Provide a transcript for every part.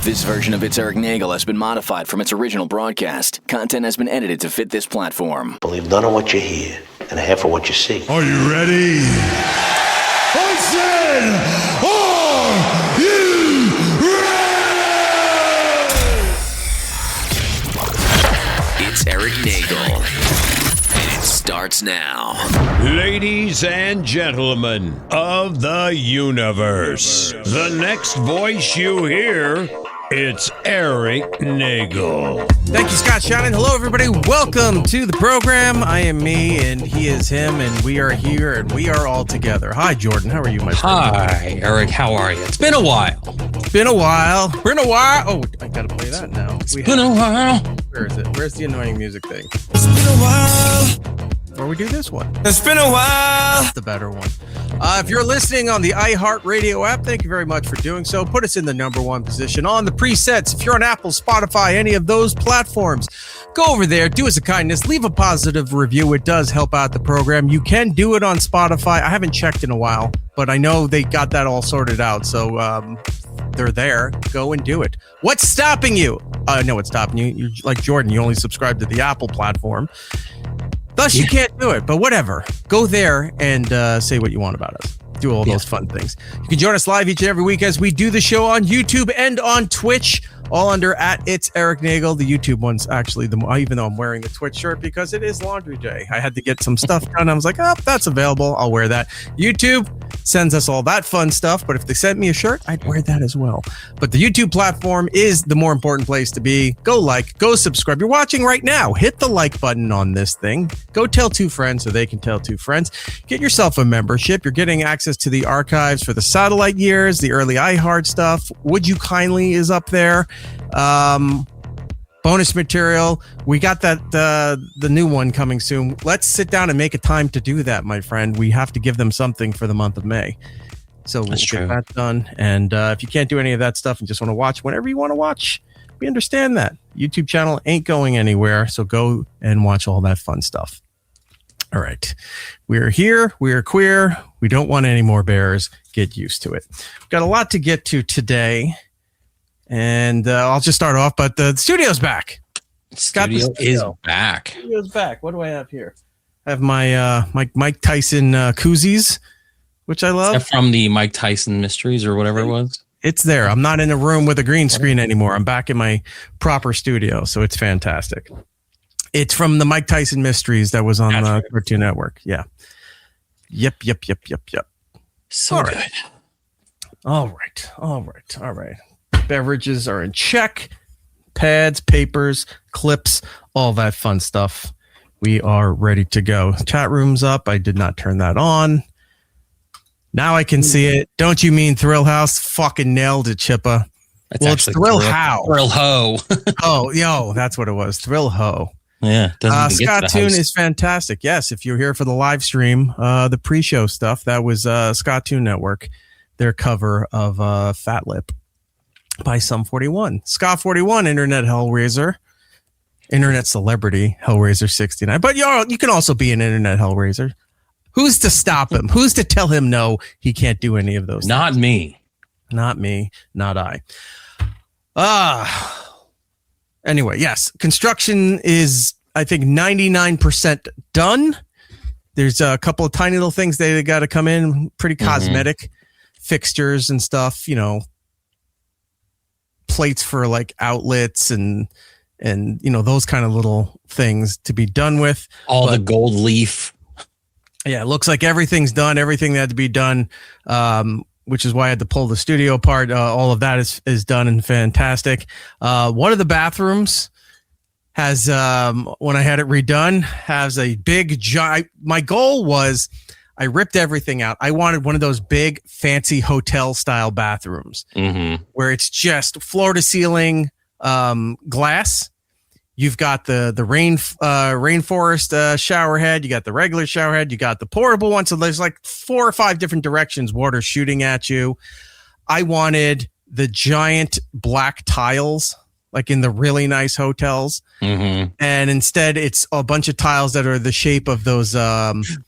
This version of It's Eric Nagel has been modified from its original broadcast. Content has been edited to fit this platform. Believe none of what you hear and half of what you see. Are you ready? I said, are you ready? It's Eric Nagel. And it starts now. Ladies and gentlemen of the universe, the next voice you hear, it's Eric Nagel. Thank you, Scott Shannon. Hello, everybody. Welcome to the program. I am me, and he is him, and we are here, and we are all together. Hi, Jordan. How are you, my friend? Hi, Eric. How are you? It's been a while. Been a while. Been a while. Oh, I gotta play that now. It's been a while. Where is it? Where's the annoying music thing? It's been a while. Or we do this one. It's been a while. That's the better one. If you're listening on the iHeartRadio app, thank you very much for doing so. Put us in the #1 position on the presets. If you're on Apple, Spotify, any of those platforms, go over there, do us a kindness, leave a positive review. It does help out the program. You can do it on Spotify. I haven't checked in a while, but I know they got that all sorted out. So they're there. Go and do it. What's stopping you? I know what's stopping you. You're like Jordan. You only subscribe to the Apple platform. Thus, you can't do it, but whatever. Go there and say what you want about us. Do all those fun things. You can join us live each and every week as we do the show on YouTube and on Twitch, all under @It's Eric Nagel. The YouTube one's actually even though I'm wearing the Twitch shirt because it is laundry day. I had to get some stuff done. I was like, oh, that's available. I'll wear that. YouTube sends us all that fun stuff, but if they sent me a shirt, I'd wear that as well. But the YouTube platform is the more important place to be. Go like, go subscribe. You're watching right now. Hit the like button on this thing. Go tell 2 friends so they can tell 2 friends. Get yourself a membership. You're getting access to the archives for the satellite years, the early iHeart stuff. Would You Kindly is up there. Bonus material. We got that the new one coming soon. Let's sit down and make a time to do that, my friend. We have to give them something for the month of May. So we'll get that done. And if you can't do any of that stuff and just want to watch whenever you want to watch, we understand that. YouTube channel ain't going anywhere. So go and watch all that fun stuff. All right. We're here. We're queer. We don't want any more bears. Get used to it. We've got a lot to get to today. And I'll just start off, but the studio's back. Studio is back. Studio's back. What do I have here? I have my Mike Tyson koozies, which I love. From the Mike Tyson Mysteries or whatever it was. It's there. I'm not in a room with a green screen anymore. I'm back in my proper studio, so it's fantastic. It's from the Mike Tyson Mysteries that was on the Cartoon Network. Yeah. Yep. So good. All right. Beverages are in check. Pads, papers, clips, all that fun stuff. We are ready to go. Chat room's up. I did not turn that on. Now I can see it. Don't you mean Thrill House? Fucking nailed it, Chippa. It's Thrill How. Thrill Ho. Oh, yo, that's what it was. Thrill Ho. Yeah. Scott Toon is fantastic. Yes, if you're here for the live stream, the pre-show stuff, that was Scott Toon Network, their cover of Fat Lip by Sum 41. Scott 41, Internet Hellraiser, Internet Celebrity, Hellraiser 69. But you can also be an Internet Hellraiser. Who's to stop him? Who's to tell him no, he can't do any of those things? Not me. Not me. Not I. Anyway, yes. Construction is, I think, 99% done. There's a couple of tiny little things they got to come in. Pretty cosmetic fixtures and stuff, plates for like outlets and those kind of little things to be done with. The gold leaf. Yeah, it looks like everything's done. Everything that had to be done, which is why I had to pull the studio apart. All of that is done and fantastic. One of the bathrooms has, when I had it redone, has a big giant. My goal was I ripped everything out. I wanted one of those big, fancy hotel style bathrooms where it's just floor to ceiling glass. You've got the rainforest shower head. You got the regular shower head. You got the portable one. So there's like 4 or 5 different directions water shooting at you. I wanted the giant black tiles, like in the really nice hotels. And instead, it's a bunch of tiles that are the shape of those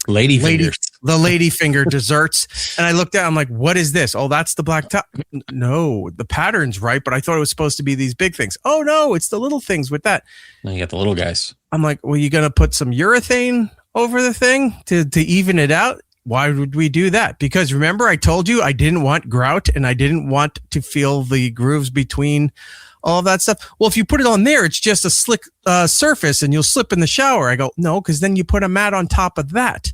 lady fingers. the ladyfinger desserts. And I looked at it, I'm like, what is this? Oh, that's the black top. No, the pattern's right, but I thought it was supposed to be these big things. Oh, no, it's the little things with that. Now you got the little guys. I'm like, well, you going to put some urethane over the thing to even it out? Why would we do that? Because remember, I told you I didn't want grout and I didn't want to feel the grooves between all of that stuff. Well, if you put it on there, it's just a slick surface and you'll slip in the shower. I go, no, because then you put a mat on top of that.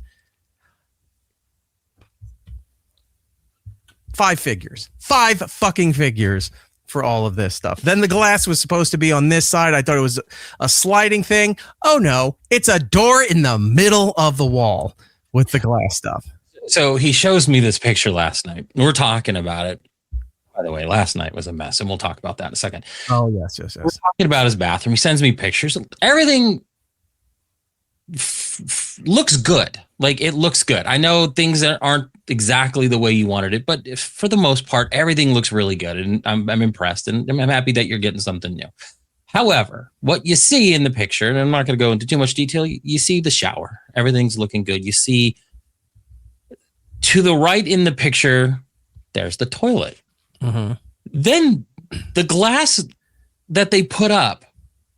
5 figures. 5 fucking figures for all of this stuff. Then the glass was supposed to be on this side. I thought it was a sliding thing. Oh, no. It's a door in the middle of the wall with the glass stuff. So he shows me this picture last night. We're talking about it. By the way, last night was a mess, and we'll talk about that in a second. Oh, yes. We're talking about his bathroom. He sends me pictures. Everything looks good. Like, it looks good. I know things that aren't exactly the way you wanted it, but for the most part, everything looks really good, and I'm impressed, and I'm happy that you're getting something new. However, what you see in the picture, and I'm not going to go into too much detail, you see the shower. Everything's looking good. You see to the right in the picture, there's the toilet. Mm-hmm. Then the glass that they put up,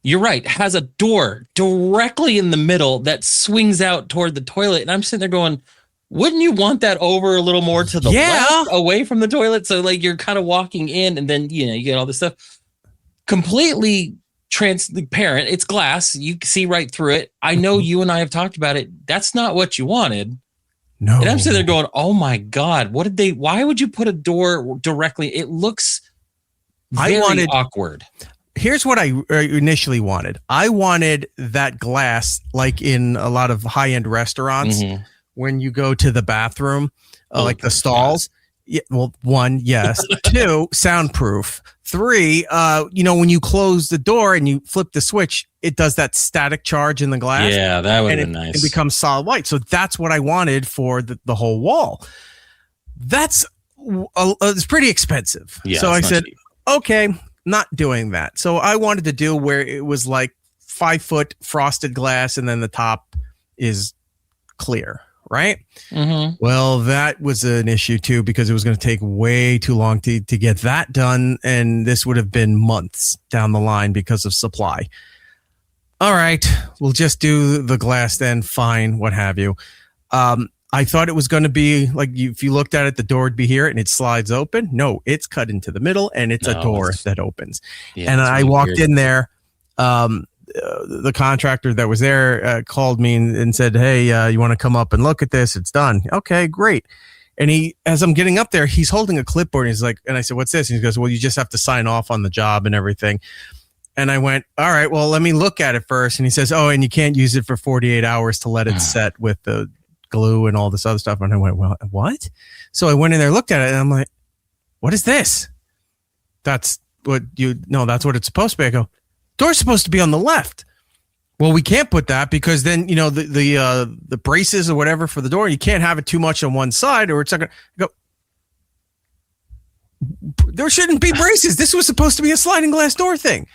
you're right, has a door directly in the middle that swings out toward the toilet. And I'm sitting there going, wouldn't you want that over a little more to the left, away from the toilet? So like you're kind of walking in and then, you get all this stuff completely transparent. It's glass. You see right through it. I know you and I have talked about it. That's not what you wanted. No. And I'm sitting there going, oh my God, why would you put a door directly? It looks very awkward. Here's what I initially wanted. I wanted that glass, like in a lot of high-end restaurants, when you go to the bathroom, like the stalls. Yeah, well, 1, yes. 2, soundproof. 3, when you close the door and you flip the switch, it does that static charge in the glass. Yeah, that would have been nice. It becomes solid white. So that's what I wanted for the whole wall. It's pretty expensive. Yeah, so I said, cheap. Okay, not doing that. So I wanted to do where it was like 5-foot frosted glass and then the top is clear. Right. Mm-hmm. Well, that was an issue, too, because it was going to take way too long to get that done. And this would have been months down the line because of supply. All right. We'll just do the glass then. Fine. What have you. I thought it was going to be like if you looked at it, the door would be here and it slides open. No, it's cut into the middle and it's a door that opens. Yeah, and I walked in there. The contractor that was there called me and said, hey, you want to come up and look at this? It's done. Okay, great. And as I'm getting up there, he's holding a clipboard. And he's like, and I said, what's this? And he goes, well, you just have to sign off on the job and everything. And I went, all right, well, let me look at it first. And he says, oh, and you can't use it for 48 hours to let it set with the glue and all this other stuff. And I went, well, what? So I went in there, looked at it, and I'm like, what is this? That's what it's supposed to be. I go, door's supposed to be on the left. Well, we can't put that because then, the braces or whatever for the door, you can't have it too much on one side or it's not going to go. There shouldn't be braces. This was supposed to be a sliding glass door thing.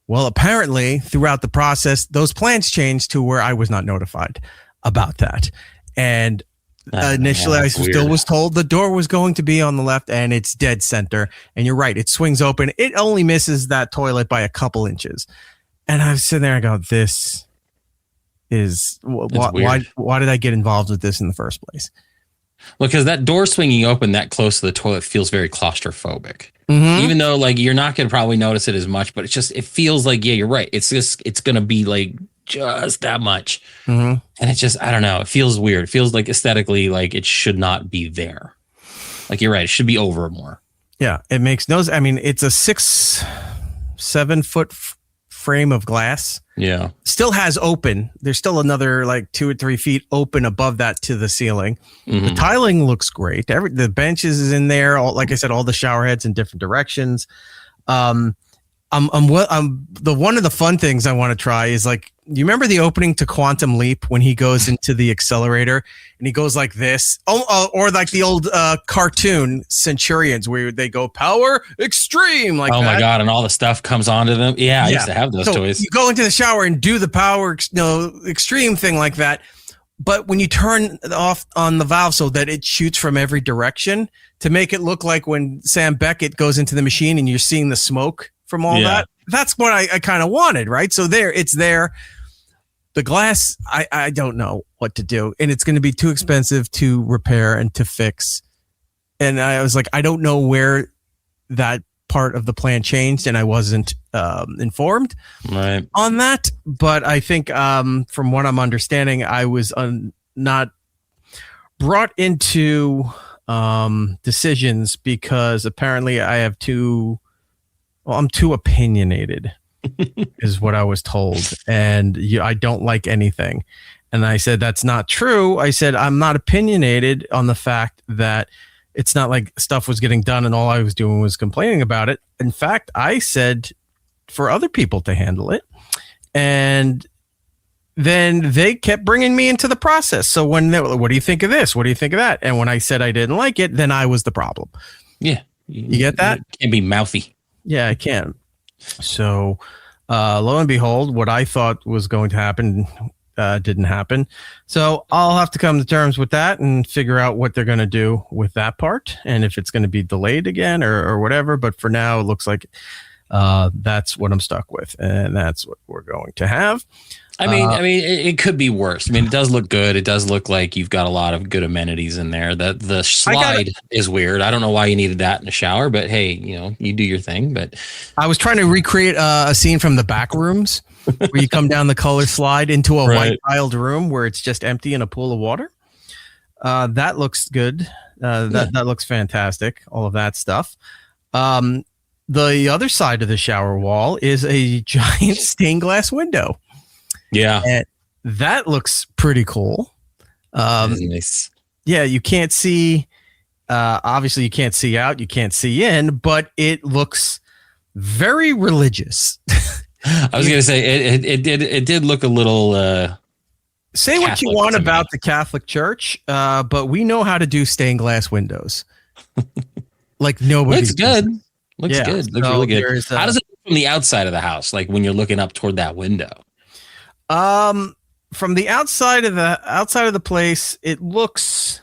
Well, apparently throughout the process, those plans changed to where I was not notified about that. And initially I still was told the door was going to be on the left and it's dead center. And you're right. It swings open. It only misses that toilet by a couple inches. And I was sitting there and I go, this is why did I get involved with this in the first place? Well, because that door swinging open that close to the toilet feels very claustrophobic. Mm-hmm. Even though like you're not going to probably notice it as much, but it feels like, yeah, you're right. It's going to be like just that much. Mm-hmm. And it's just, I don't know. It feels weird. It feels like aesthetically, like it should not be there. Like you're right. It should be over more. Yeah. It makes no, I mean, it's a 6-7 foot frame of glass. Yeah. Still has open. There's still another like 2 or 3 feet open above that to the ceiling. Mm-hmm. The tiling looks great. The benches is in there. Like I said, all the shower heads in different directions. One of the fun things I want to try is like, you remember the opening to Quantum Leap when he goes into the accelerator and he goes like this? Or like the old cartoon Centurions where they go power extreme like that. Oh my God. And all the stuff comes onto them. Yeah. I used to have those toys. You go into the shower and do the power extreme thing like that. But when you turn off on the valve so that it shoots from every direction to make it look like when Sam Beckett goes into the machine and you're seeing the smoke from all that, that's what I kind of wanted, right? So it's there. The glass, I don't know what to do. And it's going to be too expensive to repair and to fix. And I was like, I don't know where that part of the plan changed, and I wasn't informed on that. But I think from what I'm understanding, I was not brought into decisions because apparently I'm too opinionated is what I was told. And I don't like anything. And I said, that's not true. I said, I'm not opinionated on the fact that it's not like stuff was getting done and all I was doing was complaining about it. In fact, I said for other people to handle it. And then they kept bringing me into the process. So when they were like, what do you think of this? What do you think of that? And when I said I didn't like it, then I was the problem. Yeah. You get that? You can't be mouthy. Yeah, I can. So lo and behold, what I thought was going to happen didn't happen. So I'll have to come to terms with that and figure out what they're going to do with that part and if it's going to be delayed again or whatever. But for now, it looks like that's what I'm stuck with, and that's what we're going to have. I mean, it could be worse. I mean, it does look good. It does look like you've got a lot of good amenities in there. The slide is weird. I don't know why you needed that in a shower, but hey, you do your thing. But I was trying to recreate a scene from the back rooms where you come down the color slide into a white tiled room where it's just empty in a pool of water. That looks good. That looks fantastic. All of that stuff. The other side of the shower wall is a giant stained glass window. Yeah. And that looks pretty cool. Nice. Yeah, you can't see, obviously you can't see out, you can't see in, but it looks very religious. I was going to say it did look a little say what you want about the Catholic Church, but we know how to do stained glass windows. Like nobody. Looks good. Looks good. Looks really good. How does it look from the outside of the house? Like when you're looking up toward that window? From the outside of the place, it looks,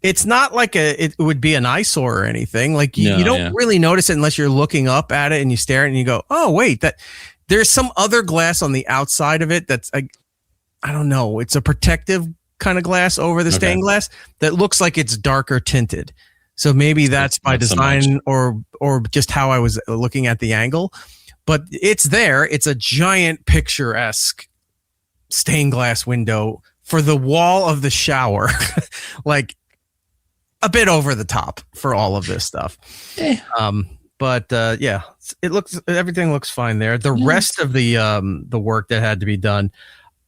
it's not like it would be an eyesore or anything. Like you don't really notice it unless you're looking up at it and you stare at it and you go, oh wait, that there's some other glass on the outside of it. That's I don't know. It's a protective kind of glass over the stained glass that looks like it's darker tinted. So maybe that's by design or just how I was looking at the angle, but it's there. It's a giant picturesque stained glass window for the wall of the shower, like a bit over the top for all of this stuff. But everything looks fine there. The rest of the work that had to be done,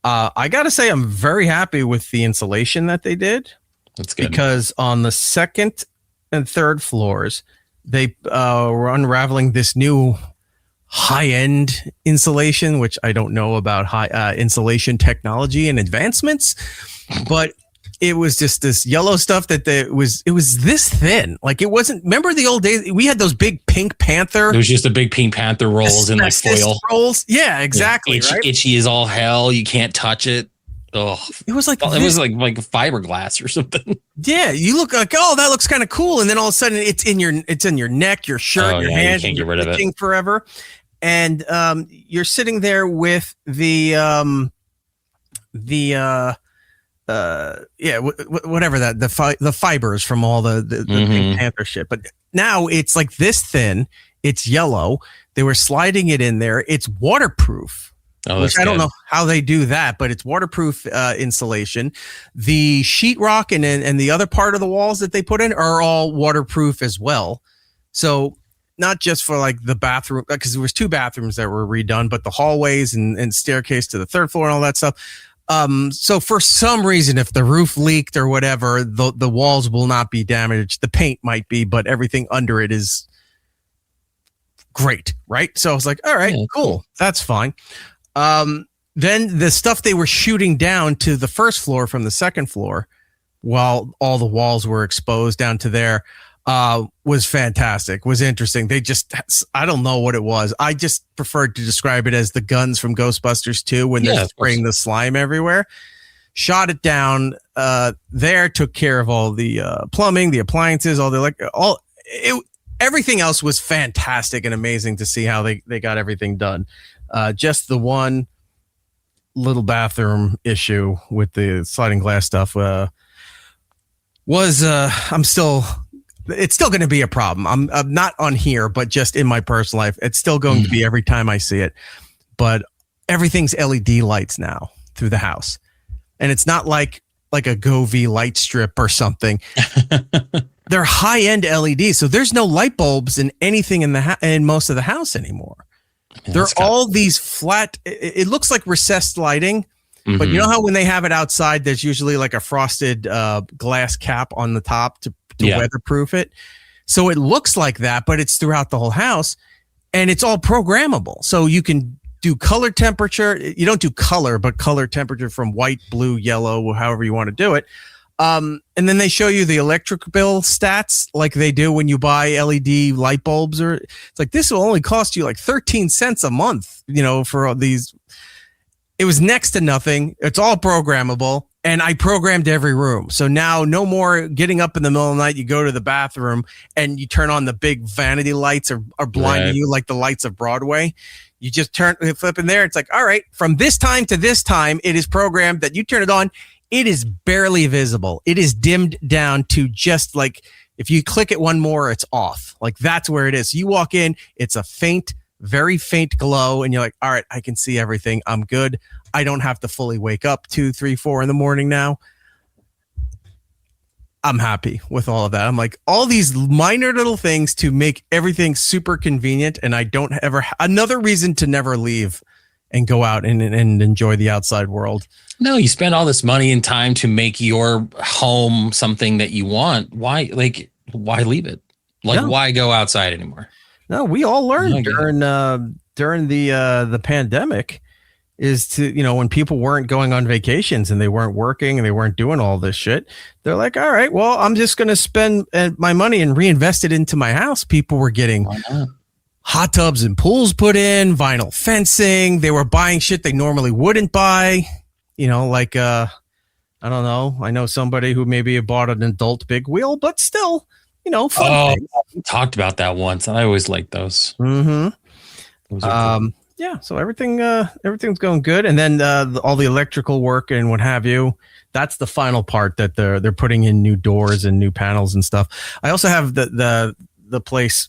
I got to say, I'm very happy with the insulation that they did. That's good. Because on the second and third floors, they were unraveling this new high-end insulation, which I don't know about high insulation technology and advancements, but it was just this yellow stuff that it was this thin. Like it wasn't, remember the old days? We had those big Pink Panther. It was just a big Pink Panther rolls in like foil. Rolls. Yeah, exactly. Yeah, right? Itchy as all hell. You can't touch it. Oh, it was like fiberglass or something. Yeah, you look like, oh, that looks kind of cool, and then all of a sudden it's in your neck, your shirt, your hands, you can't get rid of it forever. And you're sitting there with whatever the fibers from all the Pink Panther shit. But now it's like this thin. It's yellow. They were sliding it in there. It's waterproof. Which I don't know how they do that, but it's waterproof insulation. The sheetrock and the other part of the walls that they put in are all waterproof as well. So not just for like the bathroom, because there was 2 bathrooms that were redone, but the hallways and staircase to the third floor and all that stuff. So for some reason, if the roof leaked or whatever, the walls will not be damaged. The paint might be, but everything under it is great, right? So I was like, all right, cool. That's fine. Then the stuff they were shooting down to the first floor from the second floor, while all the walls were exposed down to there, was fantastic, was interesting. They just, I don't know what it was. I just preferred to describe it as the guns from Ghostbusters 2 when they're spraying the slime everywhere. shot it down there, took care of all the plumbing, the appliances, everything else was fantastic and amazing to see how they got everything done. Just the one little bathroom issue with the sliding glass stuff it's still going to be a problem. I'm not on here, but just in my personal life, it's still going to be every time I see it. But everything's LED lights now through the house, and it's not like a Govee light strip or something. They're high-end LEDs, so there's no light bulbs in anything in most of the house anymore. They're all these flat. It looks like recessed lighting, but you know how when they have it outside, there's usually like a frosted glass cap on the top to weatherproof it. So it looks like that, but it's throughout the whole house, and it's all programmable. So you can do color temperature. You don't do color, but color temperature from white, blue, yellow, however you want to do it. And then they show you the electric bill stats like they do when you buy LED light bulbs. Or it's like, this will only cost you like 13 cents a month, for all these. It was next to nothing. It's all programmable. And I programmed every room. So now no more getting up in the middle of the night. You go to the bathroom and you turn on the big vanity lights are blinding you like the lights of Broadway. You just flip in there. It's like, all right, from this time to this time, it is programmed that you turn it on. It is barely visible. It is dimmed down to just like, if you click it one more, it's off. Like that's where it is. So you walk in, it's a faint, very faint glow. And you're like, all right, I can see everything. I'm good. I don't have to fully wake up 2, 3, 4 in the morning now. I'm happy with all of that. I'm like, all these minor little things to make everything super convenient. And I don't ever, another reason to never leave and go out and enjoy the outside world. No, you spend all this money and time to make your home something that you want. Why leave it? Why go outside anymore? No, we all learned during the pandemic is to, when people weren't going on vacations and they weren't working and they weren't doing all this shit, they're like, all right, well, I'm just going to spend my money and reinvest it into my house. People were getting hot tubs and pools put in, vinyl fencing. They were buying shit they normally wouldn't buy, I don't know. I know somebody who maybe bought an adult big wheel, but still, fun things. We talked about that once. I always liked those. Mm-hmm. Those are cool. Yeah, so everything's going good, and then all the electrical work and what have you. That's the final part that they're putting in new doors and new panels and stuff. I also have the place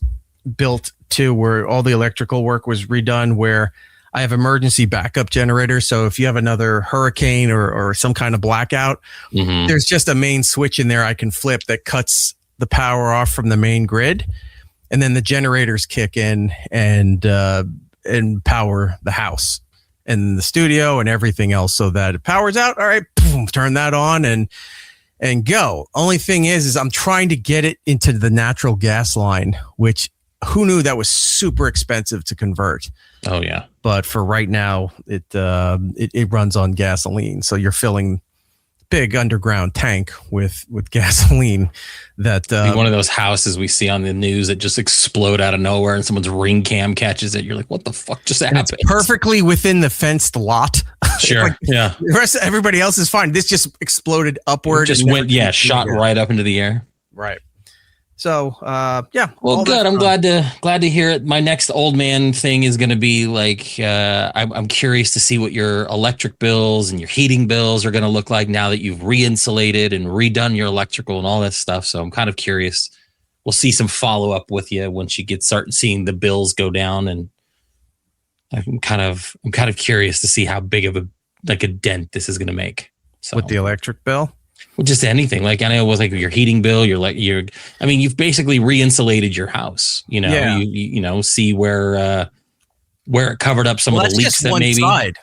built too, where all the electrical work was redone. Where I have emergency backup generators, so if you have another hurricane or some kind of blackout, there's just a main switch in there I can flip that cuts the power off from the main grid, and then the generators kick in and power the house and the studio and everything else, so that it powers out. All right, boom, turn that on and go. Only thing is I'm trying to get it into the natural gas line, which who knew that was super expensive to convert. Oh yeah. But for right now, it runs on gasoline. So you're filling big underground tank with gasoline that one of those houses we see on the news that just explode out of nowhere and someone's ring cam catches it. You're like, what the fuck just happened? It's perfectly within the fenced lot. Sure. Yeah. The rest of everybody else is fine. This just exploded upward. It just went, shot right up into the air. Right. So, yeah. Well, good. I'm glad to hear it. My next old man thing is going to be like, I'm curious to see what your electric bills and your heating bills are going to look like now that you've re-insulated and redone your electrical and all that stuff. So I'm kind of curious. We'll see some follow up with you once you start seeing the bills go down, and I'm kind of curious to see how big of a dent this is going to make. So with the electric bill. Well, just anything. Like I know with like your heating bill, you've basically re-insulated your house. You see where it covered up some of the leaks that maybe. Side.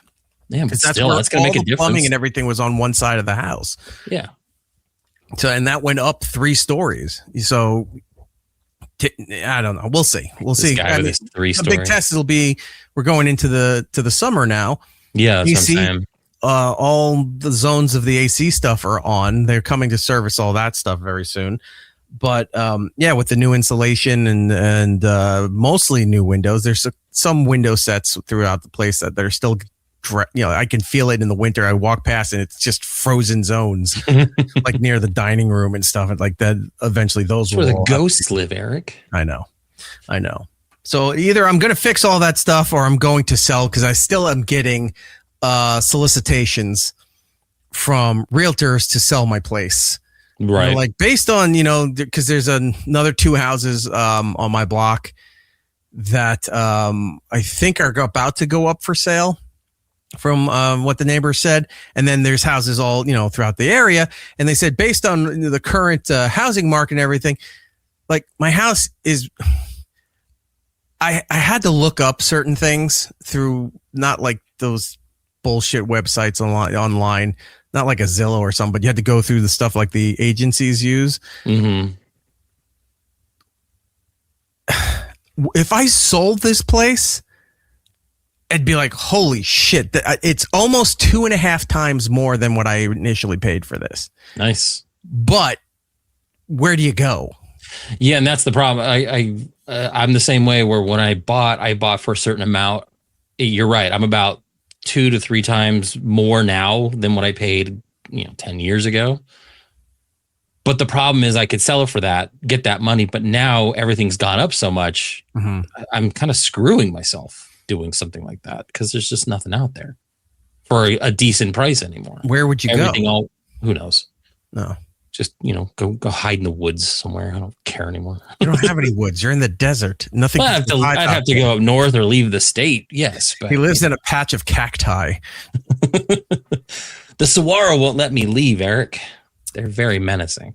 Yeah, but still, that's going to make a difference. Plumbing and everything was on one side of the house. Yeah. So and that went up 3 stories. So I don't know. We'll see. The big test will be. We're going into the summer now. Yeah, that's what I'm saying. All the zones of the AC stuff are on. They're coming to service all that stuff very soon. But with the new insulation and mostly new windows, there's some window sets throughout the place that are still I can feel it in the winter. I walk past and it's just frozen zones, like near the dining room and stuff. And like that, eventually those That's where the ghosts live, Eric. I know. So either I'm going to fix all that stuff or I'm going to sell, because I still am getting solicitations from realtors to sell my place. Right. Like based on, because there's another 2 houses on my block that I think are about to go up for sale from what the neighbors said. And then there's houses all, throughout the area. And they said, based on the current housing market and everything, like my house is, I had to look up certain things through not like those bullshit websites online, not like a Zillow or something, but you had to go through the stuff like the agencies use. Mm-hmm. If I sold this place, it'd be like, holy shit, it's almost 2.5 times more than what I initially paid for this. Nice. But where do you go? Yeah, and that's the problem. I'm the same way, where when I bought for a certain amount. You're right. I'm about 2 to 3 times more now than what I paid, 10 years ago. But the problem is I could sell it for that, get that money. But now everything's gone up so much. Mm-hmm. I'm kind of screwing myself doing something like that, because there's just nothing out there for a decent price anymore. Where would you go? Who knows? No. Just, go hide in the woods somewhere. I don't care anymore. You don't have any woods. You're in the desert. Nothing. Well, I'd have to go up north or leave the state. Yes. But he lives in a patch of cacti. The saguaro won't let me leave, Eric. They're very menacing.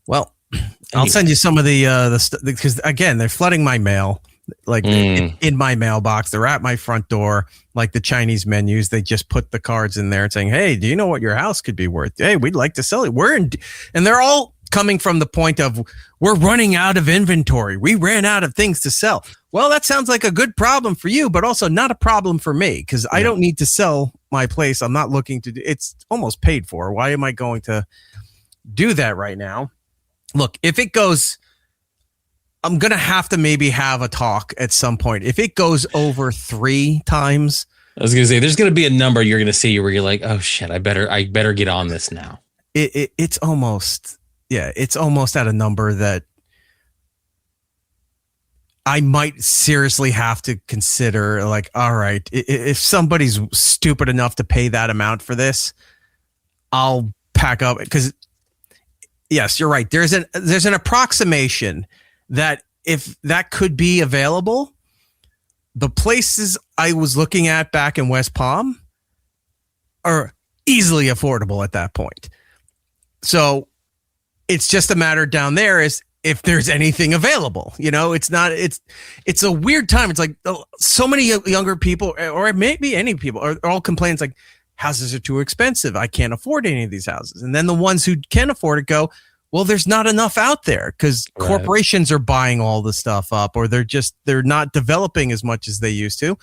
Well, anyway. I'll send you some of the stuff, because again, they're flooding my mail. Like in my mailbox, they're at my front door, like the Chinese menus. They just put the cards in there saying, "Hey, do you know what your house could be worth? Hey, we'd like to sell it." And they're all coming from the point of, we're running out of inventory. We ran out of things to sell. Well, that sounds like a good problem for you, but also not a problem for me, because I don't need to sell my place. I'm not looking to do. It's almost paid for. Why am I going to do that right now? Look, if it goes, I'm going to have to maybe have a talk at some point. If it goes over 3 times. I was going to say, there's going to be a number you're going to see where you're like, oh shit, I better get on this now. It's almost at a number that I might seriously have to consider, like, all right, if somebody's stupid enough to pay that amount for this, I'll pack up, because yes, you're right. There's an approximation that if that could be available, the places I was looking at back in West Palm are easily affordable at that point. So it's just a matter down there is if there's anything available. It's a weird time. It's like so many younger people, or maybe any people, are all complaining. It's like, houses are too expensive. I can't afford any of these houses. And then the ones who can afford it go, well, there's not enough out there, because corporations are buying all the stuff up, or they're not developing as much as they used to.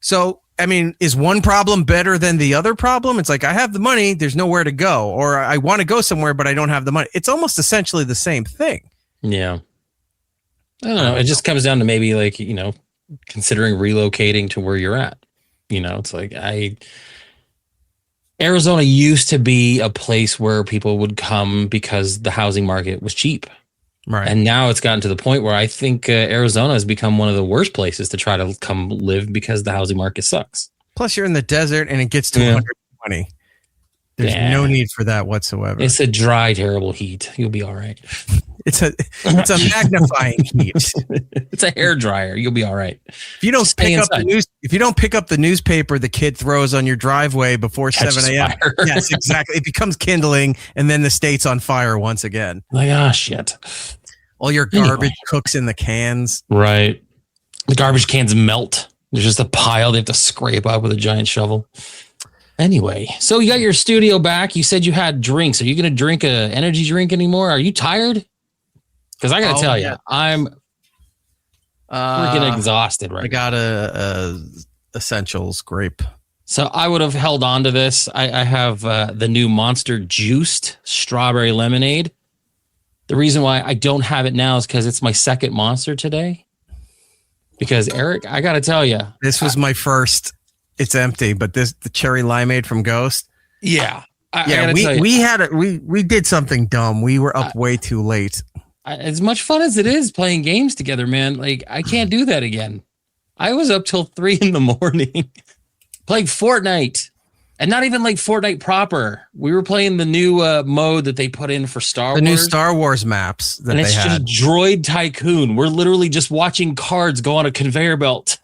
So, I mean, is one problem better than the other problem? It's like, I have the money, there's nowhere to go, or I want to go somewhere, but I don't have the money. It's almost essentially the same thing. Yeah. I don't know. It just comes down to maybe like, considering relocating to where you're at. It's like Arizona used to be a place where people would come because the housing market was cheap. Right. And now it's gotten to the point where I think Arizona has become one of the worst places to try to come live because the housing market sucks. Plus, you're in the desert and it gets to 120. There's no need for that whatsoever. It's a dry, terrible heat. You'll be all right. It's a magnifying heat. It's a hair dryer. You'll be all right. If you don't pick up the newspaper the kid throws on your driveway before 7 a.m. Yes, exactly. It becomes kindling, and then the state's on fire once again. Like, shit. All your garbage cooks in the cans. Right. The garbage cans melt. There's just a pile they have to scrape up with a giant shovel. Anyway, so you got your studio back. You said you had drinks. Are you going to drink a energy drink anymore? Are you tired? Because I got to tell you, I'm freaking exhausted right now. I got a Essentials grape. So I would have held on to this. I have the new Monster Juiced Strawberry Lemonade. The reason why I don't have it now is because it's my second Monster today. Because, Eric, I got to tell you. This was my first. it's empty. But the cherry limeade from Ghost. Yeah. We did something dumb. We were up way too late. As much fun as it is playing games together, man, like I can't do that again. I was up till 3 a.m. playing Fortnite, and not even like Fortnite proper. We were playing the new mode that they put in for Star Wars. The new Star Wars maps that and they it's had. just Droid Tycoon. We're literally just watching cards go on a conveyor belt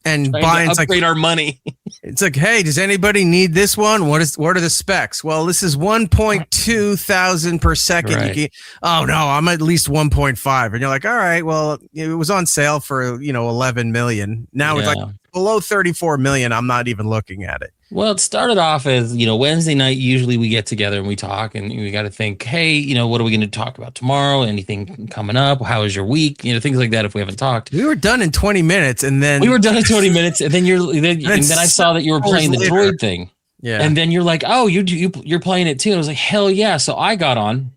and buying to upgrade our money. It's like, hey, does anybody need this one? What are the specs? Well, this is 1.2 thousand per second. Right. Oh no, I'm at least 1.5. And you're like, all right, well, it was on sale for 11 million. Now it's like below 34 million. I'm not even looking at it. Well, it started off as, Wednesday night, usually we get together and we talk, and we got to think, hey, what are we going to talk about tomorrow? Anything coming up? How is your week? Things like that if we haven't talked. We were done in 20 minutes and then... We were done in 20 minutes and then I saw that you were playing the droid thing. Yeah. And then you're like, oh, you're playing it too. And I was like, hell yeah. So I got on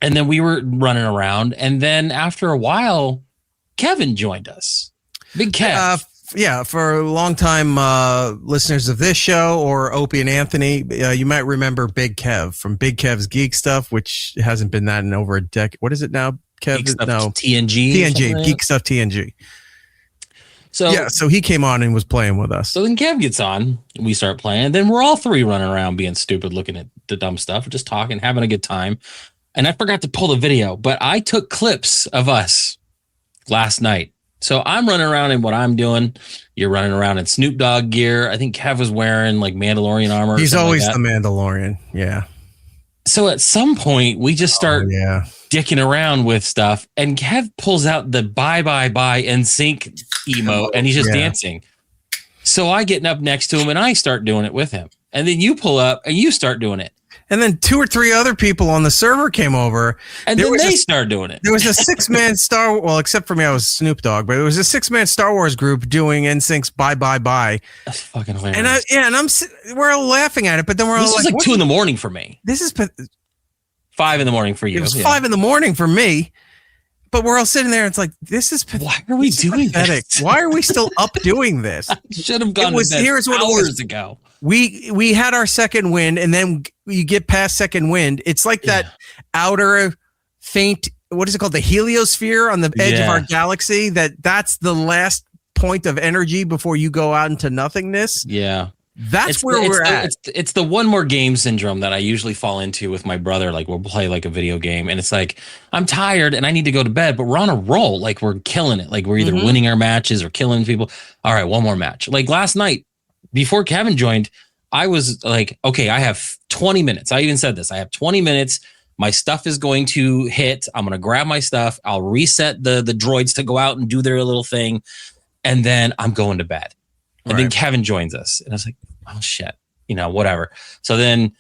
and then we were running around. And then after a while, Kevin joined us. Big Kev. For a long time listeners of this show or Opie and Anthony, you might remember Big Kev from Big Kev's Geek Stuff, which hasn't been that in over a decade. What is it now, Kev? Geek Stuff TNG. Geek Stuff TNG. So he came on and was playing with us. So then Kev gets on, we start playing. Then we're all three running around being stupid, looking at the dumb stuff, just talking, having a good time. And I forgot to pull the video, but I took clips of us last night. So I'm running around in what I'm doing. You're running around in Snoop Dogg gear. I think Kev was wearing like Mandalorian armor. He's always the Mandalorian. Yeah. So at some point we just start dicking around with stuff, and Kev pulls out the bye NSYNC emo, and he's just dancing. So I get up next to him and I start doing it with him. And then you pull up and you start doing it. And then 2 or 3 other people on the server came over. And then they start doing it. There was a 6-man except for me, I was Snoop Dogg, but it was a 6-man Star Wars group doing NSYNC's Bye Bye Bye. That's fucking hilarious. And we're all laughing at it, but then we're all like... This is like 2 a.m. for me. This is... 5 a.m. for you. It was 5 a.m. for me, but we're all sitting there. And it's like, this is... Why are we doing this? Why are we still up doing this? I should have gone to bed hours ago. We had our second wind, and then you get past second wind. It's like that outer faint, what is it called? The heliosphere on the edge of our galaxy. That's the last point of energy before you go out into nothingness. Yeah. That's where we're at. It's the one more game syndrome that I usually fall into with my brother. Like we'll play like a video game and it's like, I'm tired and I need to go to bed, but we're on a roll. Like we're killing it. Like we're either winning our matches or killing people. All right, one more match. Like last night, before Kevin joined, I was like, okay, I have 20 minutes. I even said this. I have 20 minutes. My stuff is going to hit. I'm going to grab my stuff. I'll reset the droids to go out and do their little thing. And then I'm going to bed. And then Kevin joins us. And I was like, oh, shit, whatever. So then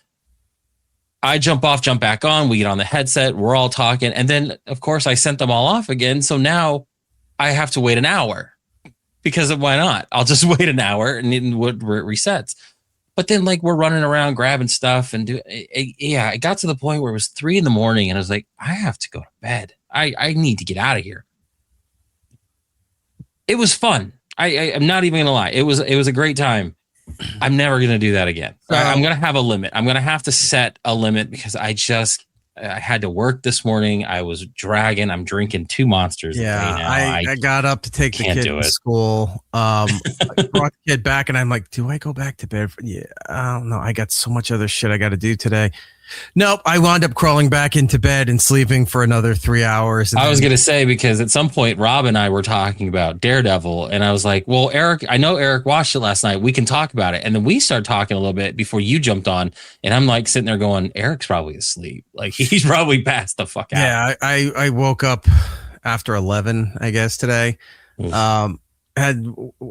I jump off, jump back on. We get on the headset. We're all talking. And then, of course, I sent them all off again. So now I have to wait an hour because why not? I'll just wait an hour and it resets. But then like we're running around grabbing stuff and it got to the point where it was 3 a.m. and I was like, I have to go to bed. I need to get out of here. It was fun. I'm not even gonna lie. It was a great time. I'm never gonna do that again. I'm gonna have a limit. I'm gonna have to set a limit because I had to work this morning. I was dragging. I'm drinking 2 monsters. Yeah, I got up to take the kid to school. I brought the kid back, and I'm like, do I go back to bed? Yeah, I don't know. I got so much other shit I got to do today. Nope, I wound up crawling back into bed and sleeping for another 3 hours. I was going to say, because at some point, Rob and I were talking about Daredevil, and I was like, well, Eric, I know Eric watched it last night. We can talk about it. And then we started talking a little bit before you jumped on, and I'm like sitting there going, Eric's probably asleep. Like, he's probably passed the fuck out. Yeah, I woke up after 11, I guess, today. Had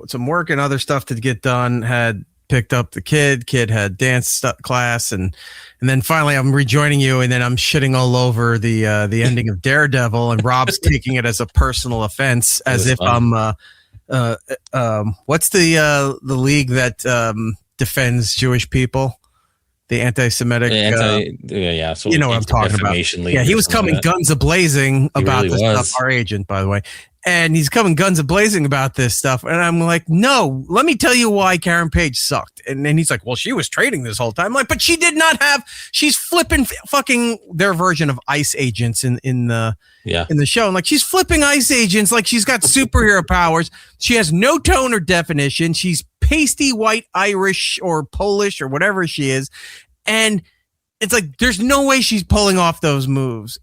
some work and other stuff to get done, had picked up the kid had dance class, and then finally I'm rejoining you, and then I'm shitting all over the ending of Daredevil, and Rob's taking it as a personal offense, as if fun. I'm what's the league that defends Jewish people, the anti-Semitic so you know what I'm talking about. League, yeah, he was coming guns a-blazing about this stuff. Our agent, by the way. And he's coming guns a-blazing about this stuff. And I'm like, no, let me tell you why Karen Page sucked. And then he's like, well, she was trading this whole time. I'm like, but she did not have, she's flipping fucking their version of ICE agents in the show. And like, she's flipping ICE agents like she's got superhero powers. She has no tone or definition. She's pasty white Irish or Polish or whatever she is. And it's like, there's no way she's pulling off those moves.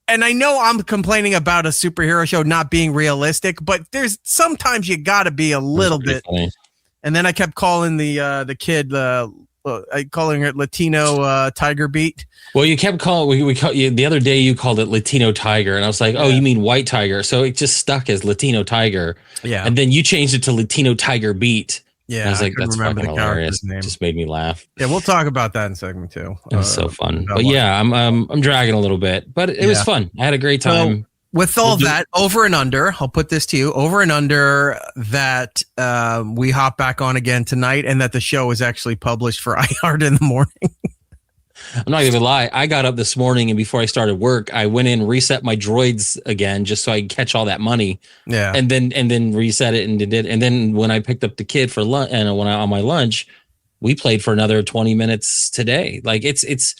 And I know I'm complaining about a superhero show not being realistic, but there's sometimes you got to be a little bit. Funny. And then I kept calling the kid, calling it Latino Tiger Beat. Well, you kept calling, we call you the other day, you called it Latino Tiger. And I was like, oh, you mean White Tiger. So it just stuck as Latino Tiger. Yeah. And then you changed it to Latino Tiger Beat. Yeah, and I was like, that's fucking hilarious. Name. Just made me laugh. Yeah, we'll talk about that in segment 2. It was so fun. But yeah, I'm dragging a little bit, but it was fun. I had a great time. So with all that, over and under, I'll put this to you, over and under that we hop back on again tonight and that the show is actually published for iHeart in the morning. I'm not gonna lie. I got up this morning and before I started work, I went in, reset my droids again, just so I could catch all that money. Yeah. And then reset it and did it. And then when I picked up the kid for lunch and when I on my lunch, we played for another 20 minutes today. Like it's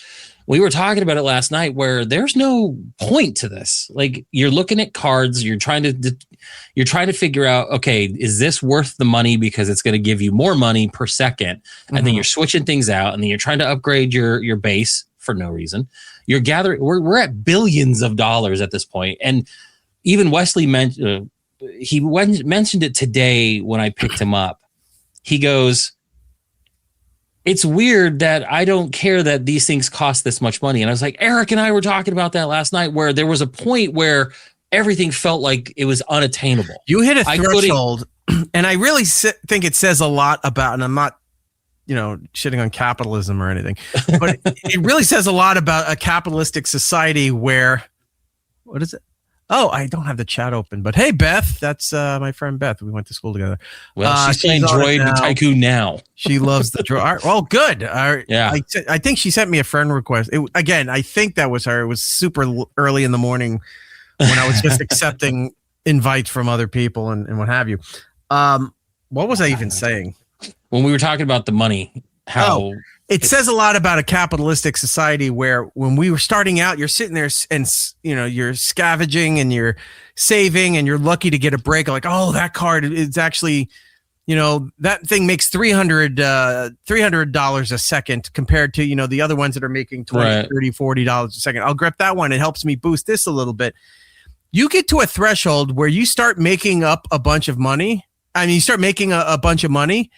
we were talking about it last night where there's no point to this. Like you're looking at cards, you're trying to figure out, okay, is this worth the money because it's going to give you more money per second? And then you're switching things out and then you're trying to upgrade your base for no reason. You're gathering, we're at billions of dollars at this point. And even Wesley mentioned it today when I picked him up. He goes, it's weird that I don't care that these things cost this much money. And I was like, Eric and I were talking about that last night where there was a point where everything felt like it was unattainable. You hit a threshold. And I really think it says a lot about, and I'm not, shitting on capitalism or anything, but it really says a lot about a capitalistic society where, what is it? Oh, I don't have the chat open, but hey, Beth, that's my friend Beth. We went to school together. Well, she's playing Droid Tycoon now. She loves the droid. Well, good. Yeah. I think she sent me a friend request. Again, I think that was her. It was super early in the morning when I was just accepting invites from other people and what have you. What was I even saying? When we were talking about the money, how... It says a lot about a capitalistic society where when we were starting out, you're sitting there and, you're scavenging and you're saving and you're lucky to get a break. Like, oh, that card is actually, that thing makes $300 a second compared to, the other ones that are making $20, $30, $40 a second. I'll grab that one. It helps me boost this a little bit. You get to a threshold where you start making up a bunch of money. You start making a bunch of money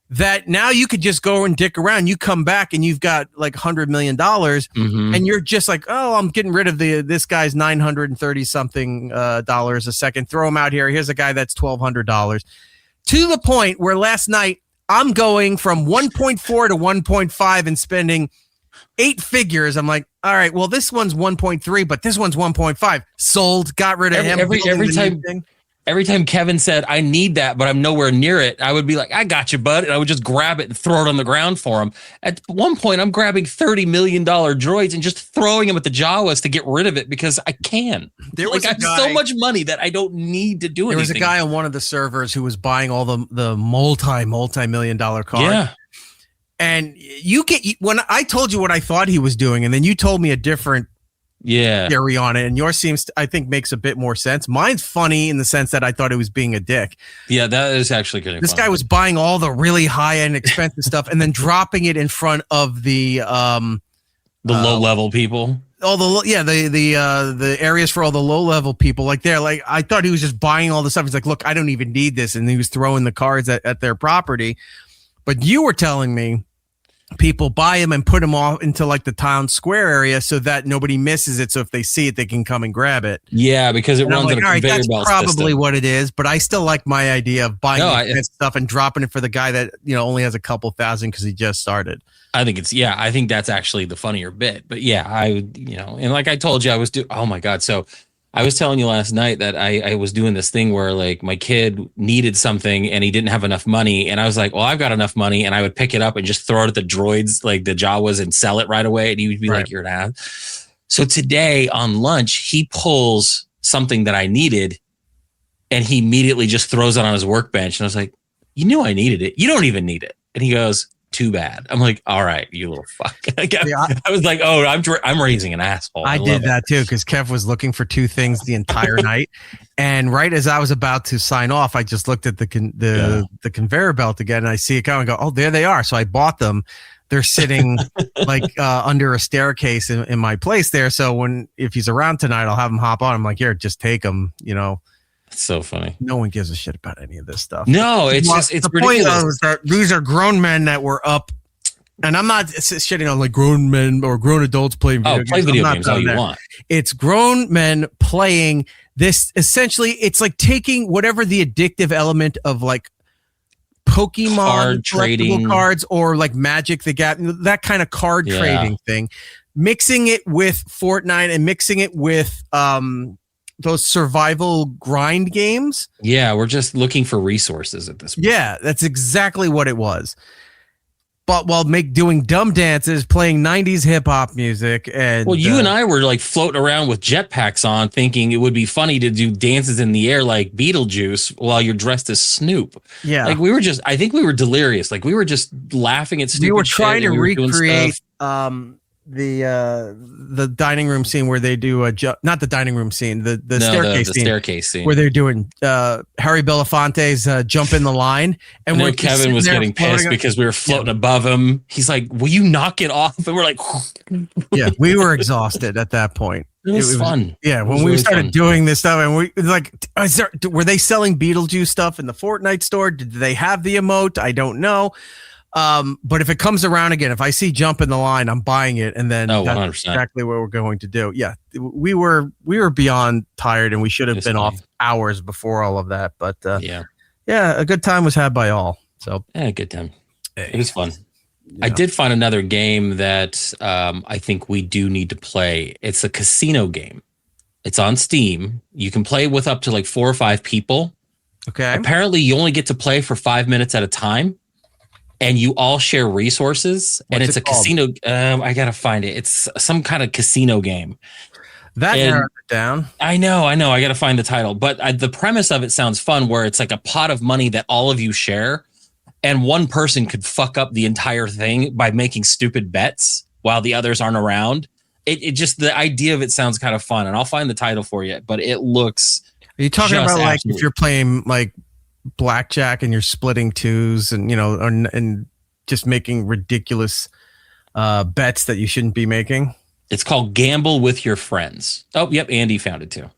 that now you could just go and dick around. You come back and you've got like $100 million and you're just like, oh, I'm getting rid of this guy's $930 something dollars a second. Throw him out here. Here's a guy that's $1,200 to the point where last night I'm going from 1.4 to 1.5 and spending 8 figures. I'm like, all right, well, this one's 1.3, but this one's 1.5. Sold, got rid of him. Every time Kevin said, I need that, but I'm nowhere near it, I would be like, I got you, bud. And I would just grab it and throw it on the ground for him. At one point, I'm grabbing $30 million droids and just throwing them at the Jawas to get rid of it because I can. I have so much money that I don't need to do anything. There was a guy on one of the servers who was buying all the multi-million dollar cards. Yeah. And when I told you what I thought he was doing, and then you told me a different theory on it, and yours seems I think makes a bit more sense. Mine's funny in the sense that I thought it was being a dick. Yeah, that is actually good. This guy was buying all the really high end expensive stuff and then dropping it in front of the low level people. All the areas for all the low level people. Like I thought he was just buying all the stuff. He's like, look, I don't even need this, and he was throwing the cards at their property. But you were telling me people buy them and put them off into like the town square area so that nobody misses it. So if they see it, they can come and grab it. Yeah, because it runs on a conveyor belt. That's probably what it is. But I still like my idea of buying stuff and dropping it for the guy that only has a couple thousand because he just started. I think I think that's actually the funnier bit. But yeah, and like I told you, I was oh my God. So I was telling you last night that I was doing this thing where like my kid needed something and he didn't have enough money. And I was like, well, I've got enough money. And I would pick it up and just throw it at the droids, like the Jawas, and sell it right away. And he would be like, you're an ass. So today on lunch, he pulls something that I needed And he immediately just throws it on his workbench. And I was like, you knew I needed it. You don't even need it. And he goes, too bad. I'm like, all right, you little fuck. I was like, oh, I'm raising an asshole. I did that too, because Kev was looking for two things the entire night. And right as I was about to sign off, I just looked at the conveyor belt again, and I see it coming and go, oh, there they are. So I bought them. They're sitting like under a staircase in my place there. So if he's around tonight, I'll have him hop on. I'm like, here, just take them, It's so funny. No one gives a shit about any of this stuff. No, it's the ridiculous. point is that these are grown men that were up, and I'm not shitting on like grown men or grown adults playing video games. Play video games all you want. It's grown men playing this. Essentially, it's like taking whatever the addictive element of like Pokemon card trading cards or like Magic the Gathering, that kind of card trading thing, mixing it with Fortnite and mixing it with those survival grind games. Yeah, we're just looking for resources at this point. Yeah, that's exactly what it was. But while doing dumb dances, playing 90s hip hop music, and you and I were like floating around with jetpacks on, thinking it would be funny to do dances in the air like Beetlejuice while you're dressed as Snoop. Yeah, like I think we were delirious. Like we were just laughing at stupid. We were trying to recreate the dining room scene where they do not the dining room scene, the staircase scene where they're doing Harry Belafonte's jump in the line, and when Kevin was getting pissed because we were floating above him. He's like, will you knock it off? And we're like, yeah, we were exhausted at that point. It was fun. Yeah, when we started doing this stuff, and we like, were they selling Beetlejuice stuff in the Fortnite store? Did they have the emote? I don't know. But if it comes around again, if I see jump in the line, I'm buying it, and then that's 100%. exactly what we're going to do. Yeah, we were beyond tired, and we should have been off hours before all of that. But yeah, a good time was had by all. So yeah, good time. It was fun. Yeah. I did find another game that I think we do need to play. It's a casino game. It's on Steam. You can play with up to like 4 or 5 people. Okay. Apparently, you only get to play for 5 minutes at a time. And you all share resources, and it's a casino. I gotta find it. It's some kind of casino game. That narrowed it down. I know. I gotta find the title, but the premise of it sounds fun. Where it's like a pot of money that all of you share, and one person could fuck up the entire thing by making stupid bets while the others aren't around. It just, the idea of it sounds kind of fun, and I'll find the title for you. But it looks. Are you talking about like if you're playing like blackjack and you're splitting twos and and just making ridiculous bets that you shouldn't be making? It's called Gamble with Your Friends. Oh, yep, Andy found it too.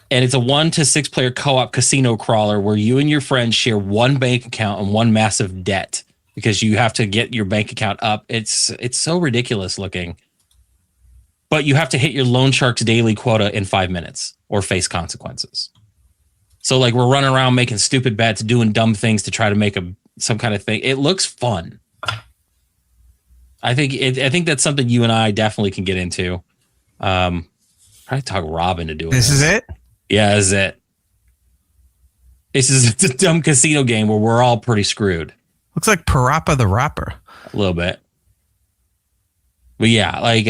And it's a 1 to 6 player co-op casino crawler where you and your friends share one bank account and one massive debt because you have to get your bank account up. It's so ridiculous looking. But you have to hit your loan shark's daily quota in 5 minutes or face consequences. So like we're running around making stupid bets, doing dumb things to try to make some kind of thing. It looks fun. I think that's something you and I definitely can get into. Probably talk Rob into doing this. Is it? Yeah, this is it. It's a dumb casino game where we're all pretty screwed. Looks like Parappa the Rapper. A little bit. But yeah, like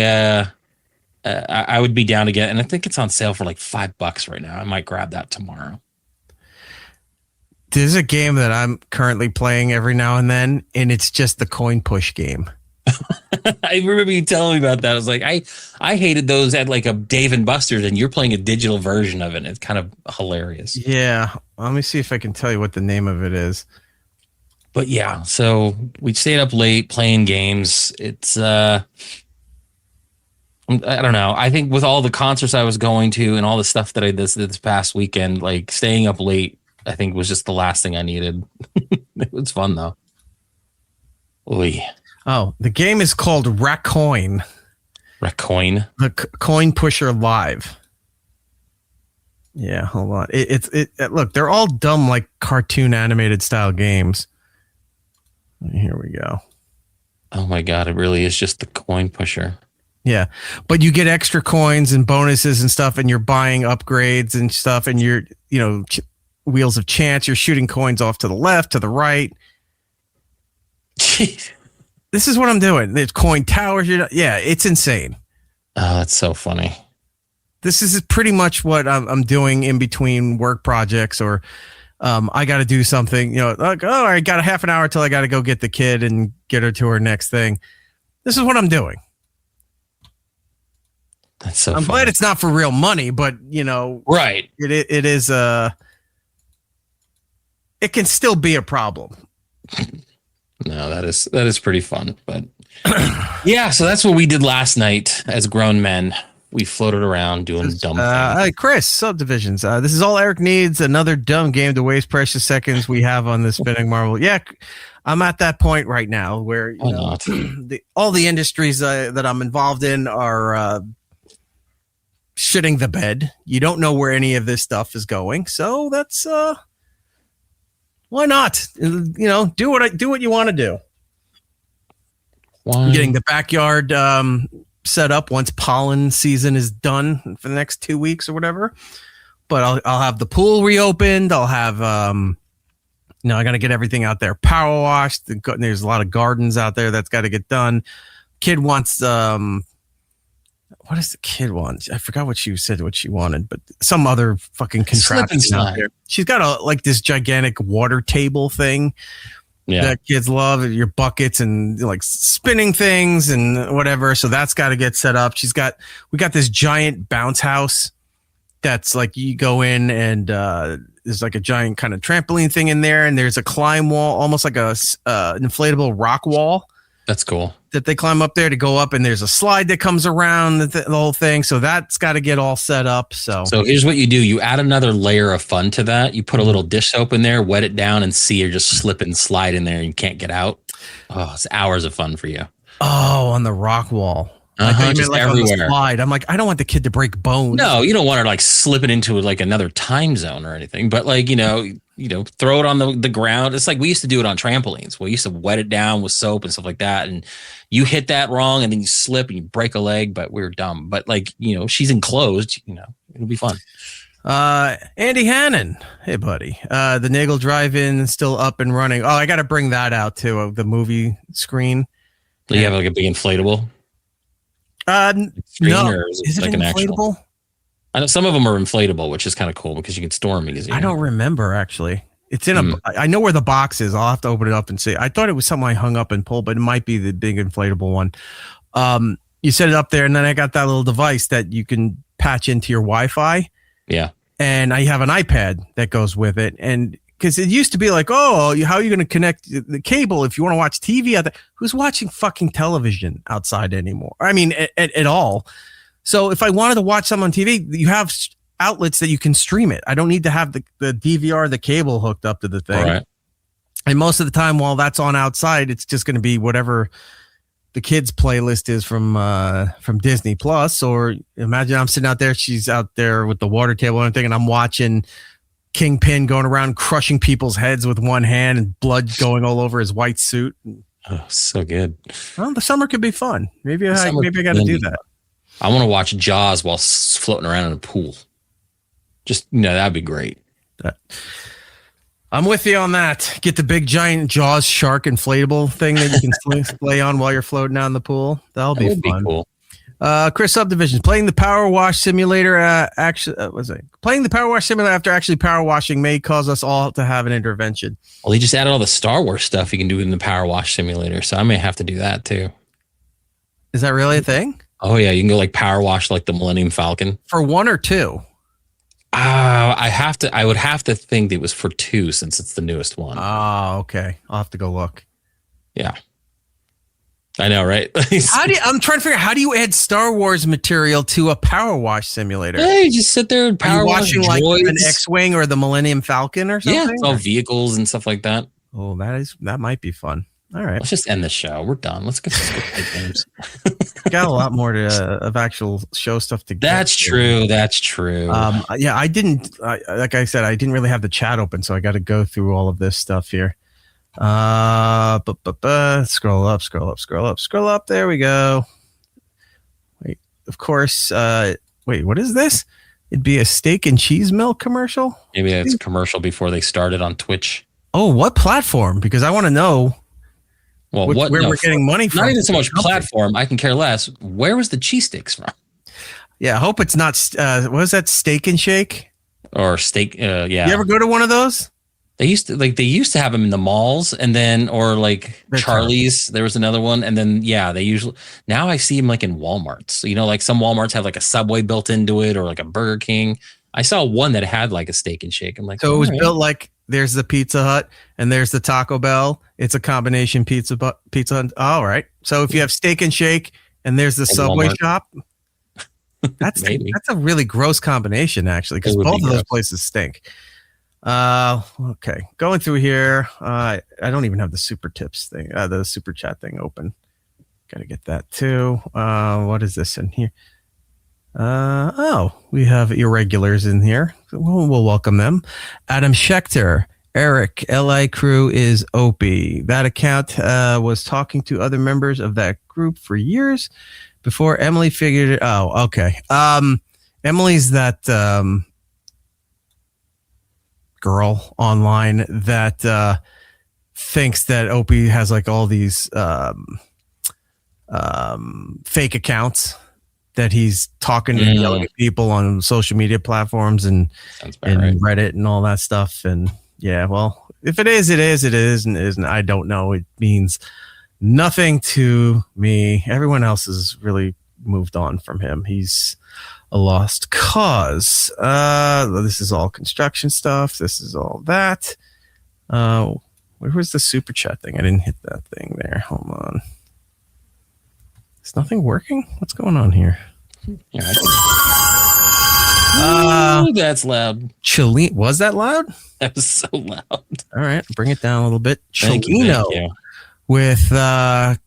I would be down to get, and I think it's on sale for like $5 right now. I might grab that tomorrow. There's a game that I'm currently playing every now and then, and it's just the coin push game. I remember you telling me about that. I was like, I hated those at like a Dave and Buster's, and you're playing a digital version of it. It's kind of hilarious. Yeah. Let me see if I can tell you what the name of it is. But yeah, so we stayed up late playing games. It's I don't know. I think with all the concerts I was going to and all the stuff that I did this past weekend, like staying up late, I think was just the last thing I needed. It was fun though. Oy. Oh, the game is called Racoin. Racoin? The Coin Pusher Live. Yeah, hold on. Look, they're all dumb, like cartoon animated style games. Here we go. Oh my God, it really is just the coin pusher. Yeah, but you get extra coins and bonuses and stuff, and you're buying upgrades and stuff, and you're, Wheels of Chance, you're shooting coins off to the left, to the right. Jeez. This is what I'm doing. There's coin towers. Yeah, it's insane. Oh, that's so funny. this is pretty much what I'm doing in between work projects, or I got to do something, like, oh, I got a half an hour till I got to go get the kid and get her to her next thing. This is what I'm doing. That's so I'm funny. glad it's not for real money, but Right. It is it can still be a problem. No, that is pretty fun. But yeah, so that's what we did last night as grown men. We floated around doing dumb things. Chris, Subdivisions. This is all Eric needs, another dumb game to waste precious seconds we have on this spinning marble. Yeah, I'm at that point right now where all the industries that I'm involved in are shitting the bed. You don't know where any of this stuff is going, so that's why not? Do what you want to do. Why? Getting the backyard set up once pollen season is done for the next 2 weeks or whatever. But I'll have the pool reopened. I'll have I got to get everything out there power washed. There's a lot of gardens out there that's got to get done. Kid wants what does the kid want? I forgot what she said, what she wanted, but some other fucking contraption out there. She's got this gigantic water table thing that kids love, your buckets and like spinning things and whatever. So that's got to get set up. We got this giant bounce house that's like you go in and there's like a giant kind of trampoline thing in there, and there's a climb wall, almost like an inflatable rock wall. That's cool. That they climb up there to go up, and there's a slide that comes around the whole thing. So that's got to get all set up. So here's what you do. You add another layer of fun to that. You put a little dish soap in there, wet it down, and see her just slip and slide in there and you can't get out. Oh, it's hours of fun for you. Oh, on the rock wall. Just like everywhere. On the slide. I'm like, I don't want the kid to break bones. No, you don't want her like slipping into like another time zone or anything. But like, throw it on the ground. It's like we used to do it on trampolines. We used to wet it down with soap and stuff like that. And you hit that wrong and then you slip and you break a leg, but we're dumb. But like, she's enclosed, it'll be fun. Andy Hannon. Hey, buddy. The Nagel Drive-In is still up and running. Oh, I got to bring that out too, the movie screen. Do you have like a big inflatable? No. Is it like an inflatable? I know some of them are inflatable, which is kind of cool because you can store them easy. I don't remember actually. It's in I know where the box is. I'll have to open it up and see. I thought it was something I hung up and pulled, but it might be the big inflatable one. You set it up there, and then I got that little device that you can patch into your Wi-Fi. Yeah. And I have an iPad that goes with it. And because it used to be like, oh, how are you going to connect the cable if you want to watch TV out there? Who's watching fucking television outside anymore? I mean, at all. So if I wanted to watch something on TV, you have outlets that you can stream it. I don't need to have the DVR, the cable hooked up to the thing. Right. And most of the time while that's on outside, it's just going to be whatever the kids playlist is from Disney Plus. Or imagine I'm sitting out there. She's out there with the water table and everything, and I'm watching Kingpin going around crushing people's heads with one hand and blood going all over his white suit. Oh, so good. Well, the summer could be fun. Maybe I got to do that. I want to watch Jaws while floating around in a pool. Just, that'd be great. I'm with you on that. Get the big giant Jaws shark inflatable thing that you can lay on while you're floating out in the pool. That'll be fun. Be cool. Chris Subdivisions playing the power wash simulator. Playing the power wash simulator after actually power washing may cause us all to have an intervention. Well, he just added all the Star Wars stuff you can do in the power wash simulator, so I may have to do that too. Is that really a thing? Oh yeah, you can go like power wash like the Millennium Falcon for 1 or 2. I would have to think it was for 2 since it's the newest one. Oh, okay. I'll have to go look. Yeah. I know, right? I'm trying to figure out how do you add Star Wars material to a power wash simulator? Hey, you just sit there and power wash watching like an X-wing or the Millennium Falcon or something. Yeah, it's all vehicles and stuff like that. Oh, that might be fun. All right, let's just end the show. We're done. Let's go play games. Got a lot more of actual show stuff to get. That's true. That's true. Yeah, I didn't. Like I said, I didn't really have the chat open, so I got to go through all of this stuff here. Scroll up. There we go. Wait, of course. Wait, what is this? It'd be a steak and cheese milk commercial. Maybe it's a commercial before they started on Twitch. Oh, what platform? Because I want to know. Well, where we're getting money from? Not even so much platform. I can care less. Where was the cheese sticks from? Yeah, I hope it's not. What was that, Steak and Shake? Or steak. Yeah. You ever go to one of those? They used to have them in the malls, and then or like They're Charlie's. There was another one, and then they usually now I see them like in Walmarts. Like some Walmarts have like a Subway built into it, or like a Burger King. I saw one that had like a Steak and Shake. I'm like, so it was built like there's the Pizza Hut and there's the Taco Bell. It's a combination pizza Hut. All right. So if you have Steak and Shake and there's the Subway Walmart. shop, that's a really gross combination actually, because both of those places stink. Okay, going through here. I don't even have the super tips thing, the super chat thing open. Got to get that too. What is this in here? We have irregulars in here. We'll welcome them. Adam Schechter, Eric, LI Crew is Opie. That account was talking to other members of that group for years before Emily figured it. Oh, okay. Emily's that girl online that thinks that Opie has like all these fake accounts that he's talking to young people on social media platforms and right. Reddit and all that stuff. And yeah, well, if it is, it is, it is, and it isn't. I don't know. It means nothing to me. Everyone else has really moved on from him. He's a lost cause. This is all construction stuff. This is all that. Where was the super chat thing? I didn't hit that thing there. Hold on. Is nothing working? What's going on here? Yeah, that's loud. Chile, was that loud? That was so loud. All right, bring it down a little bit. Thank Chelino you. with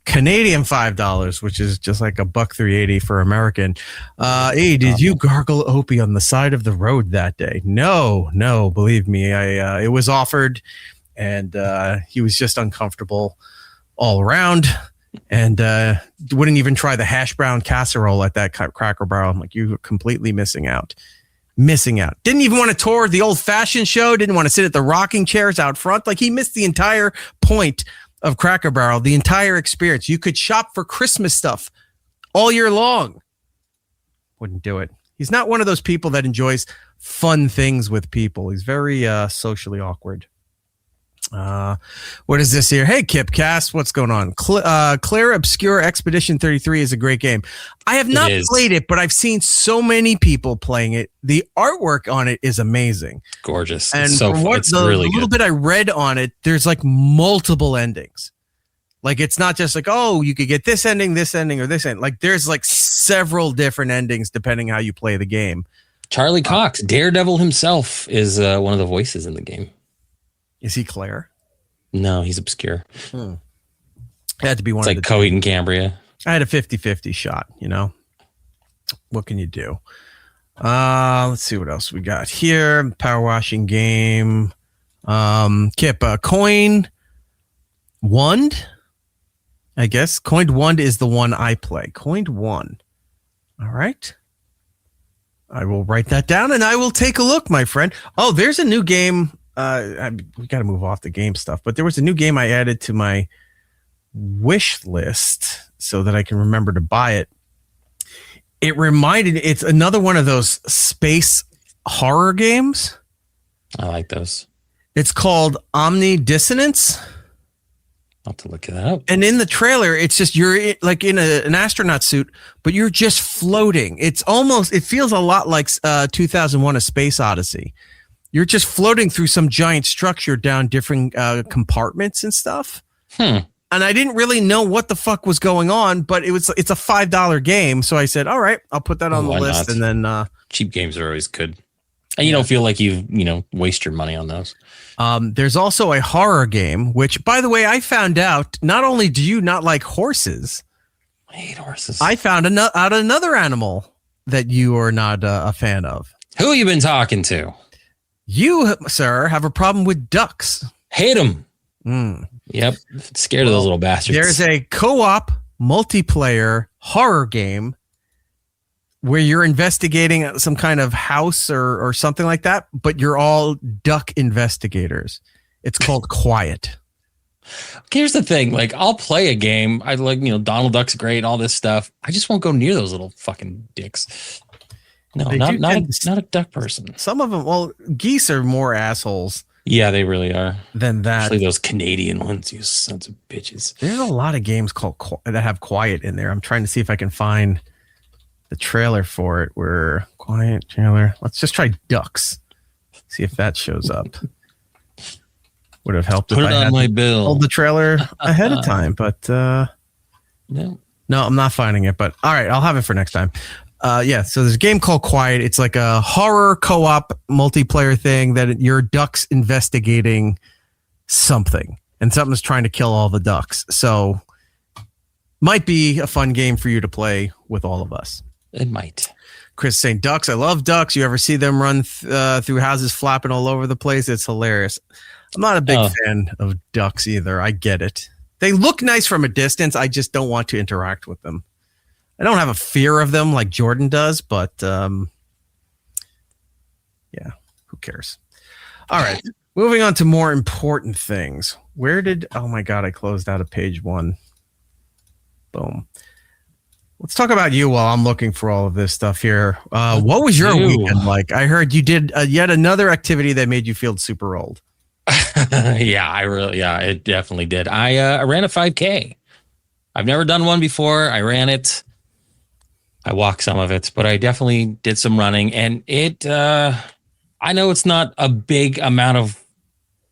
Canadian $5, which is just like $1.380 for American. Hey, did you gargle Opie on the side of the road that day? No, believe me, it was offered, and he was just uncomfortable all around. And wouldn't even try the hash brown casserole at that Cracker Barrel. I'm like, you're completely missing out. Didn't even want to tour the old fashioned show. Didn't want to sit at the rocking chairs out front. Like, he missed the entire point of Cracker Barrel, the entire experience. You could shop for Christmas stuff all year long. Wouldn't do it. He's not one of those people that enjoys fun things with people. He's very socially awkward. What is this here? Hey, Kipcast, what's going on? Claire Obscure Expedition 33 is a great game. I have not played it, but I've seen so many people playing it. The artwork on it is amazing. Gorgeous. And it's from what the really little bit I read on it, there's like multiple endings. Like, it's not just like, oh, you could get this ending, or this ending. Like, there's like several different endings depending how you play the game. Charlie Cox, Daredevil himself, is one of the voices in the game. Is he Claire? No, he's Obscure. It had to be one of the Coheed and Cambria. I had a 50-50 shot, What can you do? Let's see what else we got here. Power washing game. Kip, Coin Wand. I guess Coined Wand is the one I play. Coined Wand. All right. I will write that down and I will take a look, my friend. Oh, there's a new game. We got to move off the game stuff, but there was a new game I added to my wish list so that I can remember to buy it. It's another one of those space horror games. I like those. It's called Omni Dissonance. I'll have to look it up. And in the trailer, it's just you're like in an astronaut suit, but you're just floating. It feels a lot like 2001: A Space Odyssey. You're just floating through some giant structure down different compartments and stuff. And I didn't really know what the fuck was going on, but it's a $5 game. So I said, all right, I'll put that on the list. Not? And then cheap games are always good. And you don't feel like you waste your money on those. There's also a horror game, which, by the way, I found out, not only do you not like horses, I hate horses. I found out another animal that you are not a fan of. Who you been talking to? You, sir, have a problem with ducks. Hate them. Yep. Scared of those little bastards. There's a co-op multiplayer horror game where you're investigating some kind of house or something like that, but you're all duck investigators. It's called Quiet. Here's the thing. Like, I'll play a game. I like, Donald Duck's great, all this stuff. I just won't go near those little fucking dicks. No, They not do not a, tend to- not a duck person. Some of them, well, geese are more assholes Yeah, they really are. than that. Especially those Canadian ones, you sons of bitches. There's a lot of games that have quiet in there. I'm trying to see if I can find the trailer for it. Where quiet trailer. Let's just try ducks. See if that shows up. Would have helped Put if it I on had my bill. pulled the trailer ahead of time, but No. no, I'm not finding it. But all right, I'll have it for next time. Yeah, so there's a game called Quiet. It's like a horror co-op multiplayer thing that you're ducks investigating something, and something's trying to kill all the ducks. So might be a fun game for you to play with all of us. It might. Chris saying ducks. I love ducks. You ever see them run through houses flapping all over the place? It's hilarious. I'm not a big fan of ducks either. I get it. They look nice from a distance. I just don't want to interact with them. I don't have a fear of them like Jordan does, but yeah, who cares? All right. Moving on to more important things. Oh my God, I closed out of page 1. Boom. Let's talk about you while I'm looking for all of this stuff here. What was your weekend like? I heard you did yet another activity that made you feel super old. Yeah, it definitely did. I ran a 5K. I've never done one before. I ran it. I walked some of it, but I definitely did some running, and I know it's not a big amount of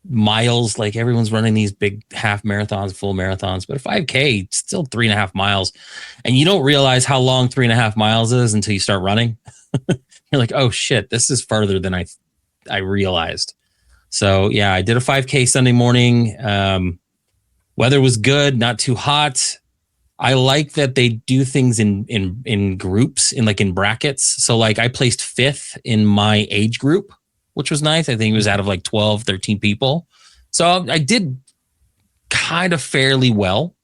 miles. Like everyone's running these big half marathons, full marathons, but a 5K, it's still 3.5 miles. And you don't realize how long 3.5 miles is until you start running. You're like, oh shit, this is further than I realized. So yeah, I did a 5K Sunday morning. Weather was good, not too hot. I like that they do things in groups, in brackets. So like I placed 5th in my age group, which was nice. I think it was out of like 12, 13 people. So I did kind of fairly well,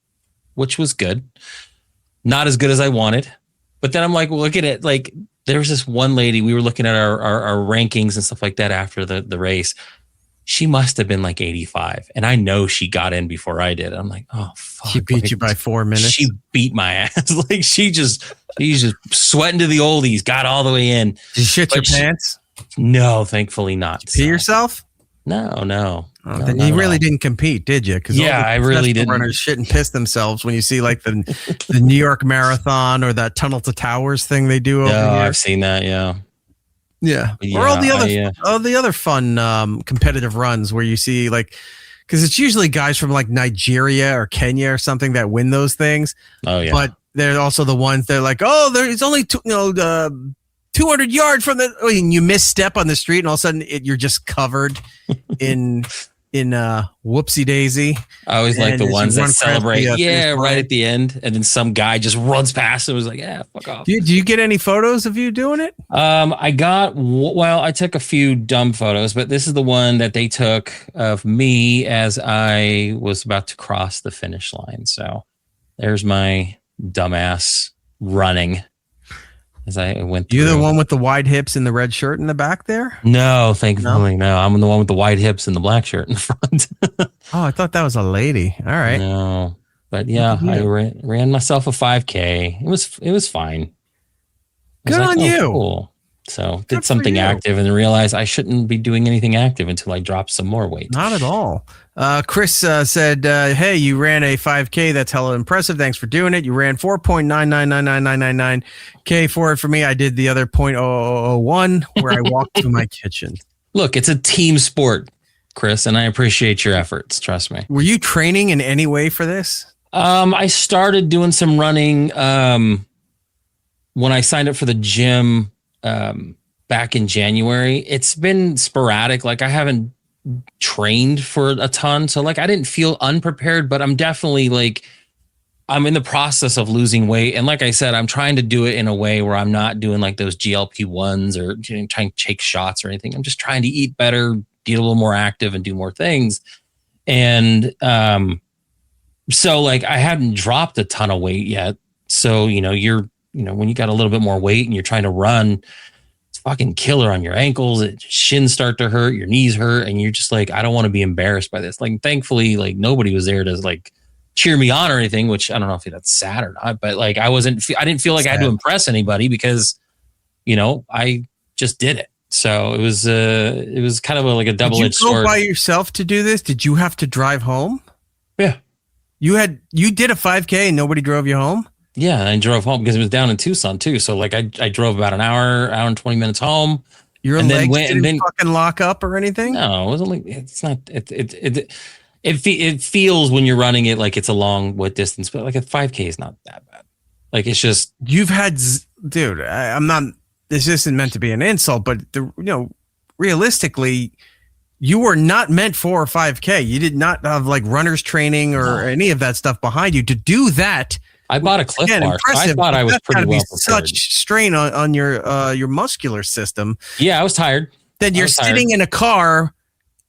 which was good. Not as good as I wanted. But then I'm like, well, look at it. Like there was this one lady, we were looking at our rankings and stuff like that after the race. She must have been like 85. And I know she got in before I did. I'm like, oh, fuck. She beat you by 4 minutes. She beat my ass. Like she's just sweating to the oldies, got all the way in. Did you shit your pants? No, thankfully not. Did you pee yourself? No. Oh, then you really didn't compete, did you? Because I really didn't. Runners shit and piss themselves when you see like the New York Marathon or that Tunnel to Towers thing they do over here. I've seen that. Yeah. Or all the other fun competitive runs where you see like, because it's usually guys from like Nigeria or Kenya or something that win those things. Oh yeah. But they're also the ones that are like, it's only 200 yards from and you misstep on the street and all of a sudden you're just covered in whoopsie daisy. I always like the ones that celebrate. Right at the end. And then some guy just runs past and was like, yeah, fuck off. Do you get any photos of you doing it? I took a few dumb photos, but this is the one that they took of me as I was about to cross the finish line. So there's my dumbass running. As I went through. You the one with the wide hips and the red shirt in the back there? No, thankfully, no. I'm the one with the wide hips and the black shirt in the front. Oh, I thought that was a lady. All right. No, but yeah, I ran myself a 5K. It was fine. Good on you. Cool. So did something active and realized I shouldn't be doing anything active until I dropped some more weight. Not at all. Chris said, hey, you ran a 5K. That's hella impressive. Thanks for doing it. You ran 4.9999999K for it for me. I did the other 0.0001 where I walked to my kitchen. Look, it's a team sport, Chris, and I appreciate your efforts. Trust me. Were you training in any way for this? I started doing some running when I signed up for the gym back in January. It's been sporadic. Like I haven't trained for a ton. So like I didn't feel unprepared, but I'm definitely like, I'm in the process of losing weight. And like I said, I'm trying to do it in a way where I'm not doing like those GLP-1s or trying to take shots or anything. I'm just trying to eat better, get a little more active and do more things. And so like I hadn't dropped a ton of weight yet. So, when you got a little bit more weight and you're trying to run, it's fucking killer on your ankles. Shins start to hurt, your knees hurt. And you're just like, I don't want to be embarrassed by this. Like, thankfully, like nobody was there to like cheer me on or anything, which I don't know if that's sad or not, but like I didn't feel like I had to impress anybody because I just did it. So it was kind of like a double-edged sword. Did you go by yourself to do this? Did you have to drive home? Yeah. You did a 5K and nobody drove you home? Yeah, I drove home because it was down in Tucson too. So like I drove about an hour and 20 minutes home. Your legs didn't fucking lock up or anything? No, it wasn't like it's not. It feels when you're running it like it's a long distance, but like a 5K is not that bad. Like it's just you've had, dude. I'm not. This isn't meant to be an insult, but realistically, you were not meant for a 5K. You did not have like runner's training or any of that stuff behind you to do that. I bought a Cliff Bar. So I thought I was pretty well prepared. Such strain on your muscular system. Yeah, I was tired. Then you're sitting in a car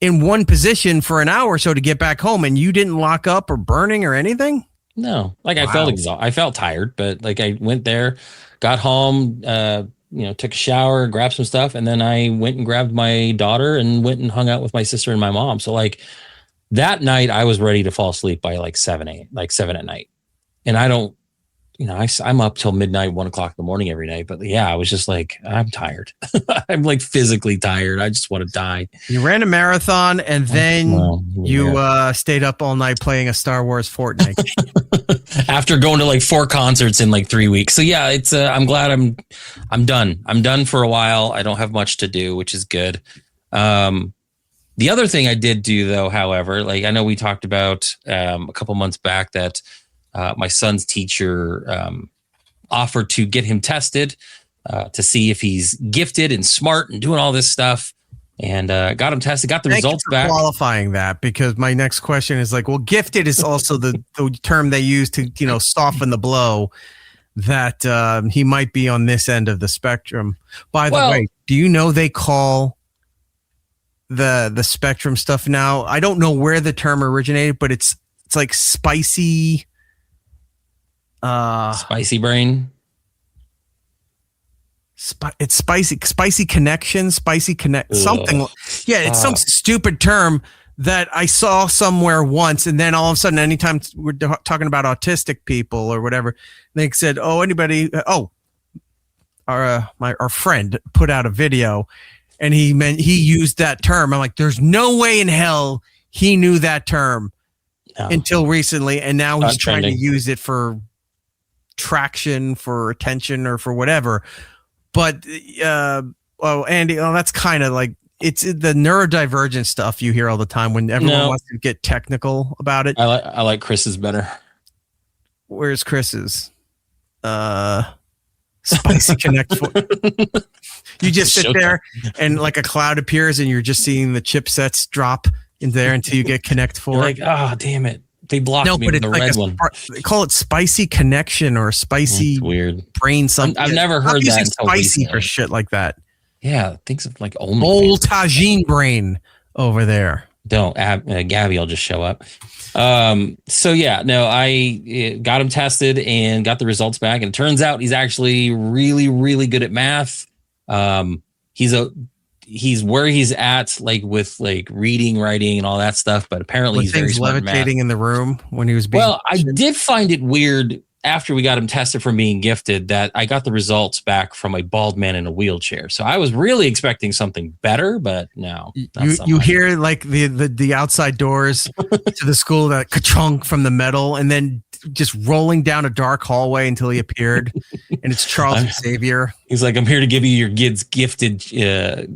in one position for an hour or so to get back home, and you didn't lock up or burning or anything? No, like I felt exhausted. I felt tired, but like I went there, got home, took a shower, grabbed some stuff, and then I went and grabbed my daughter and went and hung out with my sister and my mom. So like that night, I was ready to fall asleep by like 7 at night. And I don't, I'm up till midnight, 1 o'clock in the morning every night. But yeah, I was just like, I'm tired. I'm like physically tired. I just want to die. You ran a marathon and then you stayed up all night playing a Star Wars Fortnite. After going to like 4 concerts in like 3 weeks. So yeah, it's I'm glad I'm done. I'm done for a while. I don't have much to do, which is good. The other thing I did do though, however, like I know we talked about a couple months back that my son's teacher offered to get him tested to see if he's gifted and smart and doing all this stuff, and got him tested, got the results back. Qualifying that, because my next question is like, well, gifted is also the term they use to soften the blow that he might be on this end of the spectrum. By the way, do you know they call the spectrum stuff now? I don't know where the term originated, but it's like spicy. Spicy brain. It's spicy connection, something. Yeah, it's some stupid term that I saw somewhere once, and then all of a sudden, anytime we're talking about autistic people or whatever, they said, "Oh, anybody? Our friend put out a video, and he used that term." I'm like, "There's no way in hell he knew that term until recently, and now he's trying to use it for traction, for attention, or for whatever." But Andy, that's kind of like, it's the neurodivergent stuff you hear all the time when everyone wants to get technical about it. I like Chris's better. Where's Chris's? Spicy Connect. You just sit there and like a cloud appears and you're just seeing the chipsets drop in there until you get Connect 4. You're like, oh, damn it. They blocked me with the red one. They call it Spicy Connection or Spicy weird Brain something. I've never heard that until spicy recently. For shit like that. Yeah, things of like only old tagine brain over there. Don't Gabby will just show up. So yeah, no, I got him tested and got the results back, and it turns out he's actually really, really good at math. He's where he's at, like with like reading, writing, and all that stuff. But apparently, he's very smart in math. Levitating in the room when he was being. Well, I did find it weird after we got him tested from being gifted that I got the results back from a bald man in a wheelchair. So I was really expecting something better, but no. You hear like the outside doors to the school, that ka-chunk from the metal, and then just rolling down a dark hallway until he appeared, and it's Charles Xavier. He's like, "I'm here to give you your kid's gifted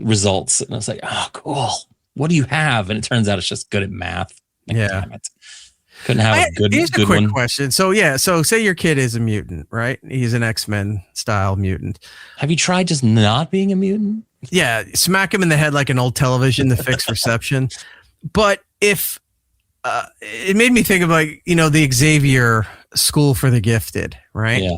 results," and I was like, "Oh, cool. What do you have?" And it turns out it's just good at math. Like, yeah. Damn it. Couldn't have a good Here's a quick one. question. So say your kid is a mutant, right? He's an X-Men style mutant. Have you tried just not being a mutant? Yeah, smack him in the head like an old television to fix reception. But if it made me think of like, the Xavier School for the Gifted, right? Yeah.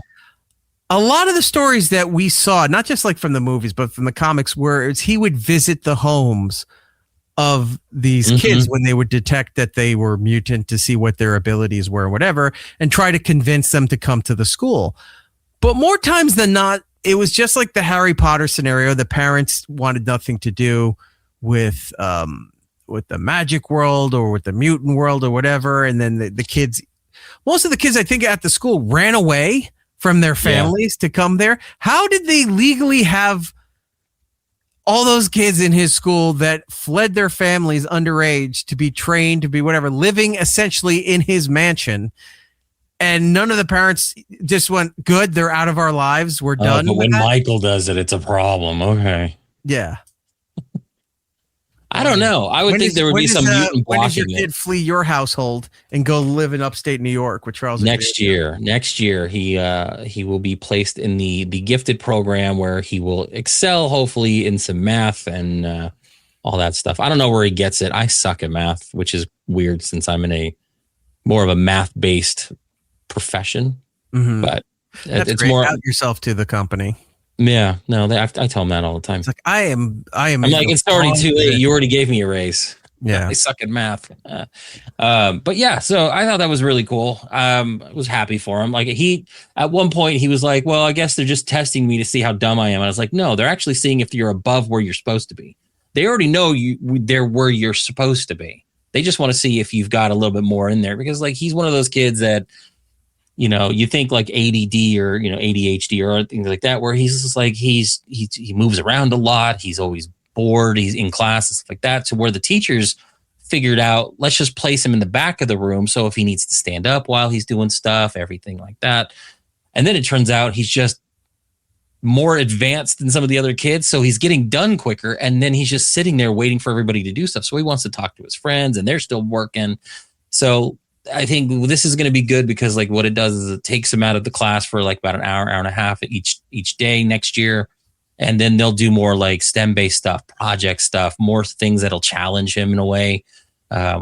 A lot of the stories that we saw, not just like from the movies, but from the comics, where he would visit the homes of these kids when they would detect that they were mutant to see what their abilities were, whatever, and try to convince them to come to the school. But more times than not, it was just like the Harry Potter scenario. The parents wanted nothing to do with the magic world or with the mutant world or whatever. And then the kids, most of the kids, I think, at the school ran away from their families to come there. How did they legally have all those kids in his school that fled their families underage to be trained, to be whatever, living essentially in his mansion? And none of the parents just went, good, they're out of our lives. We're done. But when Michael does it, it's a problem. Okay. Yeah. I don't know. I would think there would be some mutant when does your blocking kid flee your household and go live in upstate New York with Charles? Next year, he will be placed in the gifted program where he will excel, hopefully, in some math and all that stuff. I don't know where he gets it. I suck at math, which is weird since I'm in a more of a math-based profession. Mm-hmm. But that's it's great. more Out yourself to the company. Yeah, no, I tell him that all the time. It's like I am. I'm like, it's already too late. You already gave me a raise. Yeah, I suck at math. But yeah, so I thought that was really cool. I was happy for him. Like at one point he was like, well, I guess they're just testing me to see how dumb I am. And I was like, no, they're actually seeing if you're above where you're supposed to be. They already know they're where you're supposed to be. They just want to see if you've got a little bit more in there, because like he's one of those kids that, you know, you think like ADD or, you know, ADHD or things like that, where he's just like, he moves around a lot. He's always bored. He's in class and stuff like that. So where the teachers figured out, let's just place him in the back of the room. So if he needs to stand up while he's doing stuff, everything like that. And then it turns out he's just more advanced than some of the other kids. So he's getting done quicker. And then he's just sitting there waiting for everybody to do stuff. So he wants to talk to his friends and they're still working. So I think this is going to be good, because like what it does is it takes him out of the class for like about an hour and a half each day next year. And then they'll do more like STEM based stuff, project stuff, more things that'll challenge him in a way,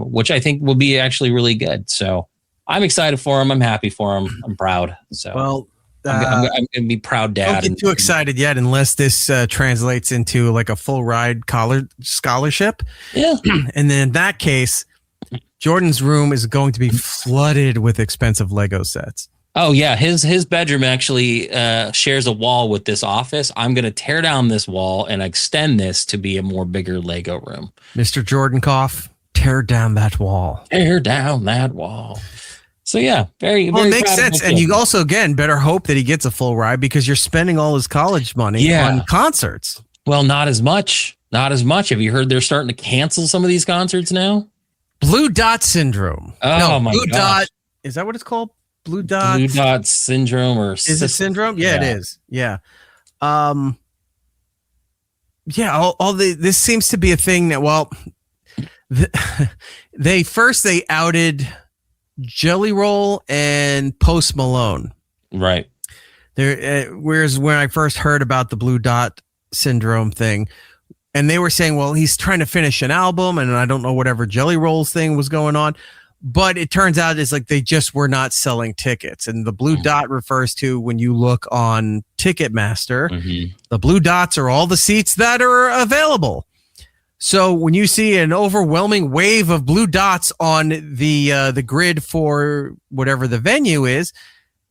which I think will be actually really good. So I'm excited for him. I'm happy for him. I'm proud. So well, I'm going to be proud dad. Don't get too excited yet unless this translates into like a full ride college scholarship. Yeah. And then in that case, Jordan's room is going to be flooded with expensive Lego sets. Oh yeah, his bedroom actually shares a wall with this office. I'm going to tear down this wall and extend this to be a more bigger Lego room. Mr. Jordan Koff, tear down that wall. Tear down that wall. So yeah, very it makes sense. And you also, again, better hope that he gets a full ride, because you're spending all his college money on concerts. Well, not as much. Not as much. Have you heard they're starting to cancel some of these concerts now? Blue Dot Syndrome. Oh my Blue gosh. Dot. Is that what it's called? Blue Dot Syndrome, or is it syndrome? Yeah, it is. Yeah. Yeah. This seems to be a thing that, well, they outed Jelly Roll and Post Malone. Right. There. Whereas when I first heard about the Blue Dot Syndrome thing, and they were saying, well, he's trying to finish an album, and I don't know whatever Jelly Rolls thing was going on. But it turns out it's like they just were not selling tickets. And the blue dot refers to, when you look on Ticketmaster, the blue dots are all the seats that are available. So when you see an overwhelming wave of blue dots on the grid for whatever the venue is,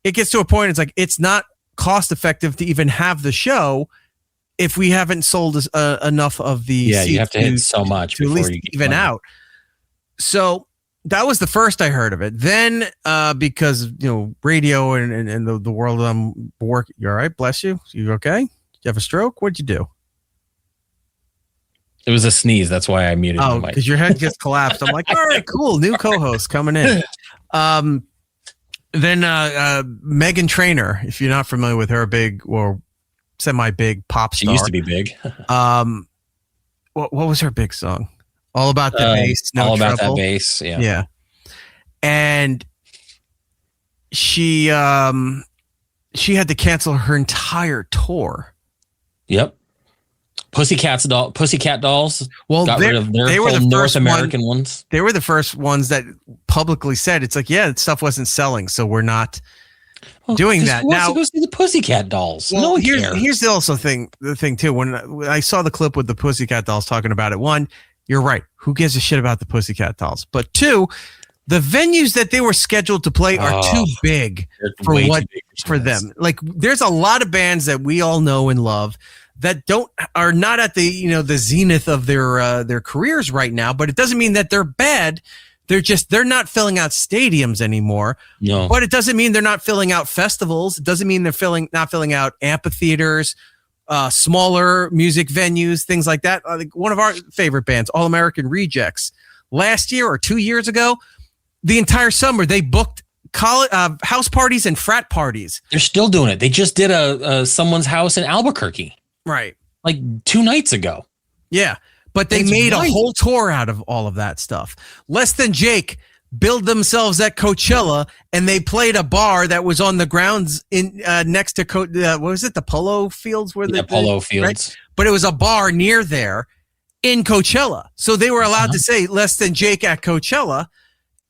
it gets to a point, it's like, it's not cost effective to even have the show if we haven't sold enough of the seats. You have to hit so much to before at least you get even money out. So that was the first I heard of it. Then because radio and the world I'm working. You all right? Bless you. You okay? You have a stroke? What'd you do? It was a sneeze. That's why I muted. Oh, because your head gets collapsed. I'm like, all right, cool. New co-host coming in. Then Meghan Trainor, if you're not familiar with her, big or semi-big pop star. She used to be big. What was her big song? All About the Bass. No All About Trouble. That Bass. Yeah. Yeah. And she had to cancel her entire tour. Yep. Pussycat Dolls. Well, got rid of their whole North American ones. They were the first ones that publicly said, it's like, yeah, stuff wasn't selling, so we're not doing that. Who wants Now, to go see the Pussycat Dolls? well, No one here's cares. the thing too. When I saw the clip with the Pussycat Dolls talking about it, one, you're right. Who gives a shit about the Pussycat Dolls? But two, the venues that they were scheduled to play are too big for them. Like, there's a lot of bands that we all know and love that are not at the the zenith of their careers right now. But it doesn't mean that they're bad. They're not filling out stadiums anymore. No. But it doesn't mean they're not filling out festivals. It doesn't mean they're not filling out amphitheaters, smaller music venues, things like that. One of our favorite bands, All American Rejects, last year or 2 years ago, the entire summer they booked college house parties and frat parties. They're still doing it. They just did a someone's house in Albuquerque, right? Like 2 nights ago. Yeah. But they made a whole tour out of all of that stuff. Less Than Jake billed themselves at Coachella, and they played a bar that was on the grounds in next to what was it? The Polo Fields, Polo Fields. Right? But it was a bar near there in Coachella, so they were allowed to say Less Than Jake at Coachella.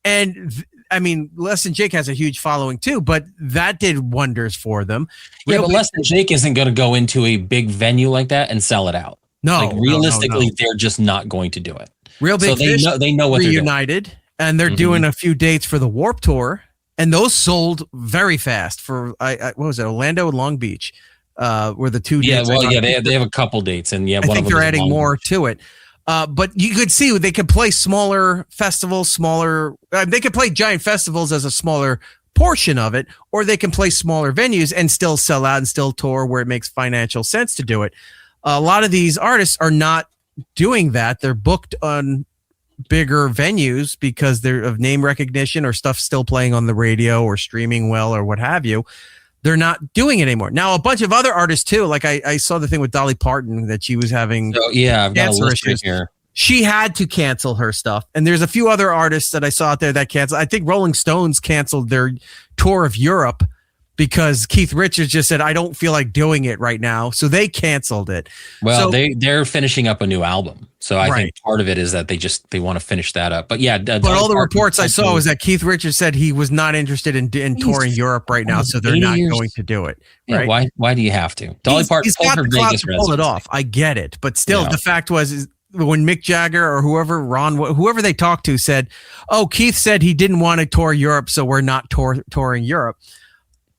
And I mean, Less Than Jake has a huge following too, but that did wonders for them. Yeah, but Less Than Jake isn't going to go into a big venue like that and sell it out. No, realistically, they're just not going to do it. Real Big Fish they know what reunited, they're doing. And they're doing a few dates for the Warped Tour, and those sold very fast for what was it, Orlando and Long Beach, were the two. Yeah, dates. they have a couple dates, and I think they're adding more to it. But you could see they could play smaller festivals, they could play giant festivals as a smaller portion of it, or they can play smaller venues and still sell out and still tour where it makes financial sense to do it. A lot of these artists are not doing that. They're booked on bigger venues because they're of name recognition or stuff still playing on the radio or streaming well or what have you. They're not doing it anymore. Now, a bunch of other artists too, like I saw the thing with Dolly Parton that she was having I've got a list right here. She had to cancel her stuff. And there's a few other artists that I saw out there that canceled. I think Rolling Stones canceled their tour of Europe because Keith Richards just said, I don't feel like doing it right now. So they canceled it. Well, they're finishing up a new album. So I think part of it is that they want to finish that up. But yeah. But all the reports I saw was that Keith Richards said he was not interested in touring Europe right now. So they're not going to do it. Right? Yeah, why do you have to? Dolly Parton pulled her Vegas residency. Pull it off. I get it. But still, the fact was when Mick Jagger or whoever they talked to said, oh, Keith said he didn't want to tour Europe. So we're not touring Europe.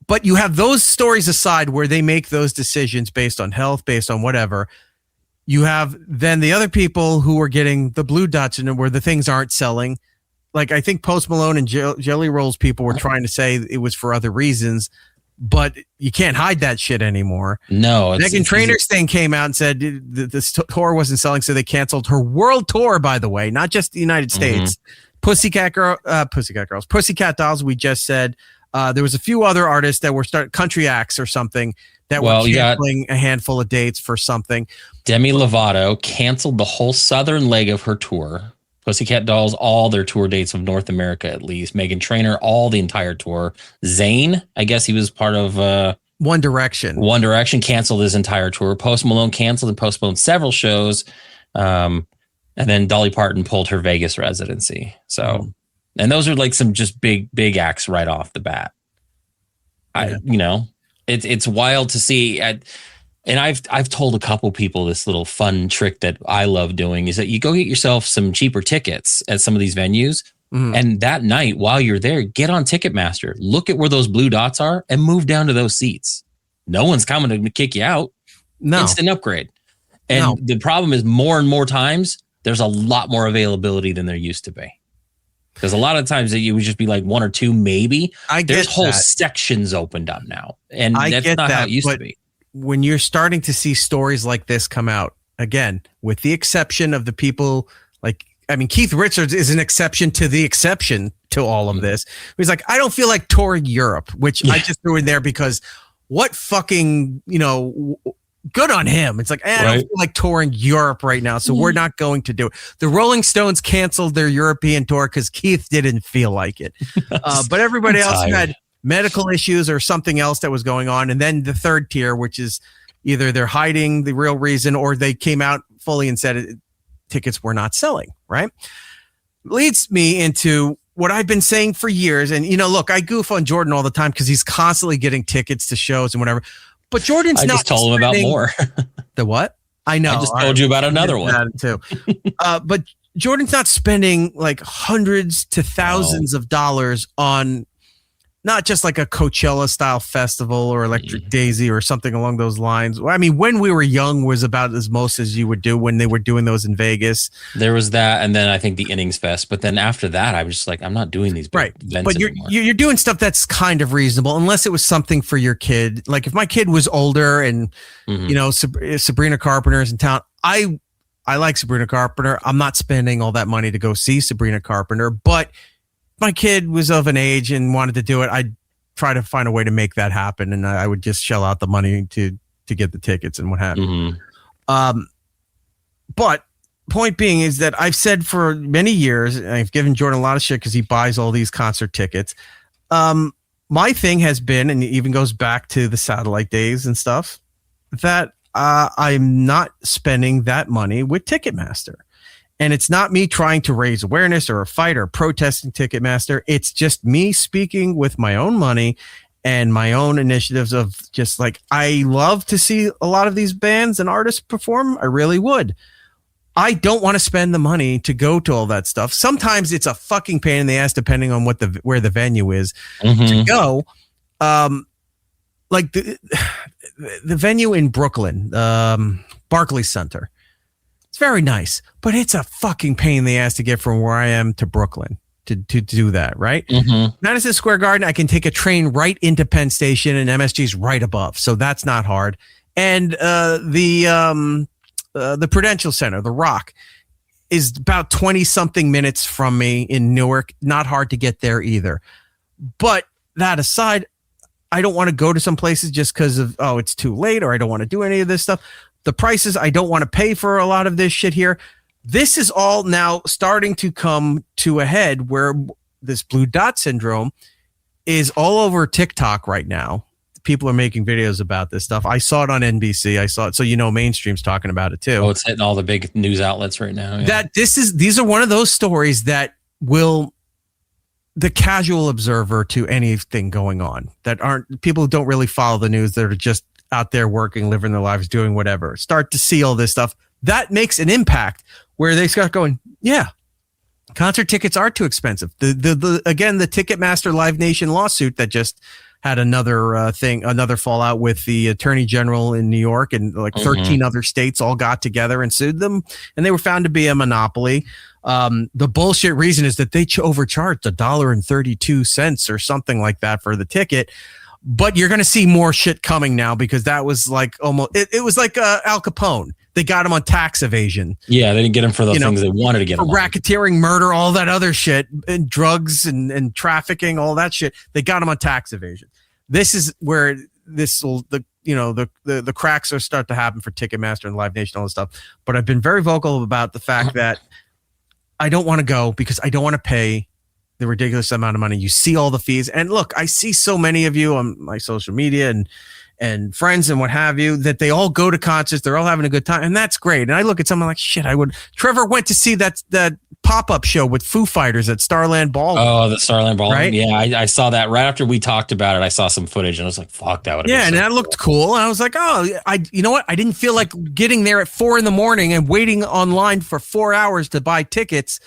But you have those stories aside where they make those decisions based on health, based on whatever. You have then the other people who are getting the blue dots and where the things aren't selling. Like I think Post Malone and Jelly Rolls people were trying to say it was for other reasons, but you can't hide that shit anymore. No. Meghan Trainor's thing came out and said this tour wasn't selling, so they canceled her world tour, by the way, not just the United States. Pussycat Dolls, we just said. There was a few other artists that were country acts or something that were canceling a handful of dates for something. Demi Lovato canceled the whole southern leg of her tour. Pussycat Dolls, all their tour dates of North America at least. Meghan Trainor, all the entire tour. Zayn, I guess he was part of One Direction. One Direction canceled his entire tour. Post Malone canceled and postponed several shows. And then Dolly Parton pulled her Vegas residency. So... And those are like some just big acts right off the bat. It's wild to see. And I've told a couple people this little fun trick that I love doing is that you go get yourself some cheaper tickets at some of these venues. And that night while you're there, get on Ticketmaster, look at where those blue dots are and move down to those seats. No one's coming to kick you out. No. Instant upgrade. And the problem is more and more times there's a lot more availability than there used to be. Because a lot of times you would just be like one or two, maybe. There's whole sections opened up now. And that's not how it used to be. When you're starting to see stories like this come out, again, with the exception of the people Keith Richards is an exception to all of this. He's like, I don't feel like touring Europe, which I just threw in there because what fucking, good on him. It's like, I don't feel like touring Europe right now, so we're not going to do it. The Rolling Stones canceled their European tour because Keith didn't feel like it. But everybody else had medical issues or something else that was going on. And then the third tier, which is either they're hiding the real reason or they came out fully and said tickets were not selling, right? Leads me into what I've been saying for years. And, look, I goof on Jordan all the time because he's constantly getting tickets to shows and whatever. But Jordan's not. I just told him about more. The what? I know. I just told you about another one too. But Jordan's not spending like hundreds to thousands of dollars on not just like a Coachella style festival or Electric Daisy or something along those lines. I mean, when we were young was about as most as you would do when they were doing those in Vegas. There was that, and then I think the Innings Fest. But then after that, I was just like, I'm not doing these big events but you're doing stuff that's kind of reasonable, unless it was something for your kid. Like if my kid was older and Sabrina Carpenter is in town, I like Sabrina Carpenter. I'm not spending all that money to go see Sabrina Carpenter, but my kid was of an age and wanted to do it, I'd try to find a way to make that happen, and I would just shell out the money to get the tickets and what have you. But point being is that I've said for many years, and I've given Jordan a lot of shit because he buys all these concert tickets. My thing has been, and it even goes back to the satellite days and stuff, that I'm not spending that money with Ticketmaster. And it's not me trying to raise awareness or a fight or protesting Ticketmaster. It's just me speaking with my own money and my own initiatives of just like, I love to see a lot of these bands and artists perform. I really would. I don't want to spend the money to go to all that stuff. Sometimes it's a fucking pain in the ass, depending on where the venue is to go. Like the venue in Brooklyn, Barclays Center. It's very nice, but it's a fucking pain in the ass to get from where I am to Brooklyn to do that, right? Madison Square Garden, I can take a train right into Penn Station, and MSG's right above, so that's not hard. And the Prudential Center, the Rock, is about 20-something minutes from me in Newark. Not hard to get there either. But that aside, I don't want to go to some places just because of, it's too late, or I don't want to do any of this stuff. The prices, I don't want to pay for a lot of this shit here. This is all now starting to come to a head where this blue dot syndrome is all over TikTok right now. People are making videos about this stuff. I saw it on NBC. I saw it. So, mainstream's talking about it too. Oh, it's hitting all the big news outlets right now. Yeah. These are one of those stories that will, the casual observer to anything going on, that aren't people who don't really follow the news, that are just out there working, living their lives, doing whatever, start to see all this stuff. That makes an impact where they start going, yeah, concert tickets are too expensive. Again, the Ticketmaster Live Nation lawsuit that just had another fallout with the Attorney General in New York, and like 13 other states all got together and sued them, and they were found to be a monopoly. The bullshit reason is that they overcharged $1.32 or something like that for the ticket. But you're going to see more shit coming now, because that was like almost, it was like Al Capone. They got him on tax evasion. Yeah, they didn't get him for the things they wanted to get him for racketeering, murder, all that other shit, and drugs and trafficking, all that shit. They got him on tax evasion. This is where the cracks are start to happen for Ticketmaster and Live Nation, all this stuff. But I've been very vocal about the fact that I don't want to go because I don't want to pay the ridiculous amount of money. You see all the fees, and look, I see so many of you on my social media and friends and what have you, that they all go to concerts, they're all having a good time, and that's great. And I look at someone like, shit, I would. Trevor went to see that pop-up show with Foo Fighters at Starland Ballroom. Oh, the Starland Ballroom, right? Yeah, I saw that right after we talked about it. I saw some footage and I was like, fuck, that would have been and that looked cool. And I was like, you know what? I didn't feel like getting there at 4 a.m. and waiting online for 4 hours to buy tickets,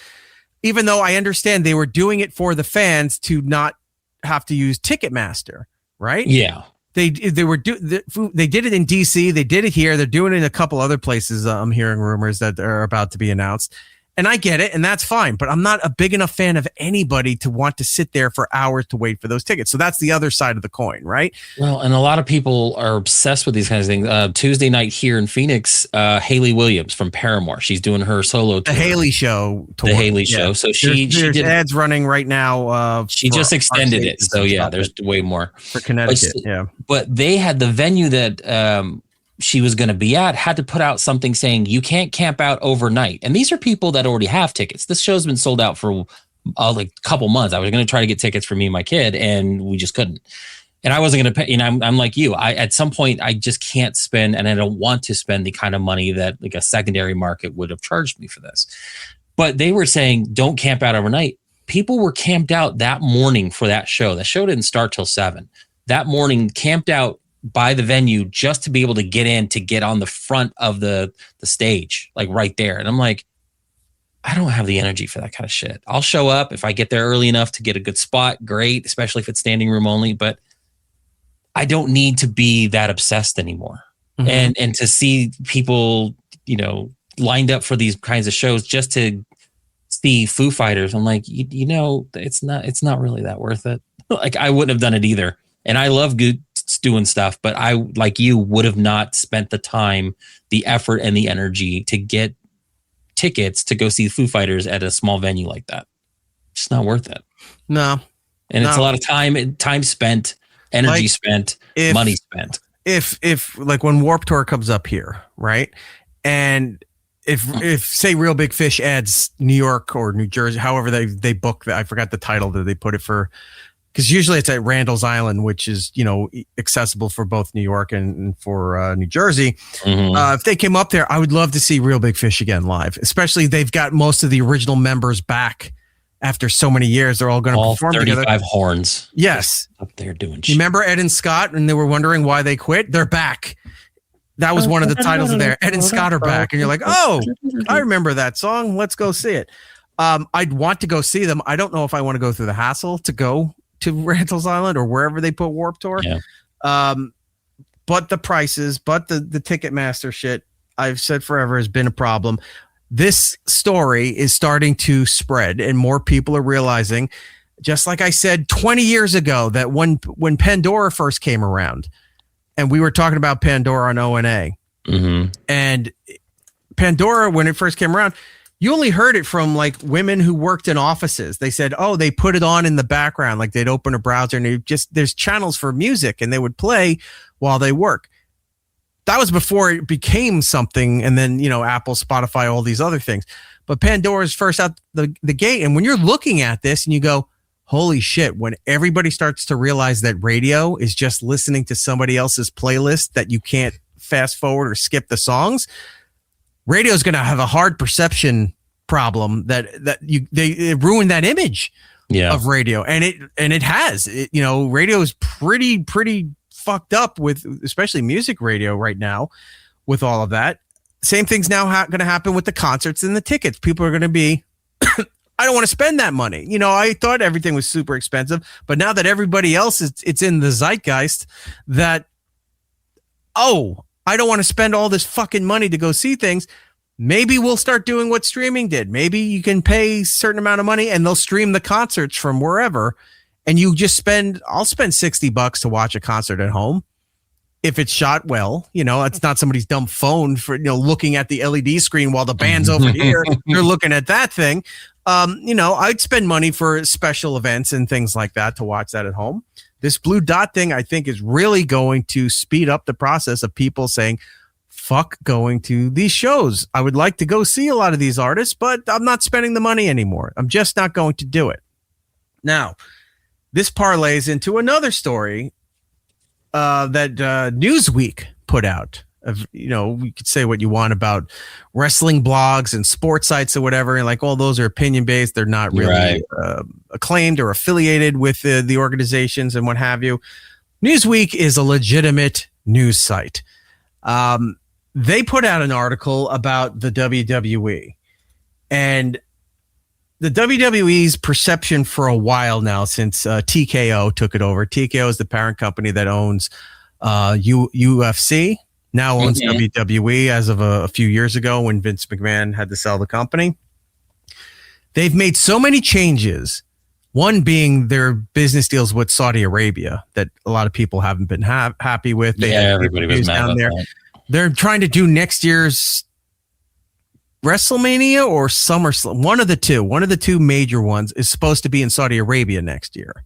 even though I understand they were doing it for the fans to not have to use Ticketmaster, right? Yeah. They did it in DC. They did it here. They're doing it in a couple other places. I'm hearing rumors that are about to be announced. And I get it, and that's fine. But I'm not a big enough fan of anybody to want to sit there for hours to wait for those tickets. So that's the other side of the coin, right? Well, and a lot of people are obsessed with these kinds of things. Tuesday night here in Phoenix, Haley Williams from Paramore. She's doing her solo tour. The Haley Show tour. The Haley Show. So she did ads running right now. She just extended it. So yeah, there's way more. For Connecticut, yeah. But they had the venue that she was going to be at had to put out something saying you can't camp out overnight. And these are people that already have tickets. This show's been sold out for like a couple months. I was going to try to get tickets for me and my kid, and we just couldn't. And I wasn't going to pay. I'm like you. At some point, I just can't spend, and I don't want to spend the kind of money that like a secondary market would have charged me for this. But they were saying, don't camp out overnight. People were camped out that morning for that show. The show didn't start till 7. That morning, camped out by the venue just to be able to get on the front of the stage, like right there. And I'm like, I don't have the energy for that kind of shit. I'll show up if I get there early enough to get a good spot. Great, especially if it's standing room only. But I don't need to be that obsessed anymore. Mm-hmm. And to see people, lined up for these kinds of shows just to see Foo Fighters, I'm like, it's not really that worth it. Like, I wouldn't have done it either. And I love doing stuff, but I, like you, would have not spent the time, the effort, and the energy to get tickets to go see Foo Fighters at a small venue like that. It's not worth it. No. And it's a lot of time spent, energy spent, money spent. If like when Warped Tour comes up here, right? And if say Real Big Fish adds New York or New Jersey, however they book that, I forgot the title that they put it for, because usually it's at Randall's Island, which is, accessible for both New York and for New Jersey. Mm-hmm. If they came up there, I would love to see Real Big Fish again live, especially they've got most of the original members back after so many years. They're all going to perform 35 together. horns. Yes. Up there doing shit. You remember Ed and Scott, and they were wondering why they quit? They're back. That was one of the titles of there. Ed and Scott are back. And you're like, oh, I remember that song. Let's go see it. I'd want to go see them. I don't know if I want to go through the hassle to go to Randall's Island or wherever they put Warped Tour. Yeah. But the prices, but the Ticketmaster shit, I've said forever, has been a problem. This story is starting to spread, and more people are realizing, just like I said 20 years ago, that when Pandora first came around, and we were talking about Pandora on ONA, mm-hmm. and Pandora, when it first came around, you only heard it from like women who worked in offices. They said, oh, they put it on in the background. Like they'd open a browser and there's channels for music and they would play while they work. That was before it became something. And then, Apple, Spotify, all these other things. But Pandora's first out the gate. And when you're looking at this and you go, holy shit, when everybody starts to realize that radio is just listening to somebody else's playlist, that you can't fast forward or skip the songs, radio is going to have a hard perception problem that they ruined that image of radio. And it has, radio is pretty fucked up with, especially music radio right now with all of that. Same thing's now going to happen with the concerts and the tickets. People are going to be, I don't want to spend that money. I thought everything was super expensive, but now that everybody else it's in the zeitgeist that, I don't want to spend all this fucking money to go see things. Maybe we'll start doing what streaming did. Maybe you can pay a certain amount of money and they'll stream the concerts from wherever. And you just I'll spend $60 to watch a concert at home. If it's shot well, it's not somebody's dumb phone for, looking at the LED screen while the band's over here. They're looking at that thing. I'd spend money for special events and things like that to watch that at home. This Blue Dot thing, I think, is really going to speed up the process of people saying, fuck going to these shows. I would like to go see a lot of these artists, but I'm not spending the money anymore. I'm just not going to do it. Now, this parlays into another story that Newsweek put out. We could say what you want about wrestling blogs and sports sites or whatever, and like, those are opinion based. They're not really acclaimed or affiliated with the organizations and what have you. Newsweek is a legitimate news site. They put out an article about the WWE, and the WWE's perception for a while now, since TKO took it over. TKO is the parent company that owns UFC. Now owns WWE as of a few years ago when Vince McMahon had to sell the company. They've made so many changes, one being their business deals with Saudi Arabia that a lot of people haven't been happy with. Everybody was mad about that. They're trying to do next year's WrestleMania or SummerSlam. One of the two major ones is supposed to be in Saudi Arabia next year.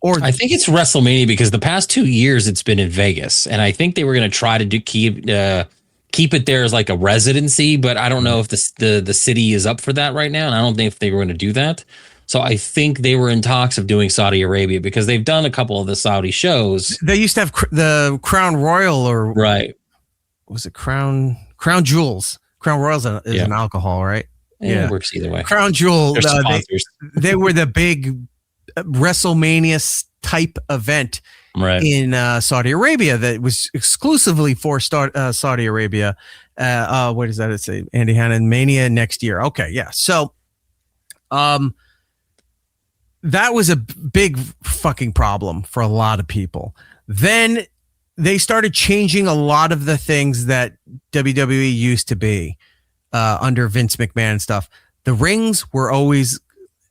Or I think it's WrestleMania because the past 2 years it's been in Vegas, and I think they were going to try to keep it there as like a residency, but I don't know if the city is up for that right now, and I don't think if they were going to do that. So I think they were in talks of doing Saudi Arabia because they've done a couple of the Saudi shows. They used to have the Crown Royal, or right? Was it Crown Jewels? Crown Royal is an alcohol, right? Yeah, it works either way. Crown Jewel. They were the big WrestleMania type event Right. in Saudi Arabia that was exclusively for Saudi Arabia. What is that? It's a Andy Hannon Mania next year. Okay, yeah. So, that was a big fucking problem for a lot of people. Then they started changing a lot of the things that WWE used to be under Vince McMahon and stuff. The rings were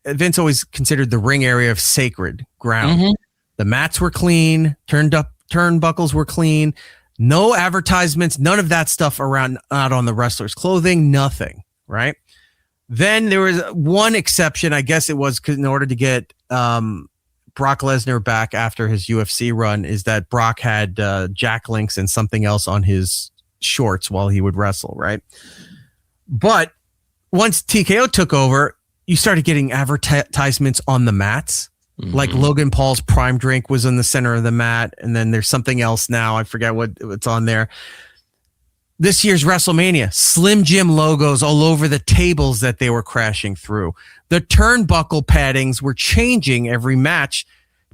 Vince always considered the ring area of sacred ground. Mm-hmm. The mats were clean, turnbuckles were clean, no advertisements, none of that stuff around out on the wrestlers' clothing, nothing, right? Then there was one exception. I guess it was in order to get Brock Lesnar back after his UFC run, is that Brock had Jack Links and something else on his shorts while he would wrestle, right? But once TKO took over, you started getting advertisements on the mats. Mm-hmm. Like Logan Paul's Prime Drink was in the center of the mat, and then there's something else now. I forget what's on there. This year's WrestleMania, Slim Jim logos all over the tables that they were crashing through. The turnbuckle paddings were changing every match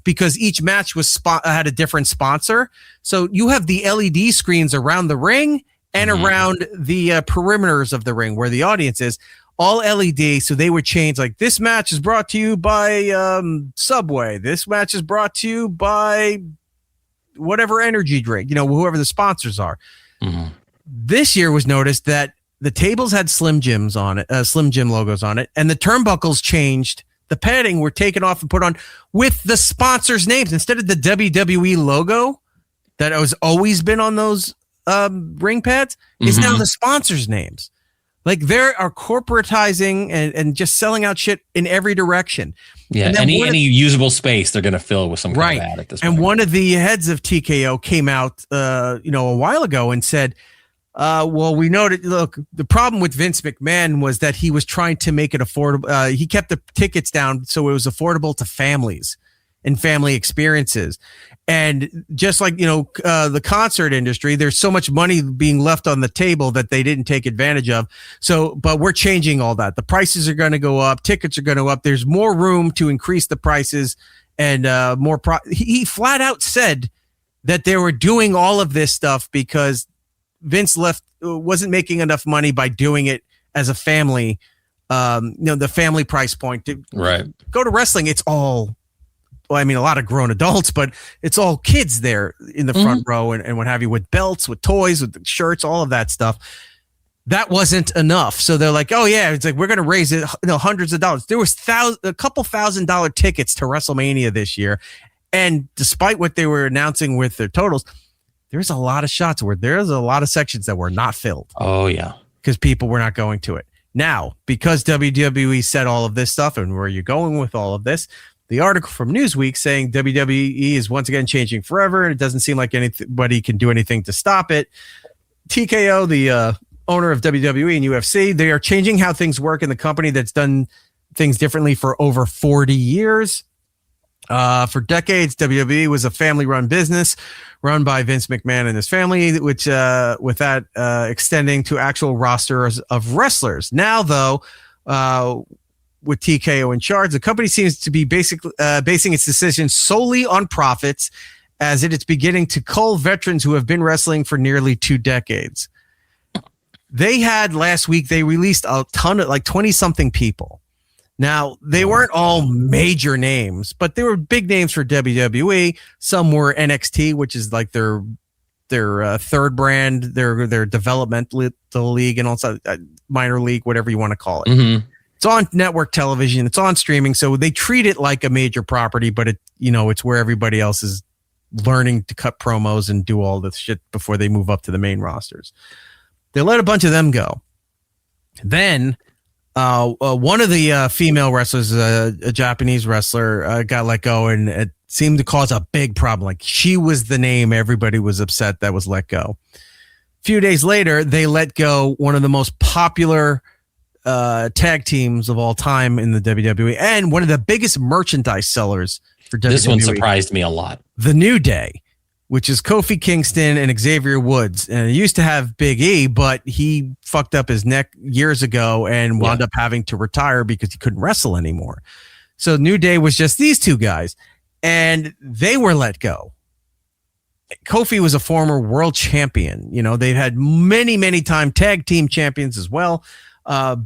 because each match was had a different sponsor. So you have the LED screens around the ring and around the perimeters of the ring where the audience is, all LED. So they would change, like, this match is brought to you by Subway. This match is brought to you by whatever energy drink, whoever the sponsors are. Mm-hmm. This year was noticed that the tables had Slim Jims on it, Slim Jim logos on it, and the turnbuckles changed. The padding were taken off and put on with the sponsors' names instead of the WWE logo that has always been on those ring pads. Is now the sponsors' names. Like, they are corporatizing and just selling out shit in every direction. Yeah, any usable space they're going to fill with some kind of ad at this point. And one of the heads of TKO came out, a while ago and said, well, we noted, look, the problem with Vince McMahon was that he was trying to make it affordable. He kept the tickets down so it was affordable to families and family experiences. And just like, the concert industry, there's so much money being left on the table that they didn't take advantage of. So, but we're changing all that. The prices are going to go up. Tickets are going to go up. There's more room to increase the prices and more. He flat out said that they were doing all of this stuff because Vince wasn't making enough money by doing it as a family, the family price point. Right. Go to wrestling. It's all, a lot of grown adults, but it's all kids there in the front row and what have you, with belts, with toys, with shirts, all of that stuff. That wasn't enough. So they're like, oh yeah, it's like, we're going to raise it hundreds of dollars. There was a couple $1,000 tickets to WrestleMania this year. And despite what they were announcing with their totals, there's a lot of shots where there's a lot of sections that were not filled. Oh, yeah. Because people were not going to it. Now, because WWE said all of this stuff, and where you're going with all of this, the article from Newsweek saying WWE is once again changing forever, and it doesn't seem like anybody can do anything to stop it. TKO, the owner of WWE and UFC, they are changing how things work in the company that's done things differently for over 40 years. For decades, WWE was a family-run business run by Vince McMahon and his family, which with that extending to actual rosters of wrestlers. Now, though, with TKO in charge, the company seems to be basically basing its decisions solely on profits, as it is beginning to cull veterans who have been wrestling for nearly 2 decades. They had last week, they released a ton of, like, 20-something people. Now, they weren't all major names, but they were big names for WWE. Some were NXT, which is like their third brand, their developmental league, and also minor league, whatever you want to call it. Mm-hmm. It's on network television. It's on streaming. So they treat it like a major property, but it's where everybody else is learning to cut promos and do all this shit before they move up to the main rosters. They let a bunch of them go. Then one of the female wrestlers, a Japanese wrestler, got let go, and it seemed to cause a big problem. Like, she was the name everybody was upset that was let go. A few days later, they let go one of the most popular tag teams of all time in the WWE, and one of the biggest merchandise sellers for WWE. This one surprised me a lot. The New Day, which is Kofi Kingston and Xavier Woods. And it used to have Big E, but he fucked up his neck years ago and wound up having to retire because he couldn't wrestle anymore. So New Day was just these two guys. and they were let go. Kofi was a former world champion. You know, they've had many time tag team champions as well.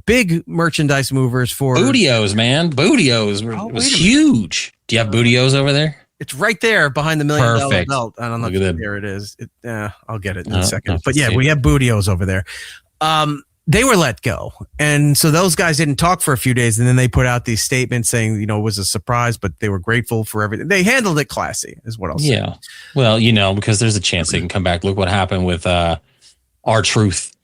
Big merchandise movers for Bootios, man. Bootios was huge. Do you have Bootios over there? It's right there behind the $1 million Perfect. belt. I don't know Look if at there it is. I'll get it in No, a second. no, But yeah, we have Bootios over there. They were let go. And so those guys didn't talk for a few days. And then they put out these statements saying, you know, it was a surprise, but they were grateful for everything. They handled it classy, is what I'll say. Yeah. Well, you know, because there's a chance they can come back. Look what happened with R-Truth.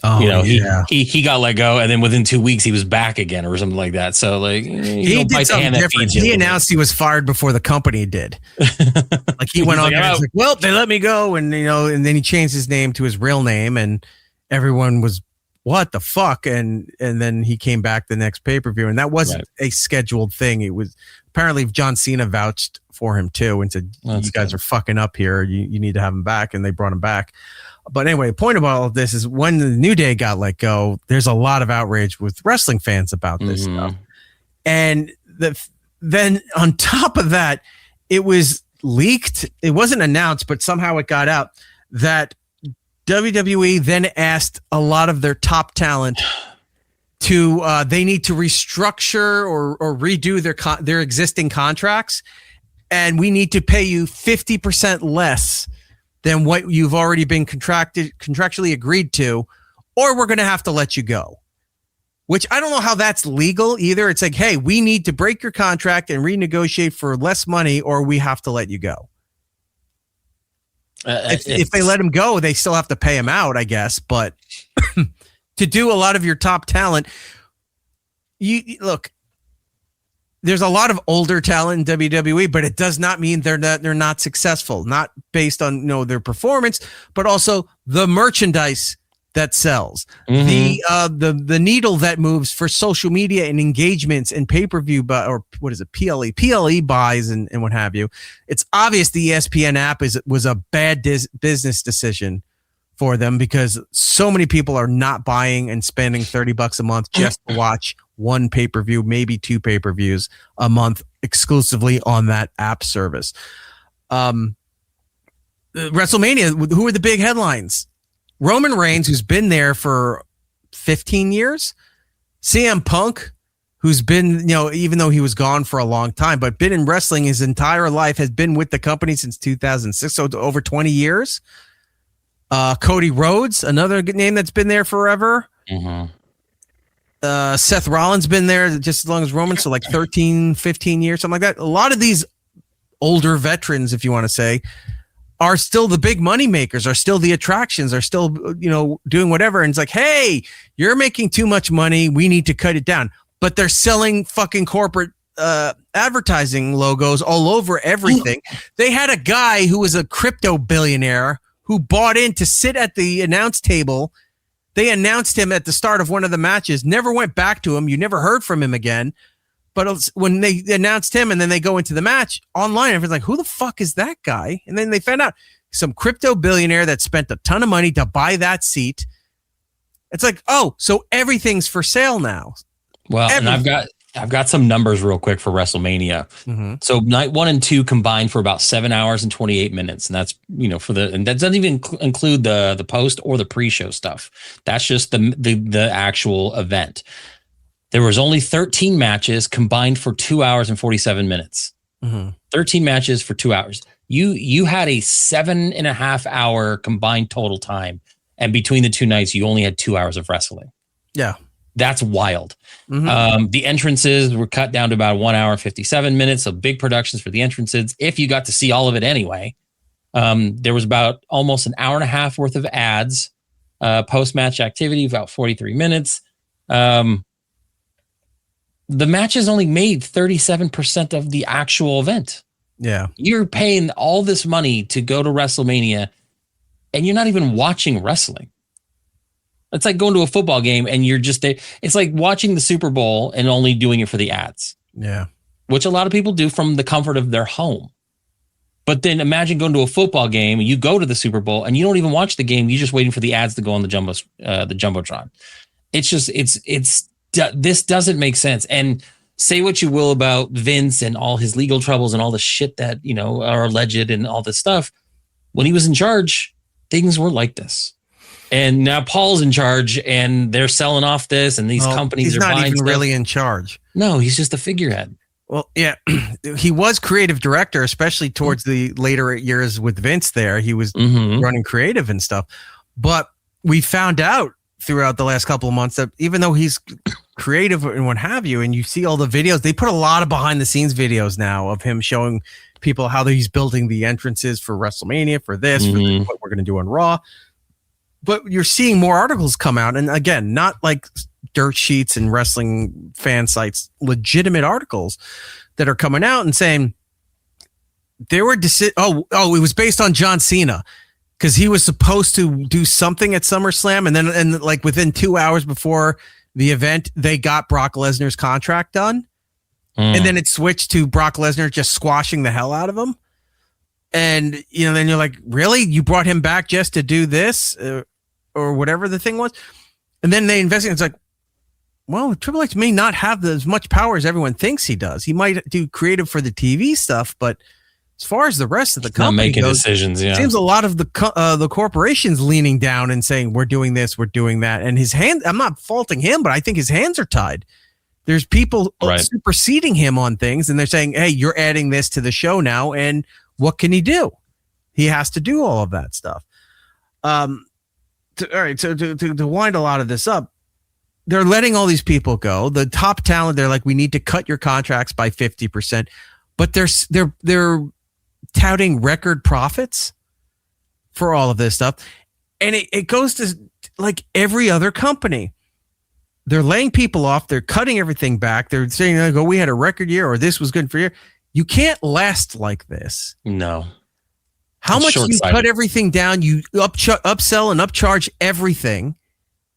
Oh, you know, yeah. he got let go, and then within 2 weeks he was back again or something like that. So like he did something different. He announced he was fired before the company did. Like he went on there and was like, well, they let me go, and you know, and then he changed his name to his real name, and everyone was, what the fuck? And then he came back the next pay-per-view, and that wasn't a scheduled thing. It was apparently John Cena vouched for him too and said, you guys are fucking up here. You need to have him back, and they brought him back. But anyway, the point about all of this is when the New Day got let go, there's a lot of outrage with wrestling fans about this stuff. And then on top of that, it was leaked. It wasn't announced, but somehow it got out that WWE then asked a lot of their top talent to they need to restructure or redo their existing contracts, and we need to pay you 50% less than what you've already been contractually agreed to, or we're going to have to let you go. Which I don't know how that's legal either. It's like, hey, we need to break your contract and renegotiate for less money, or we have to let you go. If they let him go, they still have to pay him out, I guess. But to do a lot of your top talent, you look, there's a lot of older talent in WWE, but it does not mean they're not successful. Not based on their performance, but also the merchandise that sells, the needle that moves for social media and engagements and pay-per-view, or what is it, PLE buys and what have you. It's obvious the ESPN app was a bad business decision for them, because so many people are not buying and spending $30 a month just to watch one pay-per-view, maybe two pay-per-views a month exclusively on that app service. WrestleMania, who are the big headlines? Roman Reigns, who's been there for 15 years. CM Punk, who's been, even though he was gone for a long time, but been in wrestling his entire life, has been with the company since 2006, so over 20 years. Cody Rhodes, another good name that's been there forever. Seth Rollins been there just as long as Roman, so like 13, 15 years, something like that. A lot of these older veterans, if you want to say, are still the big money makers, are still the attractions, are still, doing whatever. And it's like, hey, you're making too much money. We need to cut it down. But they're selling fucking corporate advertising logos all over everything. They had a guy who was a crypto billionaire who bought in to sit at the announce table. They announced him at the start of one of the matches, never went back to him. You never heard from him again. But when they announced him and then they go into the match online, everyone's like, who the fuck is that guy? And then they found out some crypto billionaire that spent a ton of money to buy that seat. It's like, oh, so everything's for sale now. Well, everything. And I've got some numbers real quick for WrestleMania. So night 1 and 2 combined for about 7 hours and 28 minutes. And that's, and that doesn't even include the post or the pre-show stuff. That's just the actual event. There was only 13 matches combined for 2 hours and 47 minutes. 13 matches for 2 hours. You had a 7.5 hour combined total time. And between the two nights, you only had 2 hours of wrestling. Yeah. That's wild. The entrances were cut down to about 1 hour and 57 minutes. So big productions for the entrances. If you got to see all of it anyway, there was about almost an hour and a half worth of ads, post-match activity, about 43 minutes. The matches only made 37% of the actual event. Yeah. You're paying all this money to go to WrestleMania and you're not even watching wrestling. It's like going to a football game and you're just there. It's like watching the Super Bowl and only doing it for the ads. Yeah. Which a lot of people do from the comfort of their home. But then imagine going to a football game, you go to the Super Bowl and you don't even watch the game. You're just waiting for the ads to go on the Jumbotron. It's just, this doesn't make sense. And say what you will about Vince and all his legal troubles and all the shit that, are alleged and all this stuff. When he was in charge, things were like this. And now Paul's in charge and they're selling off this and these companies are buying stuff. He's not even really in charge. No, he's just a figurehead. Well, yeah, he was creative director, especially towards the later years with Vince there. He was running creative and stuff. But we found out throughout the last couple of months that even though he's creative and what have you, and you see all the videos, they put a lot of behind the scenes videos now of him showing people how he's building the entrances for WrestleMania, for this, for what we're going to do on Raw. But you're seeing more articles come out. And again, not like dirt sheets and wrestling fan sites, legitimate articles that are coming out and saying there were it was based on John Cena because he was supposed to do something at SummerSlam. And like within 2 hours before the event, they got Brock Lesnar's contract done. And then it switched to Brock Lesnar just squashing the hell out of him. And, then you're like, really? You brought him back just to do this or whatever the thing was? And then they investigate. It's like, well, Triple H may not have as much power as everyone thinks he does. He might do creative for the TV stuff, but as far as the rest of the company not making goes, decisions, it seems a lot of the corporations leaning down and saying, we're doing this, we're doing that. And his hand, I'm not faulting him, but I think his hands are tied. There's people superseding him on things, and they're saying, hey, you're adding this to the show now, and what can he do? He has to do all of that stuff. All right, so to wind a lot of this up, they're letting all these people go. The top talent, they're like, we need to cut your contracts by 50%, but they're touting record profits for all of this stuff, and it goes to like every other company. They're laying people off. They're cutting everything back. They're saying, we had a record year or this was good for you. You can't last like this. No. How much you cut everything down, you upsell and upcharge everything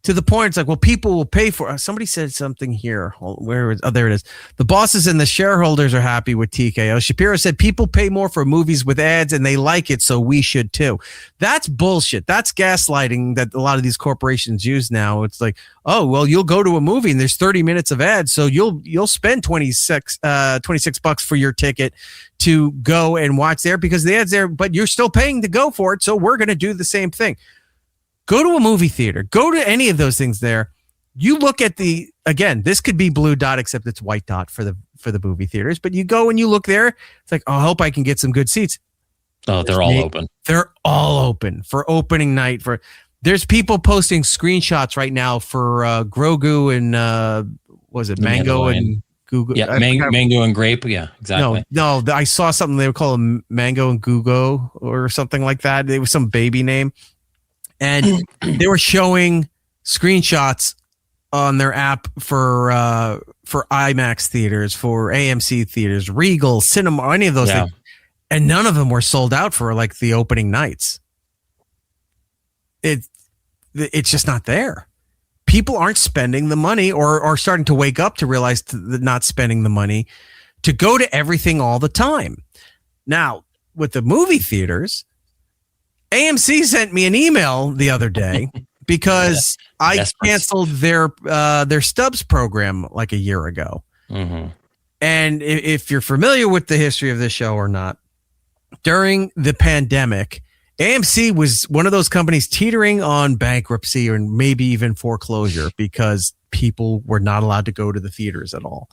to the point it's like, well, people will pay for it. Somebody said something here. There it is. The bosses and the shareholders are happy with TKO. Shapiro said people pay more for movies with ads and they like it, so we should too. That's bullshit. That's gaslighting that a lot of these corporations use now. It's like, oh, well, you'll go to a movie and there's 30 minutes of ads, so you'll spend $26 for your ticket to go and watch there because the ads there, but you're still paying to go for it, so we're going to do the same thing. Go to a movie theater. Go to any of those things there. You look at this could be blue dot, except it's white dot for the movie theaters. But you go and you look there. It's like, oh, I hope I can get some good seats. Oh, they're all open. They're all open for opening night. There's people posting screenshots right now for Grogu and was it Mango and Google? Yeah, mango and grape. Yeah, exactly. No, I saw something they were calling Mango and Google or something like that. It was some baby name. And they were showing screenshots on their app for IMAX theaters, for AMC theaters, Regal, Cinema, any of those things. And none of them were sold out for like the opening nights. It's just not there. People aren't spending the money or are starting to wake up to realize not spending the money to go to everything all the time. Now, with the movie theaters, AMC sent me an email the other day because I canceled their Stubs program like a year ago. Mm-hmm. And if you're familiar with the history of this show or not, during the pandemic, AMC was one of those companies teetering on bankruptcy or maybe even foreclosure because people were not allowed to go to the theaters at all.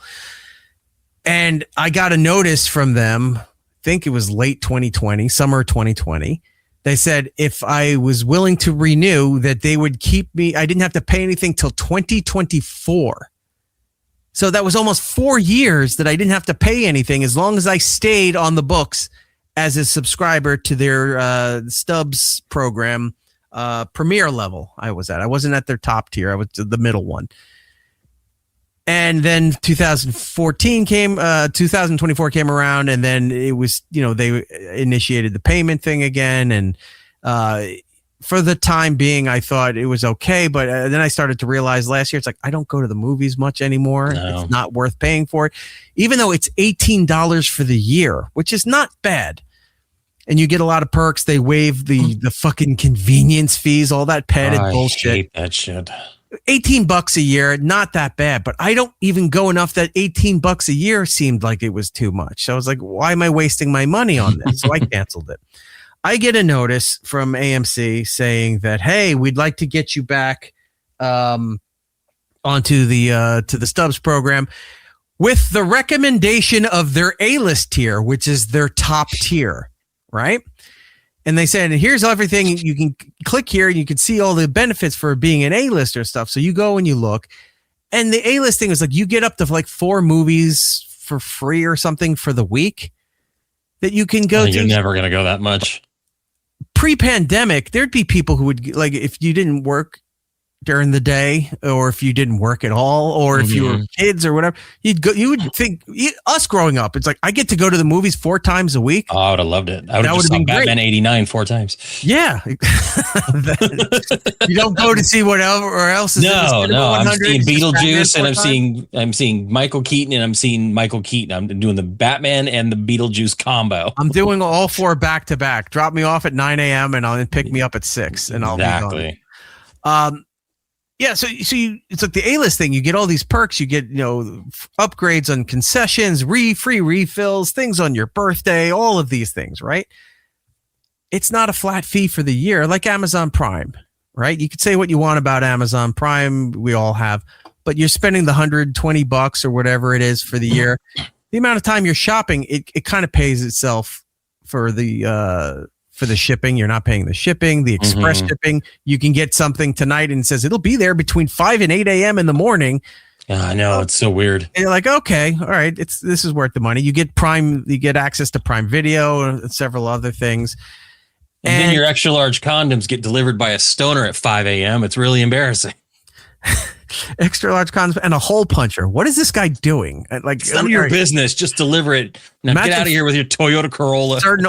And I got a notice from them, I think it was late 2020, summer 2020. They said if I was willing to renew, that they would keep me. I didn't have to pay anything till 2024. So that was almost 4 years that I didn't have to pay anything as long as I stayed on the books as a subscriber to their Stubs program, premier level. I wasn't at their top tier. I was the middle one. And then 2024 came around, and then it was, they initiated the payment thing again. And for the time being, I thought it was okay. But then I started to realize last year, it's like, I don't go to the movies much anymore. No. It's not worth paying for it, even though it's $18 for the year, which is not bad. And you get a lot of perks. They waive the fucking convenience fees, all that padded bullshit. I hate that shit. $18 a year, not that bad, but I don't even go enough that $18 a year seemed like it was too much. So I was like, why am I wasting my money on this? So I canceled it. I get a notice from AMC saying that, hey, we'd like to get you back onto the to the Stubs program with the recommendation of their A-list tier, which is their top tier, right? And they said, here's everything. You can click here and you can see all the benefits for being an A-lister stuff. So you go and you look. And the A-list thing is like you get up to like 4 movies for free or something for the week that you can go to. You're never going to go that much. Pre-pandemic, there'd be people who would, like, if you didn't work during the day, or if you didn't work at all, or if you were kids or whatever, you would think, us growing up, it's like, I get to go to the movies 4 times a week. Oh, I would have loved it. I would have just seen Batman 89 4 times. Yeah. You don't go to see whatever else is no, I'm seeing Beetlejuice, and I'm seeing Michael Keaton, and I'm seeing Michael Keaton. I'm doing the Batman and the Beetlejuice combo. I'm doing all 4 back to back. Drop me off at 9 a.m. and I'll pick me up at 6 and I'll be gone. Yeah, so it's like the A-list thing. You get all these perks. You get, upgrades on concessions, free refills, things on your birthday, all of these things, right? It's not a flat fee for the year like Amazon Prime, right? You could say what you want about Amazon Prime. We all have, but you're spending the $120 or whatever it is for the year. The amount of time you're shopping, it kind of pays itself for the shipping. You're not paying the shipping, the express shipping. You can get something tonight and it says it'll be there between 5 and 8 a.m. in the morning. I know, it's so weird. And you're like, okay, all right, this is worth the money. You get access to Prime Video and several other things. And then your extra large condoms get delivered by a stoner at 5 a.m. It's really embarrassing. Extra large condoms and a hole puncher. What is this guy doing? Like, it's none of your business. Just deliver it. Now get out of here with your Toyota Corolla. Certain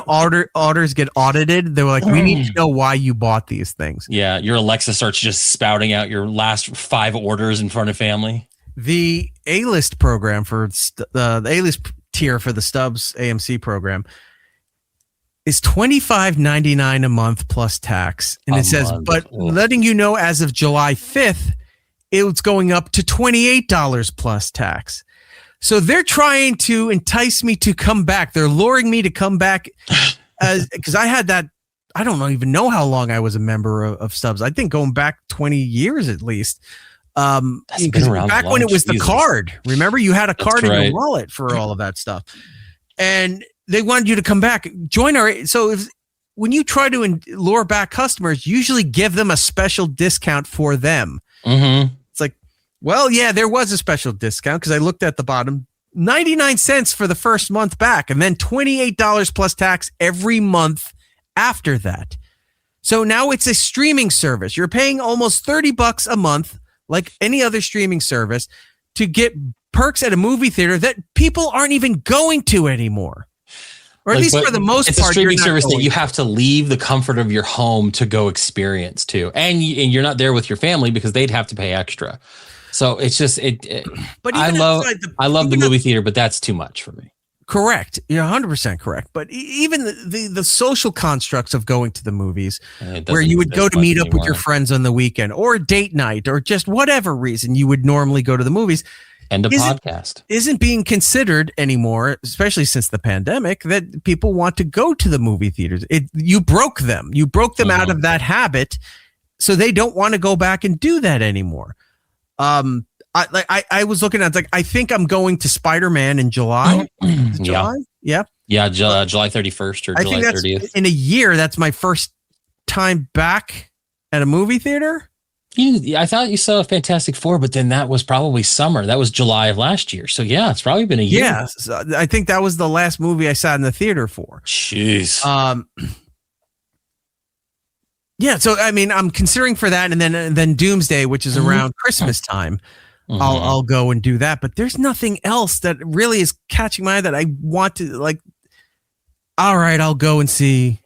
orders get audited. They're like, we need to know why you bought these things. Yeah, your Alexa starts just spouting out your last 5 orders in front of family. The A-list program for the A-list tier for the Stubs AMC program is $25.99 a month plus tax. And it says, but letting you know as of July 5th, it's going up to $28 plus tax. So they're trying to entice me to come back. They're luring me to come back because I had that. I don't even know how long I was a member of Stubs. I think going back 20 years at least. That's been around back when it was the card. Remember, you had a card in your wallet for all of that stuff. And they wanted you to come back. Join our. So when you try to lure back customers, usually give them a special discount for them. Mm-hmm. It's like, well, yeah, there was a special discount because I looked at the bottom, 99 cents for the first month back, and then $28 plus tax every month after that. So now it's a streaming service. You're paying almost $30 a month, like any other streaming service, to get perks at a movie theater that people aren't even going to anymore. Or at least for the most part, it's a streaming service that you have to leave the comfort of your home to go experience too, and you're not there with your family because they'd have to pay extra. So it's just But I love the movie theater, but that's too much for me. Correct, you're 100% correct. But even the social constructs of going to the movies, where you would go to meet up with your friends on the weekend, or date night, or just whatever reason you would normally go to the movies. And a podcast isn't being considered anymore, especially since the pandemic, that people want to go to the movie theaters. You broke them. You broke them out of that habit, so they don't want to go back and do that anymore. I was looking at I think I'm going to Spider-Man in July. July? Yeah. July 31st or July 30th. In a year, that's my first time back at a movie theater. I thought you saw Fantastic Four, but then that was probably summer. That was July of last year. So yeah, it's probably been a year. Yeah, so I think that was the last movie I sat in the theater for. Jeez. Yeah, so I mean, I'm considering for that, and then Doomsday, which is around Christmas time. Mm-hmm. I'll go and do that, but there's nothing else that really is catching my eye that I want to like. All right, I'll go and see.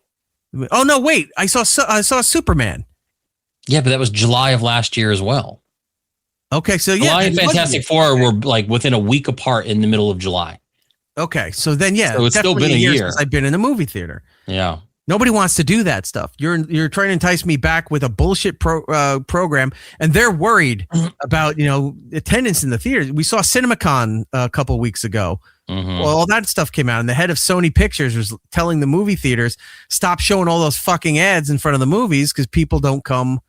Oh no, wait! I saw Superman. Yeah, but that was July of last year as well. Okay, so yeah, July and Fantastic Four were like within a week apart in the middle of July. Okay, so then yeah, so it's still been a year since I've been in a movie theater. Yeah. Nobody wants to do that stuff. You're trying to entice me back with a bullshit program, and they're worried about attendance in the theaters. We saw CinemaCon a couple weeks ago. Well, all that stuff came out, and the head of Sony Pictures was telling the movie theaters, stop showing all those fucking ads in front of the movies because people don't come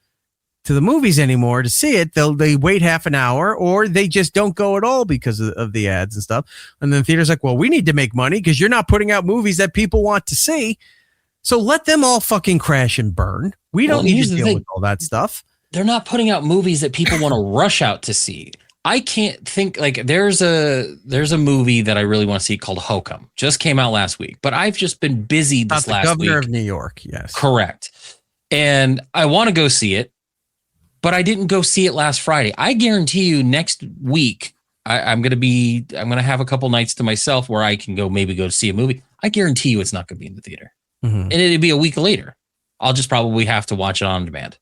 to the movies anymore to see it. They wait half an hour, or they just don't go at all because of the ads and stuff. And then the theater's like, well, we need to make money because you're not putting out movies that people want to see. So let them all fucking crash and burn. We don't need to deal with all that stuff. They're not putting out movies that people want to rush out to see. I can't think, like, there's a movie that I really want to see called Hokum. Just came out last week, but I've just been busy this last week. Governor of New York, yes. Correct. And I want to go see it, but I didn't go see it last Friday. I guarantee you next week, I'm going to have a couple nights to myself where I can go see a movie. I guarantee you it's not going to be in the theater. And it'd be a week later. I'll just probably have to watch it on demand.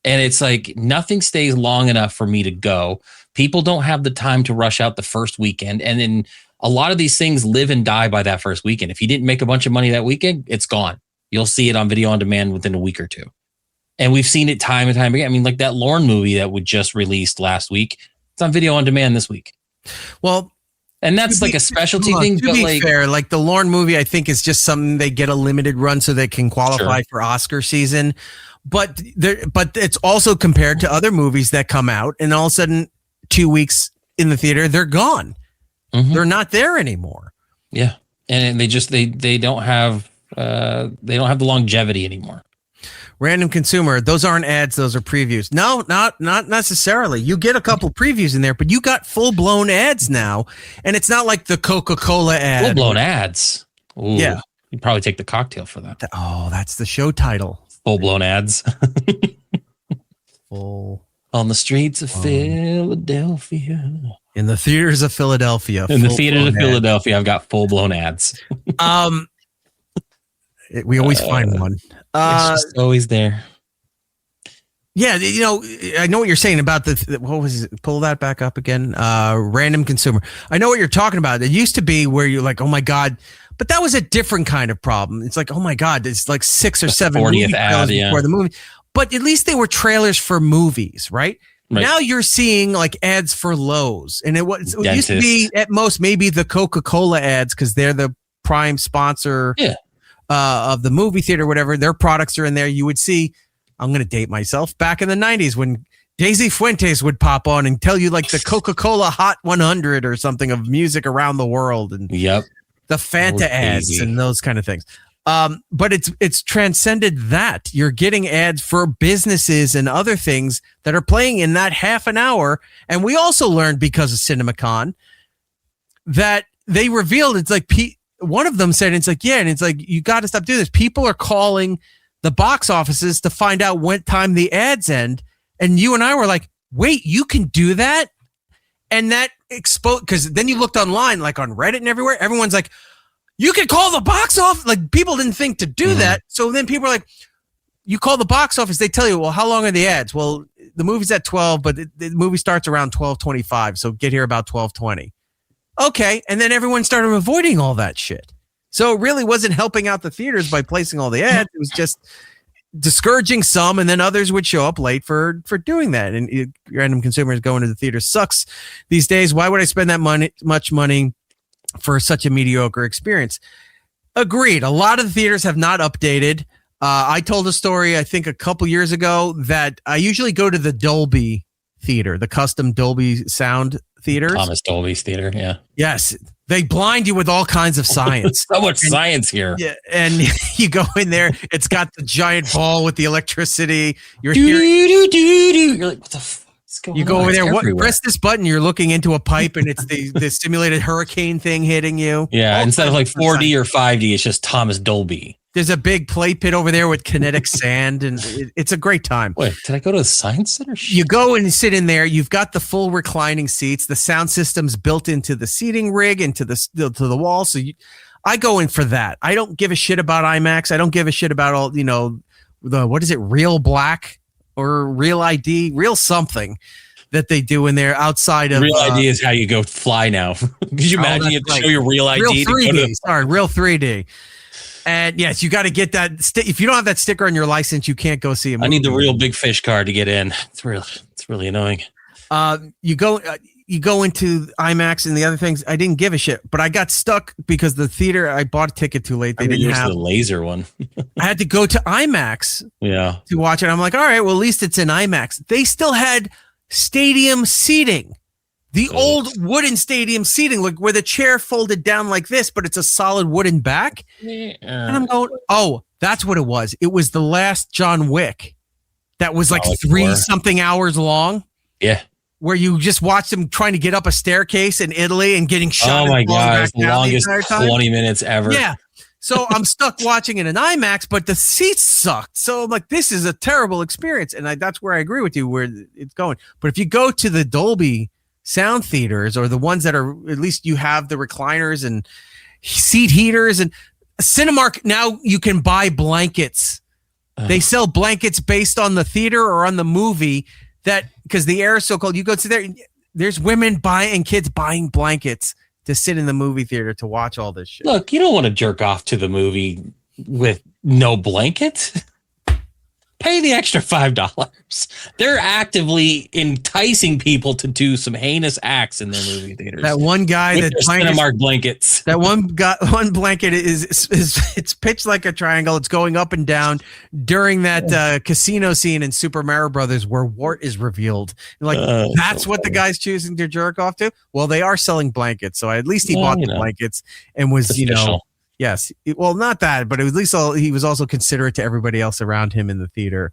And it's like nothing stays long enough for me to go. People don't have the time to rush out the first weekend. And then a lot of these things live and die by that first weekend. If you didn't make a bunch of money that weekend, it's gone. You'll see it on video on demand within a week or two. And we've seen it time and time again. I mean, like that Lorne movie that we just released last week, it's on video on demand this week. Well, and that's like a specialty thing. To be fair, like the Lorne movie, I think is just something they get a limited run so they can qualify for Oscar season. But it's also compared to other movies that come out, and all of a sudden, 2 weeks in the theater, they're gone. They're not there anymore. Yeah, and they don't have the longevity anymore. Random consumer, those aren't ads, those are previews. No, not necessarily. You get a couple previews in there, but you got full-blown ads now, and it's not like the Coca-Cola ad. Full-blown ads. Ooh, yeah. You'd probably take the cocktail for that. Oh, that's the show title. Full-blown ads. Full. On the streets of Philadelphia. In the theaters of Philadelphia. In the theaters of Philadelphia, I've got full-blown ads. We always find one. It's just always there. Yeah, I know what you're saying about what was it? Pull that back up again. Random consumer. I know what you're talking about. It used to be where you're like, oh my God, but that was a different kind of problem. It's like, oh my God, it's like 6 or 7 movie trailers before the movie. But at least they were trailers for movies, right? Now you're seeing like ads for Lowe's, and it used to be at most maybe the Coca-Cola ads because they're the prime sponsor. Yeah. Of the movie theater, whatever, their products are in there. You would see, I'm going to date myself, back in the 90s when Daisy Fuentes would pop on and tell you like the Coca-Cola Hot 100 or something of music around the world, and the Fanta ads and those kind of things. But it's transcended that. You're getting ads for businesses and other things that are playing in that half an hour. And we also learned because of CinemaCon that they revealed it's like one of them said, it's like, yeah, and it's like, you got to stop doing this. People are calling the box offices to find out what time the ads end. And you and I were like, wait, you can do that? And that exposed, because then you looked online, like on Reddit and everywhere, everyone's like, you can call the box office. Like people didn't think to do that. So then people are like, you call the box office, they tell you, well, how long are the ads? Well, the movie's at 12, but the movie starts around 12:25. So get here about 12:20. Okay, and then everyone started avoiding all that shit. So it really wasn't helping out the theaters by placing all the ads. It was just discouraging some, and then others would show up late for doing that. And random consumers going to the theater sucks these days. Why would I spend that much money for such a mediocre experience? Agreed. A lot of the theaters have not updated. I told a story, I think a couple years ago, that I usually go to the Dolby theater, the custom Dolby sound theaters. Thomas Dolby's theater, yeah. Yes. They blind you with all kinds of science. So much science here. Yeah, and you go in there, it's got the giant ball with the electricity. You're like, what the fuck is going on? You go over there, press this button, you're looking into a pipe, and it's the simulated hurricane thing hitting you. Yeah, instead of like 4D or 5D, it's just Thomas Dolby. There's a big play pit over there with kinetic sand, and it's a great time. Wait, did I go to the Science Center? You go and sit in there. You've got the full reclining seats. The sound system's built into the seating rig and to the wall. So I go in for that. I don't give a shit about IMAX. I don't give a shit about all, what is it, Real Black or Real ID, Real something that they do in there outside of... Real ID is how you go fly now. Could you imagine you have to show your Real ID? Real 3D. Sorry, Real 3D. And yes, you got to get that. If you don't have that sticker on your license, you can't go see a movie. I need the real big fish card to get in. It's really annoying. You go into IMAX and the other things. I didn't give a shit, but I got stuck because the theater I bought a ticket too late. They didn't have the laser one. I had to go to IMAX. Yeah. To watch it. I'm like, all right, well, at least it's in IMAX. They still had stadium seating, the old wooden stadium seating, like where the chair folded down like this, but it's a solid wooden back. And I'm going, oh, that's what it was. It was the last John Wick that was like 3-something hours long. Yeah. Where you just watched him trying to get up a staircase in Italy and getting shot. Oh my God, it's the longest 20 minutes ever. Yeah. So I'm stuck watching it in IMAX, but the seats sucked. So I'm like, this is a terrible experience. And that's where I agree with you, where it's going. But if you go to the Dolby sound theaters, or the ones that are, at least you have the recliners and seat heaters, and Cinemark, now you can buy blankets. They sell blankets based on the theater or on the movie, that because the air is so cold. You go to there, there's women buying, kids buying blankets to sit in the movie theater to watch all this shit. Look, you don't want to jerk off to the movie with no blanket. Pay the extra $5. They're actively enticing people to do some heinous acts in their movie theaters. That one guy with their Cinemark blankets. That one blanket is it's pitched like a triangle. It's going up and down during that casino scene in Super Mario Brothers where Wart is revealed. Like that's what the guy's choosing to jerk off to. Well, they are selling blankets, so at least he bought the blankets and was official. Yes. Well, not that, but at least he was also considerate to everybody else around him in the theater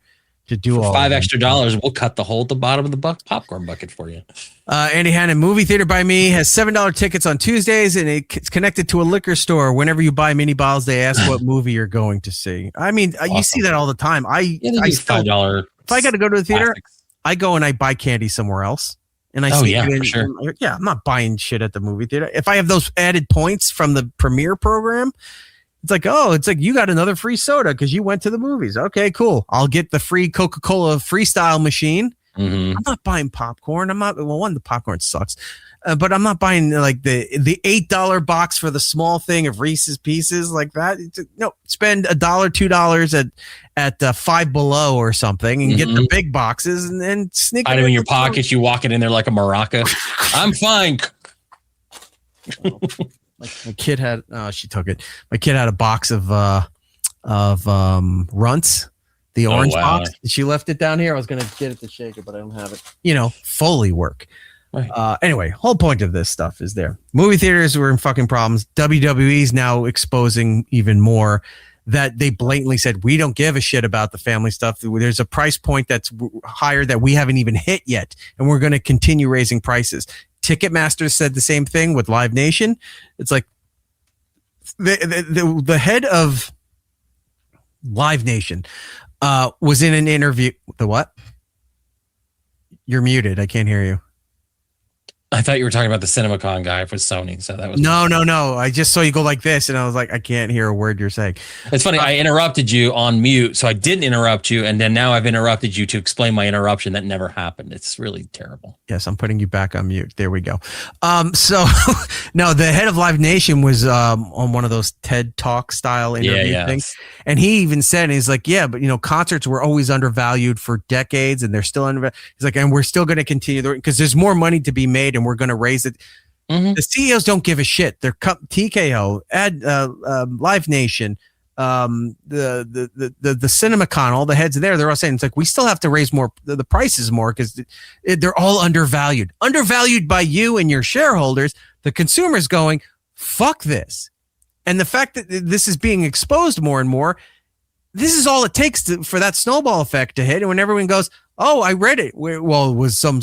to do all $5 extra. We'll cut the hole at the bottom of the popcorn bucket for you. Andy Hannon, Movie Theater by Me, has $7 tickets on Tuesdays, and it's connected to a liquor store. Whenever you buy mini bottles, they ask what movie you're going to see. I mean, awesome. You see that all the time. I $5. If I got to go to the theater, I go and I buy candy somewhere else. And I see it for sure. I'm not buying shit at the movie theater. If I have those added points from the premiere program, it's like you got another free soda because you went to the movies. Okay, cool. I'll get the free Coca-Cola freestyle machine. Mm-hmm. I'm not buying popcorn. The popcorn sucks. But I'm not buying like the $8 box for the small thing of Reese's Pieces like that. No, spend $1, $2 at Five Below or something and get the big boxes and then sneak it in your pocket. You walk it in there like a maraca. I'm fine. My kid had. She took it. My kid had a box of Runts. The orange box. She left it down here. I was going to get it to shake it, but I don't have it. Foley work. Right. Anyway, whole point of this stuff is there. Movie theaters were in fucking problems. WWE's now exposing even more that they blatantly said, we don't give a shit about the family stuff. There's a price point that's higher that we haven't even hit yet, and we're going to continue raising prices. Ticketmaster said the same thing with Live Nation. It's like the head of Live Nation was in an interview. The what? You're muted. I can't hear you. I thought you were talking about the CinemaCon guy for Sony. So that was no. I just saw you go like this, and I was like, I can't hear a word you're saying. It's funny. I interrupted you on mute, so I didn't interrupt you, and then now I've interrupted you to explain my interruption that never happened. It's really terrible. Yes, I'm putting you back on mute. There we go. So no, the head of Live Nation was on one of those TED Talk style interview things, and he even said, he's like, yeah, but concerts were always undervalued for decades, and they're still undervalued. He's like, and we're still going to continue because there's more money to be made, and we're going to raise it. The CEOs don't give a shit. They're TKO, Live Nation, the CinemaCon, all the heads there. They're all saying it's like we still have to raise more the prices more because they're all undervalued by you and your shareholders. The consumer's going, fuck this, and the fact that this is being exposed more and more. This is all it takes for that snowball effect to hit, and when everyone goes, "Oh, I read it," well, it was some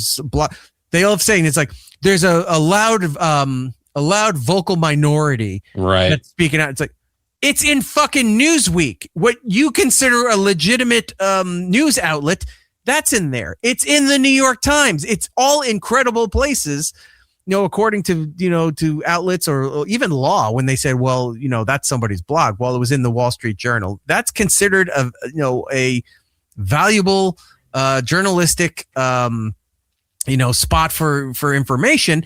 they all have saying it's like there's a loud vocal minority that's speaking out. It's like it's in fucking Newsweek, what you consider a legitimate news outlet. That's in there. It's in the New York Times. It's all incredible places, according to to outlets or even law. When they said, well, that's somebody's blog. Well, it was in the Wall Street Journal. That's considered a valuable journalistic spot for information.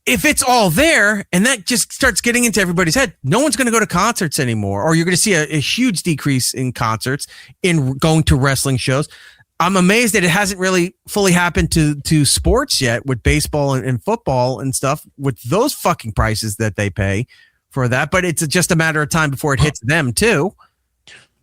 if it's all there and that just starts getting into everybody's head, no one's going to go to concerts anymore, or you're going to see a huge decrease in concerts, in going to wrestling shows. I'm amazed that it hasn't really fully happened to sports yet, with baseball and football and stuff, with those fucking prices that they pay for that. But it's just a matter of time before it hits them too.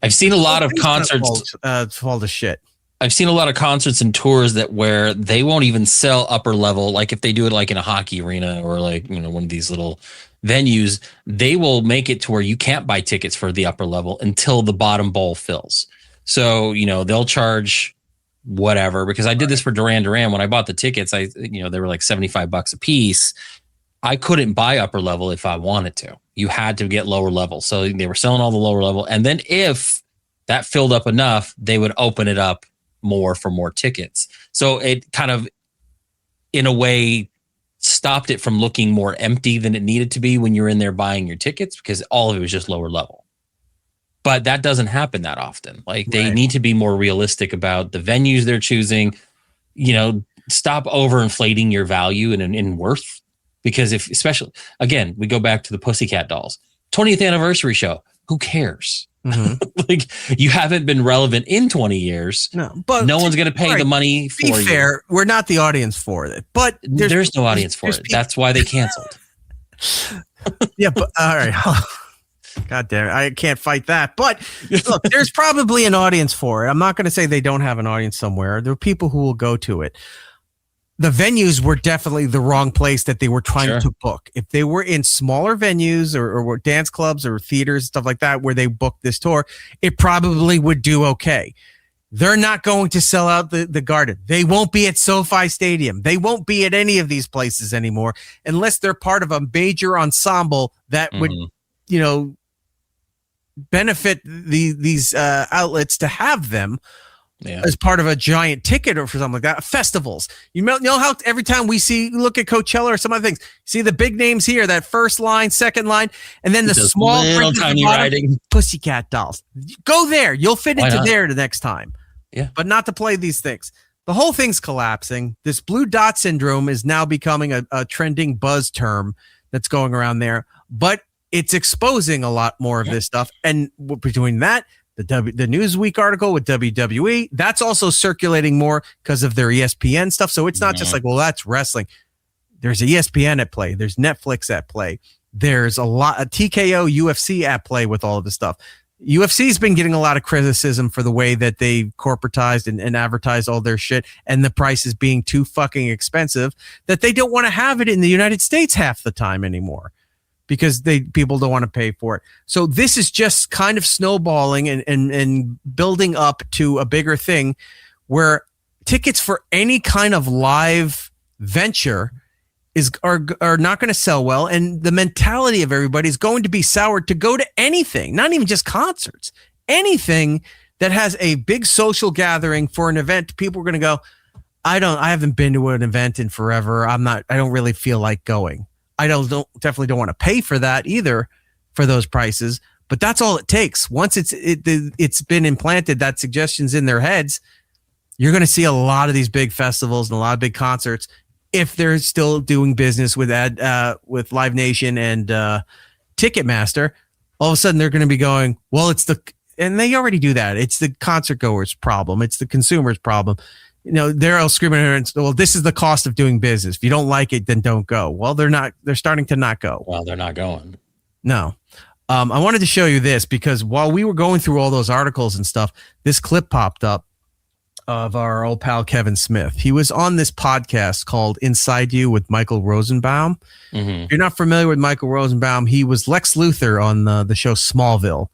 I've seen a lot of concerts fall to shit. I've seen a lot of concerts and tours where they won't even sell upper level. Like if they do it like in a hockey arena or like, one of these little venues, they will make it to where you can't buy tickets for the upper level until the bottom bowl fills. So, they'll charge whatever, because I did this for Duran Duran. When I bought the tickets, they were like $75 a piece. I couldn't buy upper level if I wanted to. You had to get lower level. So they were selling all the lower level. And then if that filled up enough, they would open it up more for more tickets. So it kind of, in a way, stopped it from looking more empty than it needed to be when you're in there buying your tickets, because all of it was just lower level. But that doesn't happen that often. Like they need to be more realistic about the venues they're choosing. Stop overinflating your value in worth, because especially again, we go back to the Pussycat Dolls 20th anniversary show. Who cares? Mm-hmm. Like you haven't been relevant in 20 years. No, but no one's going to pay the money for you. Be fair, we're not the audience for it. But there's no audience for it. That's why they canceled. Yeah, but all right. God damn it, I can't fight that. But look, there's probably an audience for it. I'm not going to say they don't have an audience somewhere. There are people who will go to it. The venues were definitely the wrong place that they were trying to book. If they were in smaller venues or dance clubs or theaters, stuff like that, where they booked this tour, it probably would do okay. They're not going to sell out the Garden. They won't be at SoFi Stadium. They won't be at any of these places anymore unless they're part of a major ensemble that would, benefit these outlets to have them. Yeah. As part of a giant ticket or for something like that. Festivals. You know how every time we look at Coachella or some other things, see the big names here, that first line, second line, and then the small little tiny writing. Pussycat Dolls. Go there. You'll fit into there the next time. Yeah. But not to play these things. The whole thing's collapsing. This blue dot syndrome is now becoming a trending buzz term that's going around there. But it's exposing a lot more of this stuff. And between that, the Newsweek article with WWE, that's also circulating more because of their ESPN stuff. So it's not just like, well, that's wrestling. There's ESPN at play. There's Netflix at play. There's a lot of TKO UFC at play with all of this stuff. UFC's been getting a lot of criticism for the way that they corporatized and advertised all their shit, and the prices being too fucking expensive that they don't want to have it in the United States half the time anymore, because people don't want to pay for it. So this is just kind of snowballing and building up to a bigger thing where tickets for any kind of live venture are not going to sell well. And the mentality of everybody is going to be soured to go to anything, not even just concerts, anything that has a big social gathering for an event. People are going to go, I haven't been to an event in forever. I don't really feel like going. I definitely don't want to pay for that either, for those prices, but that's all it takes. Once it's been implanted, that suggestion's in their heads, you're going to see a lot of these big festivals and a lot of big concerts, if they're still doing business with Live Nation and Ticketmaster. All of a sudden they're going to be going, well, and they already do that. It's the concert goer's problem. It's the consumer's problem. They're all screaming, well, this is the cost of doing business. If you don't like it, then don't go. Well, they're starting to not go. Well, they're not going. No. I wanted to show you this because while we were going through all those articles and stuff, this clip popped up of our old pal, Kevin Smith. He was on this podcast called Inside You with Michael Rosenbaum. Mm-hmm. If you're not familiar with Michael Rosenbaum, he was Lex Luthor on the show Smallville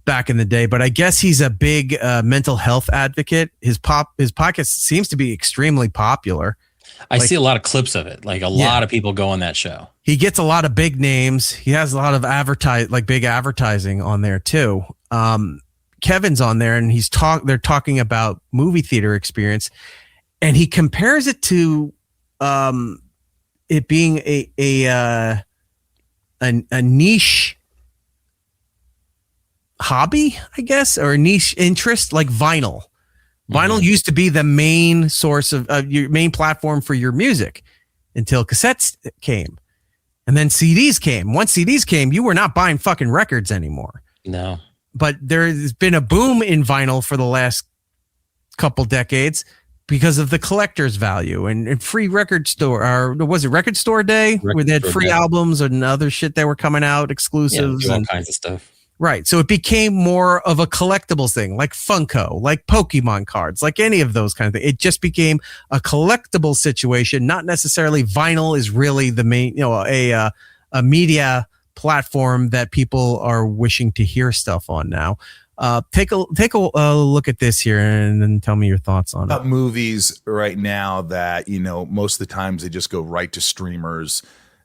back in the day, but I guess he's a big mental health advocate. His podcast seems to be extremely popular. I see a lot of clips of it. Like a lot of people go on that show. He gets a lot of big names. He has a lot of big advertising on there too. Kevin's on there and they're talking about movie theater experience, and he compares it to it being a niche hobby, I guess, or a niche interest, like vinyl. Vinyl used to be the main source of your main platform for your music. until cassettes came. And then CDs came. Once CDs came, you were not buying fucking records anymore. No. But there's been a boom in vinyl for the last couple decades because of the collector's value and free record store, or was it Record Store Day, where they had free albums and other shit that were coming out, exclusives, all and kinds of stuff. Right. So it became more of a collectibles thing, like Funko, like Pokemon cards, like any of those kind of things. It just became a collectible situation, not necessarily vinyl is really the main, a media platform that people are wishing to hear stuff on now. Take a look at this here and then tell me your thoughts on it. Movies right now that, most of the times they just go right to streamers,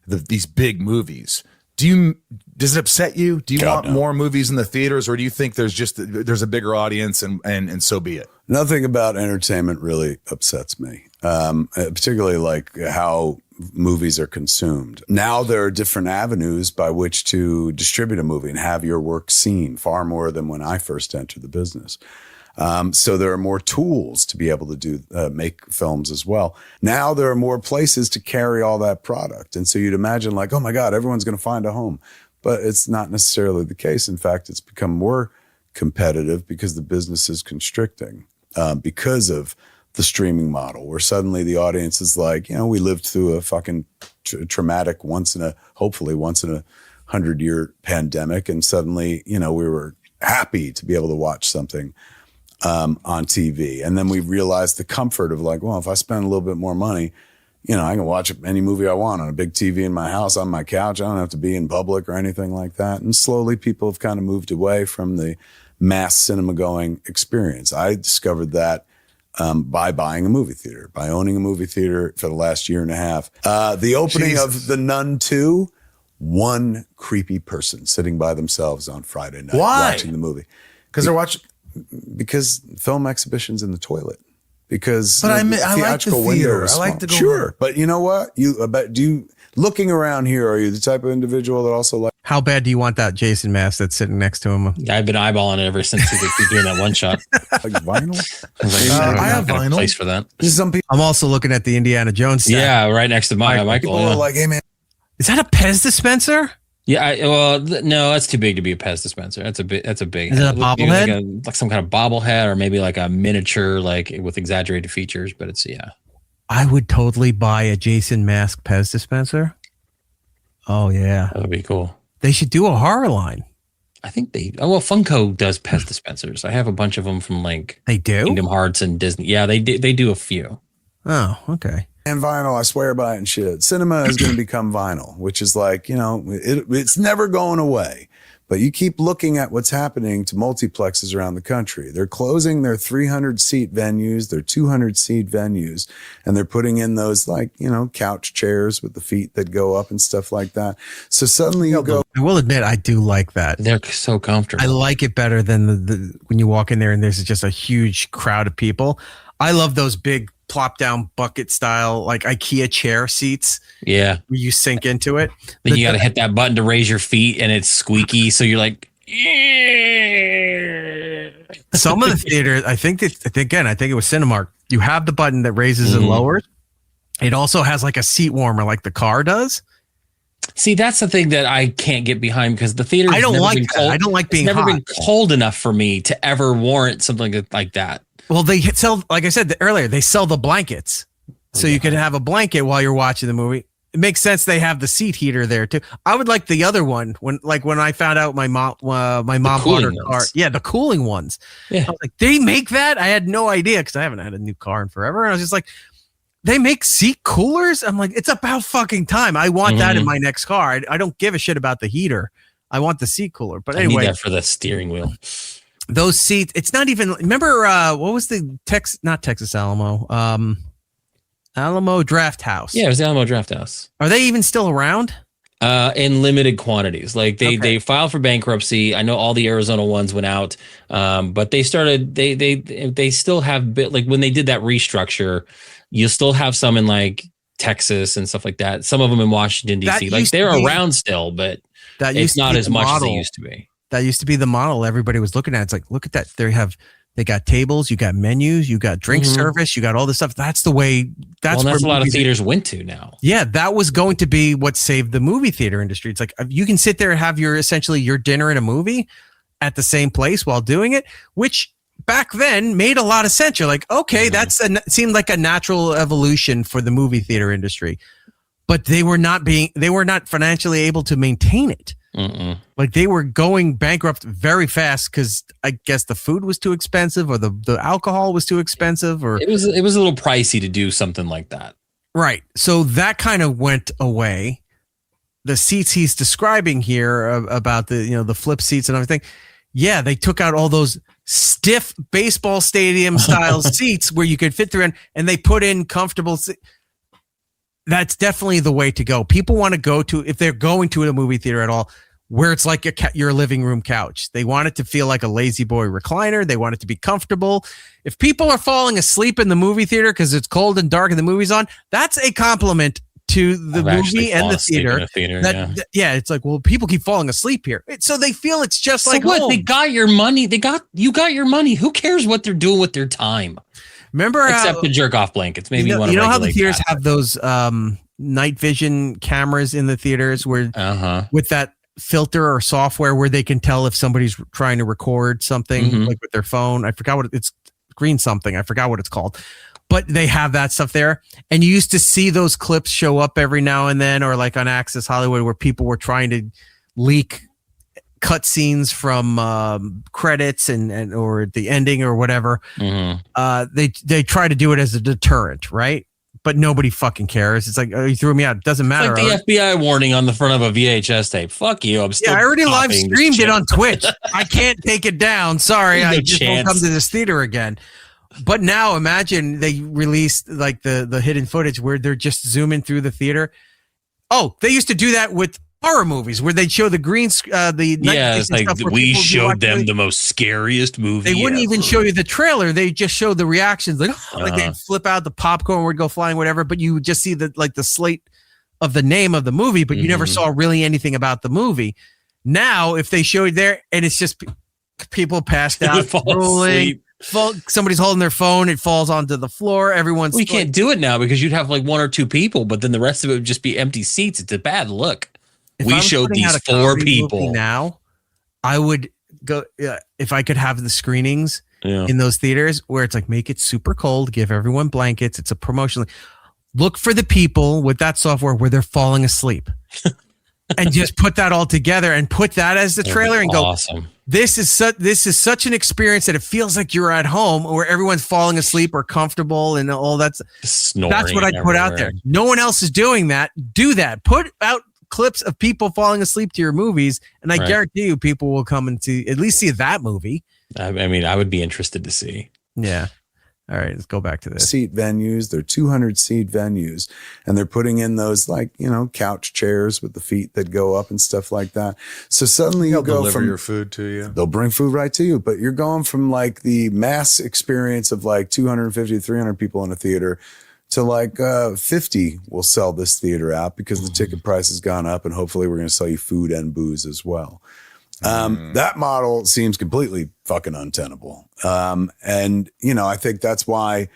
these big movies. Does it upset you? Do you want more movies in the theaters, or do you think there's a bigger audience and so be it? Nothing about entertainment really upsets me, particularly like how movies are consumed. Now there are different avenues by which to distribute a movie and have your work seen, far more than when I first entered the business. So there are more tools to be able to make films as well. Now there are more places to carry all that product. And so you'd imagine like, oh my God, everyone's going to find a home. But it's not necessarily the case. In fact, it's become more competitive because the business is constricting because of the streaming model, where suddenly the audience is like, we lived through a fucking traumatic hopefully once in a 100-year pandemic. And suddenly, we were happy to be able to watch something on TV. And then we realized the comfort of like, well, if I spend a little bit more money, I can watch any movie I want on a big TV in my house, on my couch. I don't have to be in public or anything like that. And slowly people have kind of moved away from the mass cinema going experience. I discovered that by buying a movie theater, by owning a movie theater for the last year and a half. The opening of The Nun 2, one creepy person sitting by themselves on Friday night watching the movie. Because film exhibitions in the toilet. Because I like the theater. I like to go. Sure, but you know what? Looking around here, are you the type of individual that also like? How bad do you want that Jason mask that's sitting next to him? Yeah, I've been eyeballing it ever since he was doing that one shot. Like vinyl? I have vinyl. Place for that. Some people. I'm also looking at the Indiana Jones stack. Yeah, right next to Michael. People are like, hey man, is that a Pez dispenser? Yeah, no, that's too big to be a Pez dispenser. That's a big. Is it a bobblehead? Like some kind of bobblehead, or maybe like a miniature, like with exaggerated features. But it's I would totally buy a Jason Mask Pez dispenser. Oh yeah, that would be cool. They should do a horror line. I think Funko does Pez dispensers. I have a bunch of them from like they do Kingdom Hearts and Disney. Yeah, they do a few. Oh, okay. And vinyl, I swear by it and shit. Cinema is going to become vinyl, which is like, it's never going away. But you keep looking at what's happening to multiplexes around the country. They're closing their 300-seat venues, their 200-seat venues, and they're putting in those couch chairs with the feet that go up and stuff like that. So suddenly you go. I will admit, I do like that. They're so comfortable. I like it better than the when you walk in there and there's just a huge crowd of people. I love those big plop down bucket style, like IKEA chair seats. Yeah. Where you sink into it. Then you got to hit that button to raise your feet and it's squeaky. So you're like, some of the theaters, I think it was Cinemark. You have the button that raises and lowers. It also has like a seat warmer, like the car does. See, that's the thing that I can't get behind because the theater. I don't like that. I don't like being hot. It's never been cold enough for me to ever warrant something like that. Well, they sell, like I said earlier, they sell the blankets. So you can have a blanket while you're watching the movie. It makes sense they have the seat heater there too. I would like the other one when I found out my mom bought her car. Yeah, the cooling ones. Yeah. I was like, they make that? I had no idea because I haven't had a new car in forever. And I was just like, they make seat coolers? I'm like, it's about fucking time. I want that in my next car. I don't give a shit about the heater. I want the seat cooler. But anyway, I need that for the steering wheel. Those seats, it's not even, remember, what was the not Texas Alamo, Alamo Draft House. Yeah, it was the Alamo Draft House. Are they even still around? In limited quantities. Like they filed for bankruptcy. I know all the Arizona ones went out. But they started, they still have bit, like when they did that restructure, you still have some in like Texas and stuff like that. Some of them in Washington, DC. Like they're around still, but it's not as much as they used to be. That used to be the model everybody was looking at. It's like, look at that. They have They got tables, you got menus, you got drink service, you got all this stuff. That's the way. That's where a lot of theaters went to now. Yeah, that was going to be what saved the movie theater industry. It's like you can sit there and have essentially your dinner and a movie at the same place while doing it, which back then made a lot of sense. You're like, okay, seemed like a natural evolution for the movie theater industry, but they were not financially able to maintain it. Like they were going bankrupt very fast because I guess the food was too expensive or the alcohol was too expensive, or it was a little pricey to do something like that. Right. So that kind of went away. The seats he's describing here about the flip seats and everything. Yeah, they took out all those stiff baseball stadium style seats where you could fit through and they put in comfortable seats. That's definitely the way to go. People want to go to, if they're going to a movie theater at all, where it's like your living room couch. They want it to feel like a lazy boy recliner. They want it to be comfortable. If people are falling asleep in the movie theater because it's cold and dark and the movie's on, that's a compliment to the movie and the theater. It's like, well, people keep falling asleep here. So they feel it's just so like what? home. They got your money. You got your money. Who cares what they're doing with their time? Remember, except the jerk off blankets. Maybe you know how the theaters have those night vision cameras in the theaters where with that filter or software where they can tell if somebody's trying to record something like with their phone. I forgot what it's green something. I forgot what it's called, but they have that stuff there. And you used to see those clips show up every now and then, or like on Access Hollywood where people were trying to leak cut scenes from credits and or the ending or whatever. They try to do it as a deterrent, right? But nobody fucking cares. It's like, oh, you threw me out. It doesn't matter. It's like the FBI warning on the front of a VHS tape. Fuck you. I'm still. I already live streamed it on Twitch. I can't take it down. Sorry, I just won't come to this theater again. But now imagine they released like the hidden footage where they're just zooming through the theater. Oh, they used to do that with horror movies where they'd show the it's like we showed them the most scariest movie. They wouldn't even show you the trailer. They just showed the reactions, like they'd flip out, the popcorn would go flying, whatever. But you would just see the slate of the name of the movie, but you never saw really anything about the movie. Now, if they show you there and it's just people passed out, rolling. Somebody's holding their phone, it falls onto the floor. We can't do it now because you'd have like one or two people, but then the rest of it would just be empty seats. It's a bad look. We showed these 4 people. Now, I would go if I could have the screenings in those theaters where it's like make it super cold, give everyone blankets. It's a promotion. Look for the people with that software where they're falling asleep, and just put that all together and put that as the trailer and go. Awesome. This is such an experience that it feels like you're at home where everyone's falling asleep or comfortable and all that. That's what I'd put out there. No one else is doing that. Do that. Put out clips of people falling asleep to your movies, and I guarantee you people will come and at least see that movie. I mean, I would be interested to see. Yeah. All right, let's go back to this. Seat venues, they're 200 seat venues, and they're putting in those couch chairs with the feet that go up and stuff like that. So suddenly they'll deliver your food to you. They'll bring food right to you, but you're going from like the mass experience of like 250 to 300 people in a theater to like 50 will sell this theater out because the ticket price has gone up, and hopefully we're going to sell you food and booze as well. That model seems completely fucking untenable. And I think that's why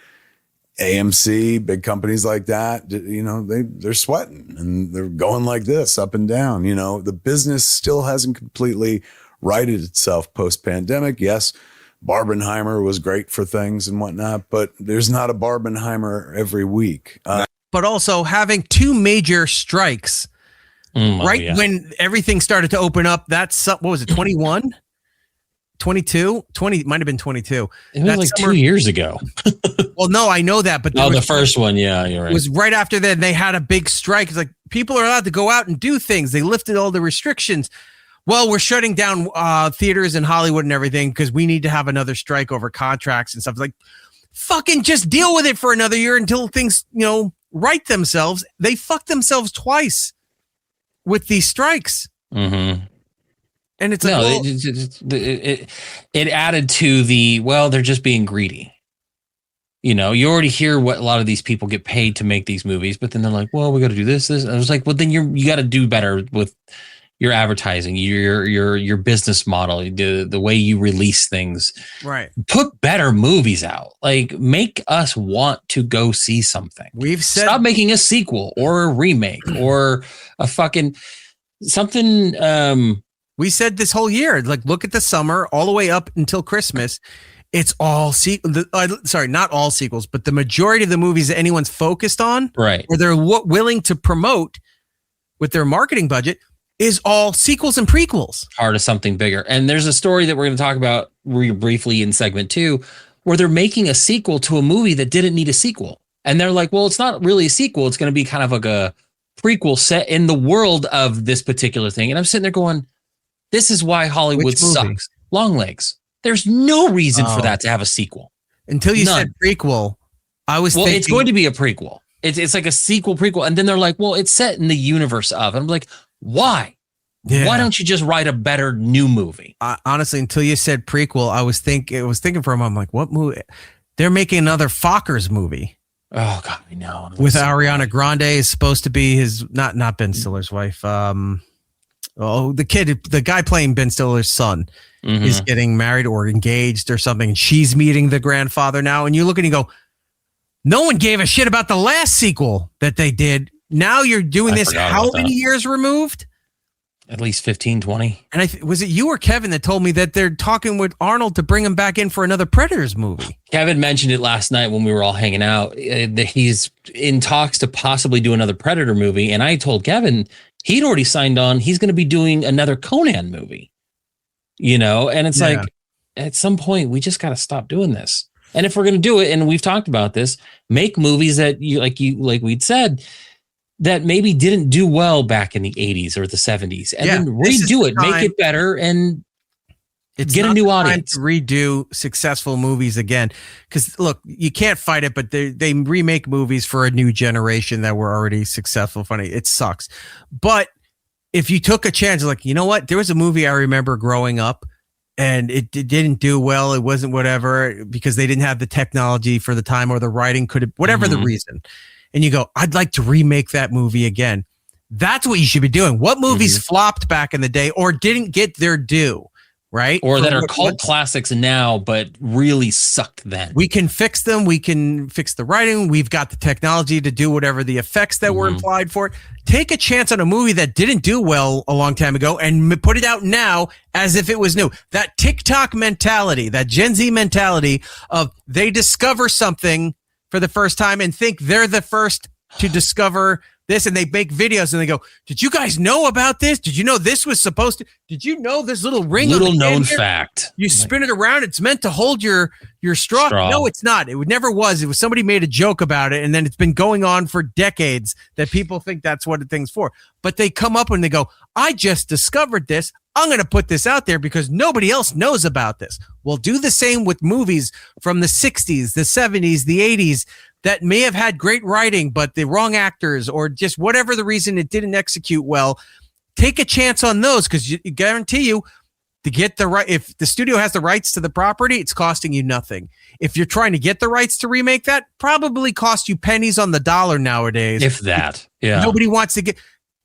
AMC, big companies like that, they're sweating and they're going like this up and down. The business still hasn't completely righted itself post-pandemic. Yes, Barbenheimer was great for things and whatnot, but there's not a Barbenheimer every week. But also having 2 major strikes when everything started to open up. That's what was it, 21, 22, 20 might have been 22. It was like 2 years ago. Well, no, I know that, but the first one, yeah, you're right. It was right after that. They had a big strike. It's like people are allowed to go out and do things. They lifted all the restrictions. Well, we're shutting down theaters in Hollywood and everything because we need to have another strike over contracts and stuff. Like, fucking just deal with it for another year until things, right themselves. They fucked themselves twice with these strikes. Mm-hmm. And it's it added to they're just being greedy. You already hear what a lot of these people get paid to make these movies, but then they're like, well, we got to do this. And I was like, well, then you got to do better with your advertising, your business model, the way you release things. Right. Put better movies out. Like, make us want to go see something. We've said stop making a sequel or a remake or a fucking something. We said this whole year, like, look at the summer all the way up until Christmas. It's all not all sequels, but the majority of the movies that anyone's focused on, right, or they're willing to promote with their marketing budget, is all sequels and prequels. Part of something bigger. And there's a story that we're going to talk about briefly in segment 2, where they're making a sequel to a movie that didn't need a sequel. And they're like, well, it's not really a sequel. It's going to be kind of like a prequel set in the world of this particular thing. And I'm sitting there going, this is why Hollywood sucks. Long Legs. There's no reason for that to have a sequel. Until you said prequel, I was thinking... Well, it's going to be a prequel. It's like a sequel prequel. And then they're like, well, it's set in the universe of. And I'm like, why? Yeah. Why don't you just write a better new movie? Honestly, until you said prequel, I was thinking for a moment, I'm like, what movie? They're making another Fockers movie. Oh God, I know. With Ariana Grande is supposed to be his not Ben Stiller's wife. The guy playing Ben Stiller's son is getting married or engaged or something, and she's meeting the grandfather now. And you look and you go, no one gave a shit about the last sequel that they did. Now you're doing this how many years removed? At least 15, 20. And was it you or Kevin that told me that they're talking with Arnold to bring him back in for another Predators movie? Kevin mentioned it last night when we were all hanging out. That he's in talks to possibly do another Predator movie. And I told Kevin he'd already signed on. He's going to be doing another Conan movie. And it's like, at some point, we just got to stop doing this. And if we're going to do it, and we've talked about this, make movies that like we'd said, that maybe didn't do well back in the 80s or the 70s, and then redo it, make it better, and get a new audience. To redo successful movies again, because look, you can't fight it, but they remake movies for a new generation that were already successful. Funny, it sucks. But if you took a chance, like, you know what, there was a movie I remember growing up, and it didn't do well. It wasn't whatever because they didn't have the technology for the time, or the writing could have, whatever the reason. And you go, I'd like to remake that movie again. That's what you should be doing. What movies flopped back in the day or didn't get their due, right? Or that are cult classics now, but really sucked then. We can fix them. We can fix the writing. We've got the technology to do whatever the effects that were implied for it. Take a chance on a movie that didn't do well a long time ago and put it out now as if it was new. That TikTok mentality, that Gen Z mentality of they discover something for the first time and think they're the first to discover this, and they make videos and they go, did you guys know about this? Did you know this was supposed to, did you know this little ring? Little known fact. You spin it around, it's meant to hold your straw. No, it's not. It never was. It was somebody made a joke about it, and then it's been going on for decades that people think that's what the thing's for. But they come up and they go, I just discovered this. I'm going to put this out there because nobody else knows about this. We'll do the same with movies from the 60s, the 70s, the 80s that may have had great writing, but the wrong actors or just whatever the reason it didn't execute well. Take a chance on those because you guarantee you to get the right. If the studio has the rights to the property, it's costing you nothing. If you're trying to get the rights to remake that, probably cost you pennies on the dollar nowadays. If that, yeah. Nobody wants to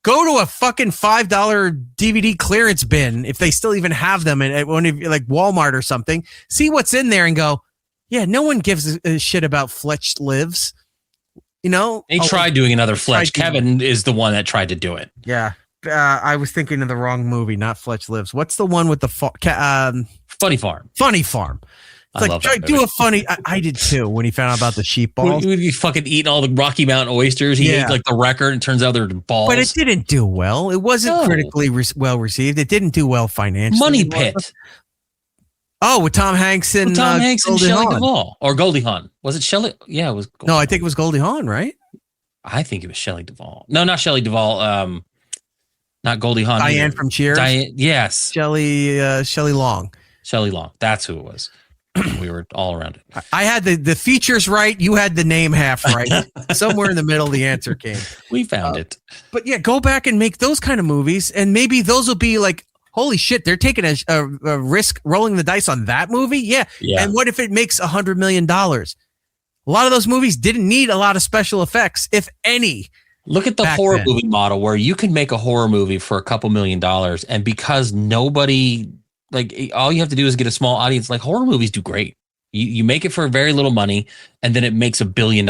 go to a fucking $5 DVD clearance bin if they still even have them at one of like Walmart or something. See what's in there and go, yeah, no one gives a shit about Fletch Lives. They tried doing another Fletch. Kevin is the one that tried to do it. Yeah, I was thinking of the wrong movie, not Fletch Lives. What's the one with the Funny Farm? Funny Farm. It's like, try do a funny. I did too when he found out about the sheep balls. When he fucking eating all the Rocky Mountain oysters. He ate like the record, and turns out they're balls. But it didn't do well. It wasn't critically well received. It didn't do well financially. Money Pit. Oh, with Tom Hanks and and Shelley Duvall. Or Goldie Hawn. Was it Shelley? Yeah, it was. No, I think it was Goldie Hawn, right? I think it was Shelley Duvall. No, not Shelley Duvall. Not Goldie Hawn. Diane from Cheers. Yes. Shelley Long. Shelley Long. That's who it was. We were all around it. I had the features right. You had the name half right. Somewhere in the middle, the answer came. We found it. But yeah, go back and make those kind of movies, and maybe those will be like, holy shit, they're taking a risk rolling the dice on that movie. Yeah. And what if it makes $100 million? A lot of those movies didn't need a lot of special effects, if any. Look at the horror movie model where you can make a horror movie for a couple $1 million. And because nobody, like, all you have to do is get a small audience. Like, horror movies do great. You make it for very little money, and then it makes $1 billion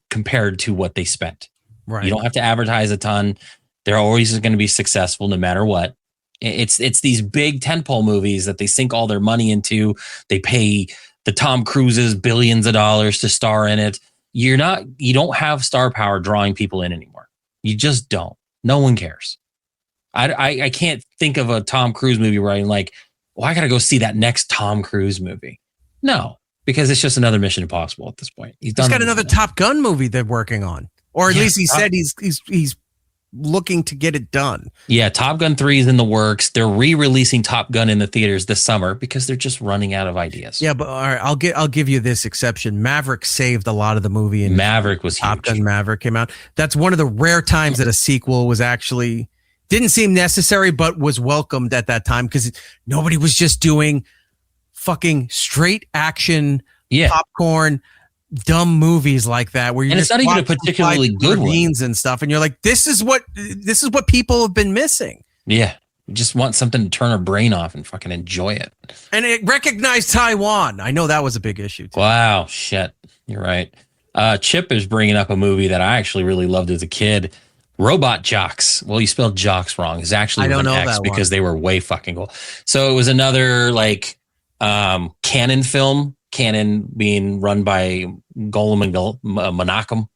compared to what they spent. Right. You don't have to advertise a ton. They're always going to be successful no matter what. It's these big tentpole movies that they sink all their money into. They pay the Tom Cruises billions of dollars to star in it. You don't have star power drawing people in anymore. You just don't. No one cares. I can't think of a Tom Cruise movie where I'm like, well, I got to go see that next Tom Cruise movie. No, because it's just another Mission Impossible at this point. He's got another Top Gun movie they're working on, or at least he said he's looking to get it done. Yeah, Top Gun 3 is in the works. They're re-releasing Top Gun in the theaters this summer because they're just running out of ideas. Yeah, but all right, I'll give you this exception. Maverick saved a lot of the movie, and Maverick was Top huge. Gun Maverick came out. That's one of the rare times that a sequel was actually didn't seem necessary, but was welcomed at that time because nobody was just doing fucking straight action, popcorn, dumb movies like that where it's not even a particularly good one and stuff, and you're like, this is what people have been missing. Yeah, we just want something to turn our brain off and fucking enjoy it. And it recognized Taiwan. I know that was a big issue too. Wow, shit, you're right. Chip is bringing up a movie that I actually really loved as a kid. Robot Jocks. Well, you spelled jocks wrong. It's actually with an X because they were way fucking cool. So it was another like Canon film. Canon being run by Golem and Menachem.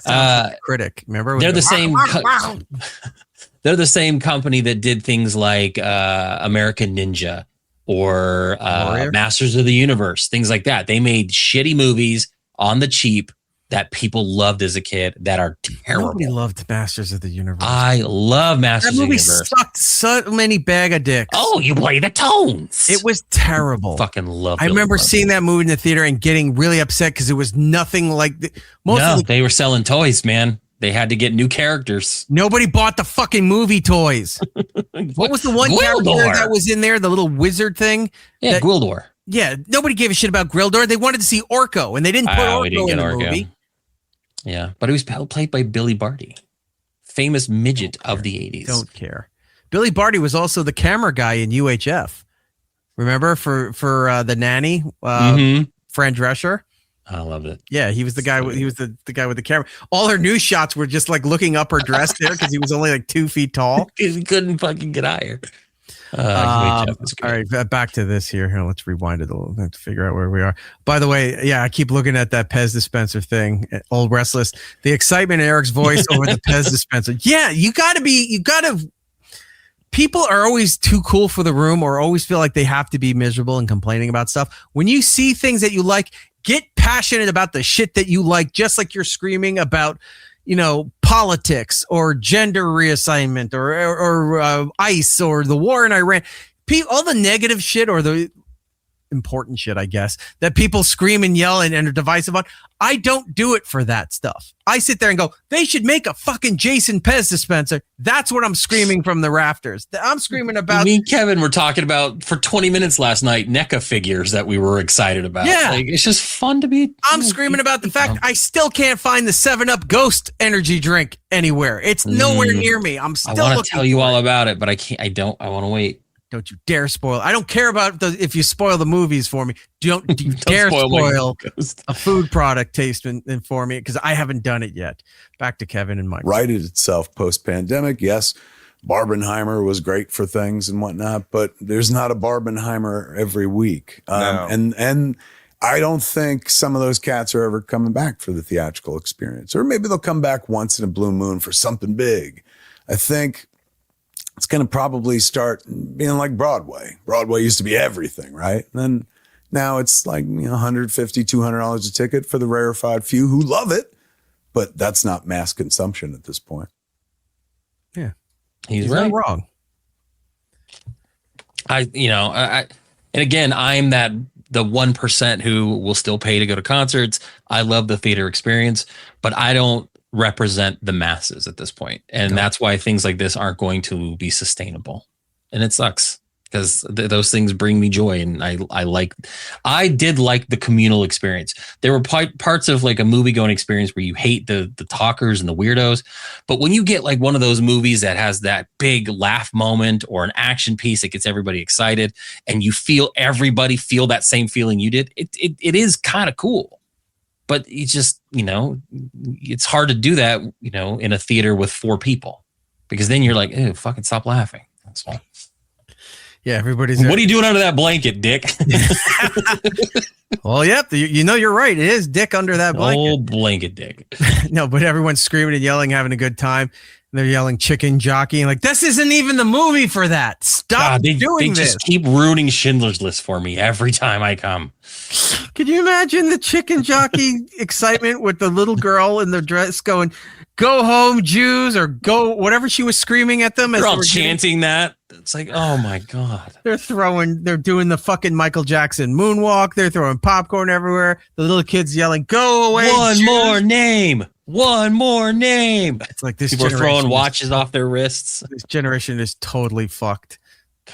Menachem. Critic. Remember? They're the same. They're the same company that did things like American Ninja or Masters of the Universe, things like that. They made shitty movies on the cheap that people loved as a kid that are terrible. Nobody loved Masters of the Universe. I love Masters of the Universe. That movie sucked so many bag of dicks. Oh, you play the tones. It was terrible. Fucking love it. I remember seeing that movie in the theater and getting really upset because it was nothing like they were selling toys, man. They had to get new characters. Nobody bought the fucking movie toys. What was the one character that was in there? The little wizard thing? Yeah, Gwildor. Yeah, nobody gave a shit about Gwildor. They wanted to see Orko, and they didn't put Orko in the movie. Yeah, but it was played by Billy Barty, famous midget of the 80s. Don't care. Billy Barty was also the camera guy in UHF. Remember for the nanny, Fran Drescher? I loved it. Yeah, he was the guy. He was the guy with the camera. All her news shots were just like looking up her dress there because he was only like 2 feet tall. He couldn't fucking get higher. All right, back to this here. Here, let's rewind it a little bit to figure out where we are. By the way, I keep looking at that Pez dispenser thing. Old Restless. The excitement in Eric's voice over the Pez dispenser. Yeah, you gotta. People are always too cool for the room or always feel like they have to be miserable and complaining about stuff. When you see things that you like, get passionate about the shit that you like, just like you're screaming about, politics or gender reassignment or ICE or the war in Iran. All the negative shit or the important shit, I guess, that people scream and yell and are divisive on. I don't do it for that stuff. I sit there and go, they should make a fucking Jason Pez dispenser. That's what I'm screaming from the rafters. I'm screaming about. Me and Kevin were talking about for 20 minutes last night, NECA figures that we were excited about. Yeah. It's just fun to be. I'm screaming about the fact I still can't find the 7-Up Ghost energy drink anywhere. It's nowhere near me. I'm still I want to tell you all about it, but I can't. I want to wait. Don't you dare spoil. I don't care about if you spoil the movies for me. Don't dare spoil a food product taste for me because I haven't done it yet. Back to Kevin and Mike. Righted itself post-pandemic. Yes, Barbenheimer was great for things and whatnot, but there's not a Barbenheimer every week. No. And I don't think some of those cats are ever coming back for the theatrical experience. Or maybe they'll come back once in a blue moon for something big. I think it's going to probably start being like Broadway. Broadway used to be everything, right? And then now it's like $150, $200 a ticket for the rarefied few who love it, but that's not mass consumption at this point. Yeah, he's right. Not wrong. And again, I'm the 1% who will still pay to go to concerts. I love the theater experience, but I don't represent the masses at this point. And that's why things like this aren't going to be sustainable. And it sucks. because those things bring me joy, and I did like the communal experience. There were parts of like a movie going experience where you hate the talkers and the weirdos, but when you get like one of those movies that has that big laugh moment or an action piece that gets everybody excited, and you feel everybody feel that same feeling you did, it is kind of cool. But you just, it's hard to do that, in a theater with 4 people, because then you're like, ew, fucking stop laughing. That's all. Yeah, everybody's. What are you doing under that blanket, Dick? Well, yep. You're right. It is Dick under that blanket. Old blanket, Dick. No, but everyone's screaming and yelling, having a good time. And they're yelling chicken jockey. And like, this isn't even the movie for that. Stop doing this. They just keep ruining Schindler's List for me every time I come. Could you imagine the chicken jockey excitement with the little girl in the dress going, go home, Jews, or go, whatever she was screaming at them. They're all chanting that. It's like, oh my God. They're doing the fucking Michael Jackson moonwalk. They're throwing popcorn everywhere. The little kids yelling, go away. One more name. It's like this. People are throwing watches off their wrists. This generation is totally fucked.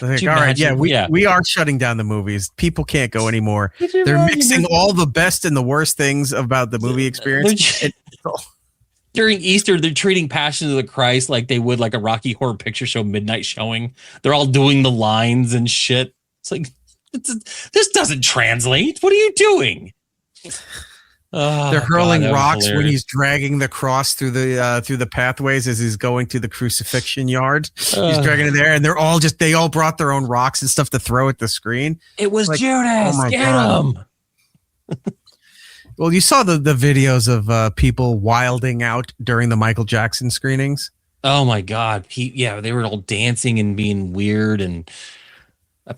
Like, all right, yeah, we are shutting down the movies. People can't go anymore. They're mixing all the best and the worst things about the movie experience. During Easter, they're treating Passion of the Christ like they would like a Rocky Horror Picture Show midnight showing. They're all doing the lines and shit. It's like, this doesn't translate. What are you doing? They're hurling rocks when he's dragging the cross through the pathways as he's going to the crucifixion yard. He's dragging it there, and they all brought their own rocks and stuff to throw at the screen. It was like, Judas. Oh my God. Well, you saw the videos of people wilding out during the Michael Jackson screenings. Oh my God. They were all dancing and being weird, and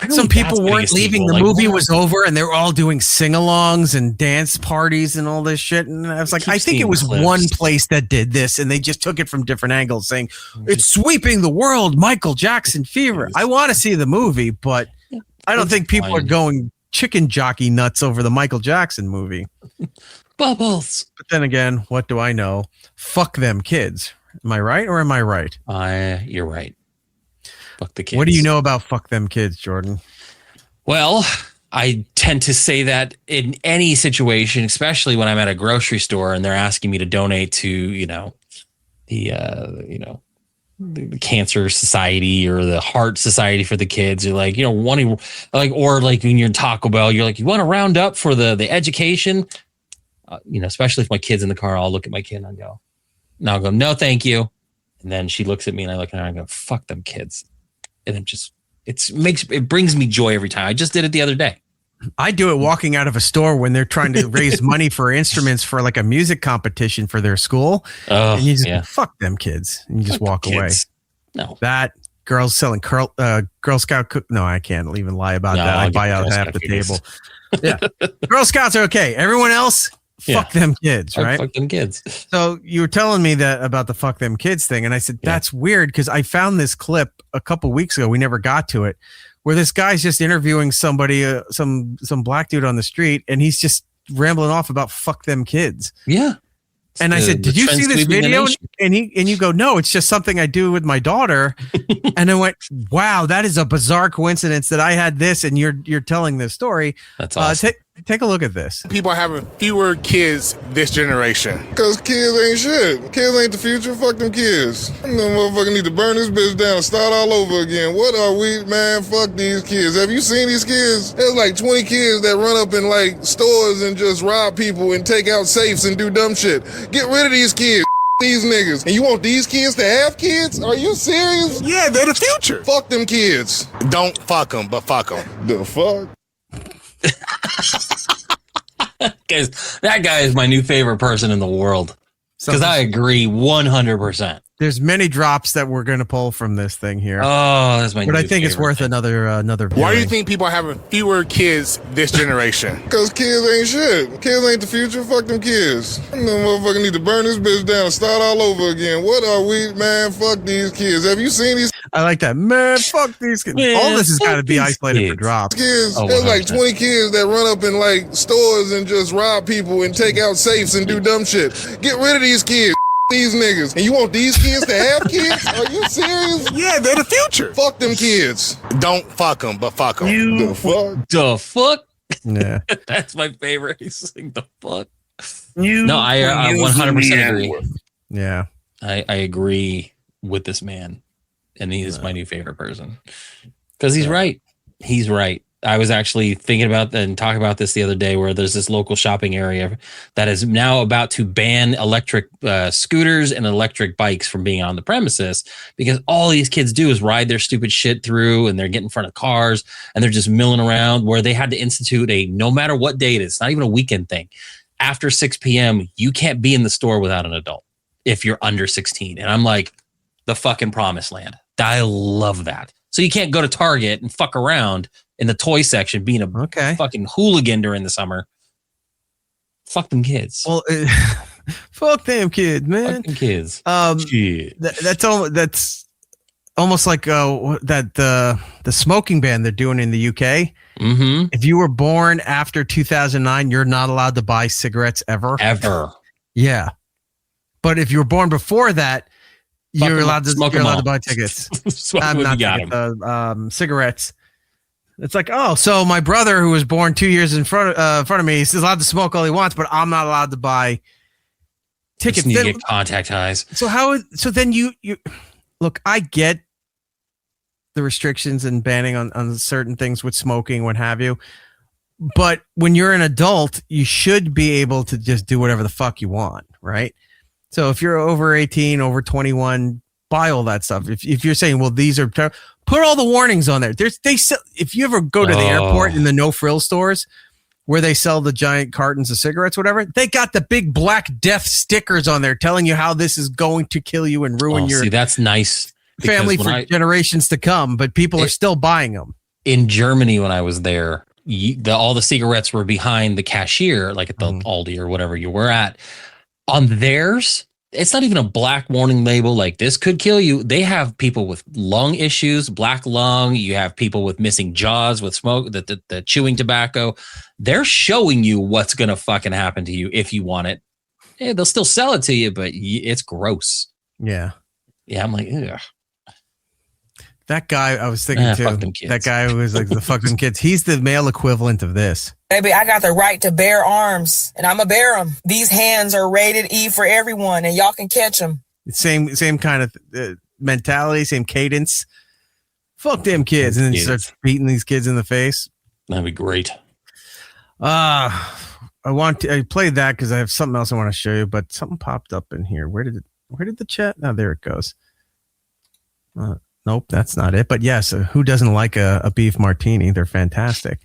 some people weren't leaving. The movie was over, and they were all doing sing-alongs and dance parties and all this shit. And I was like, I think it was one place that did this, and they just took it from different angles, saying it's sweeping the world, Michael Jackson fever. I want to see the movie, but I don't think people are going chicken jockey nuts over the Michael Jackson movie. Bubbles. But then again, what do I know? Fuck them kids. Am I right or am I right? You're right. Fuck the kids. What do you know about fuck them kids, Jordan? Well, I tend to say that in any situation, especially when I'm at a grocery store and they're asking me to donate to, the Cancer Society or the Heart Society for the kids, or like, wanting or like when you're in Taco Bell, you're like, you want to round up for the education, especially if my kid's in the car, I'll look at my kid and I'll go, no, thank you. And then she looks at me and I look at her and I go, fuck them kids. And it brings me joy every time. I just did it the other day. I do it walking out of a store when they're trying to raise money for instruments for like a music competition for their school. Oh, and you just fuck them kids. And you just walk away. No. That girls selling Girl Scout no, I can't even lie about that. I buy out half the table. Yeah. Girl Scouts are okay. Everyone else, fuck them kids, right? Fuck them kids. So you were telling me that about the fuck them kids thing. And I said, that's weird, because I found this clip a couple weeks ago. We never got to it, where this guy's just interviewing somebody, some black dude on the street, and he's just rambling off about fuck them kids. Yeah. And I said, did you see this video? And you go, no, it's just something I do with my daughter. And I went, wow, that is a bizarre coincidence that I had this and you're telling this story. That's awesome. Take a look at this. People are having fewer kids this generation. Because kids ain't shit. Kids ain't the future. Fuck them kids. Them motherfuckers need to burn this bitch down and start all over again. What are we, man? Fuck these kids. Have you seen these kids? There's like 20 kids that run up in like stores and just rob people and take out safes and do dumb shit. Get rid of these kids. These niggas. And you want these kids to have kids? Are you serious? Yeah, they're the future. Fuck them kids. Don't fuck them, but fuck them. The fuck? Guys, that guy is my new favorite person in the world. Because I agree 100%. There's many drops that we're going to pull from this thing here. Oh, that's my. But I think it's worth another viewing. Why do you think people are having fewer kids this generation? Because kids ain't shit. Kids ain't the future. Fuck them kids. Them motherfuckers need to burn this bitch down and start all over again. What are we, man? Fuck these kids. Have you seen these? I like that. Man, fuck these kids. Man, all this has got to be isolated for drops. Kids, there's like 20 kids that run up in like stores and just rob people and take out safes and do dumb shit. Get rid of these kids. these niggas. And you want these kids to have kids? Are you serious? Yeah, they're the future. Fuck them kids. Don't fuck them, but fuck them. The fuck? Yeah. That's my favorite. He's like, the fuck? No, I 100% agree. Yeah. I agree with this man. And he is my new favorite person. Because he's right. He's right. I was actually thinking about and talking about this the other day, where there's this local shopping area that is now about to ban electric scooters and electric bikes from being on the premises, because all these kids do is ride their stupid shit through, and they're getting in front of cars and they're just milling around, where they had to institute no matter what day it is, it's not even a weekend thing. After 6 p.m., you can't be in the store without an adult if you're under 16. And I'm like, the fucking promised land. I love that. So you can't go to Target and fuck around in the toy section being a fucking hooligan during the summer. Fuck them kids. Well, fuck them kids, man. Fuck them kids. That's almost like the smoking ban they're doing in the UK. Mm-hmm. If you were born after 2009, you're not allowed to buy cigarettes ever. Yeah. But if you were born before that, you're allowed to buy tickets. Cigarettes. It's like, oh, so my brother, who was born 2 years in front of me, he's allowed to smoke all he wants, but I'm not allowed to buy tickets. You get contact highs. So then you look, I get the restrictions and banning on certain things with smoking, what have you. But when you're an adult, you should be able to just do whatever the fuck you want, right? So if you're over 18, over 21, buy all that stuff. If you're saying, well, these are, put all the warnings on there. If you ever go to the airport in the no frill stores where they sell the giant cartons of cigarettes, whatever, they got the big black death stickers on there telling you how this is going to kill you and ruin your that's nice family for generations to come. But people are still buying them. In Germany, when I was there, all the cigarettes were behind the cashier, like at the Aldi or whatever you were at. On theirs, it's not even a black warning label like this could kill you. They have people with lung issues, black lung. You have people with missing jaws with smoke, the chewing tobacco. They're showing you what's going to fucking happen to you if you want it. Yeah, they'll still sell it to you, but it's gross. Yeah. Yeah, I'm like, ugh. That guy, I was thinking too, that guy who was like the fucking kids, he's the male equivalent of this. Baby, I got the right to bear arms, and I'm going to bear them. These hands are rated E for everyone, and y'all can catch them. Same kind of mentality, same cadence. Fuck them kids. And then he starts beating these kids in the face. That'd be great. I played that because I have something else I want to show you, but something popped up in here. Where did the chat? Oh, there it goes. Nope, that's not it. But yes, who doesn't like a beef martini? They're fantastic.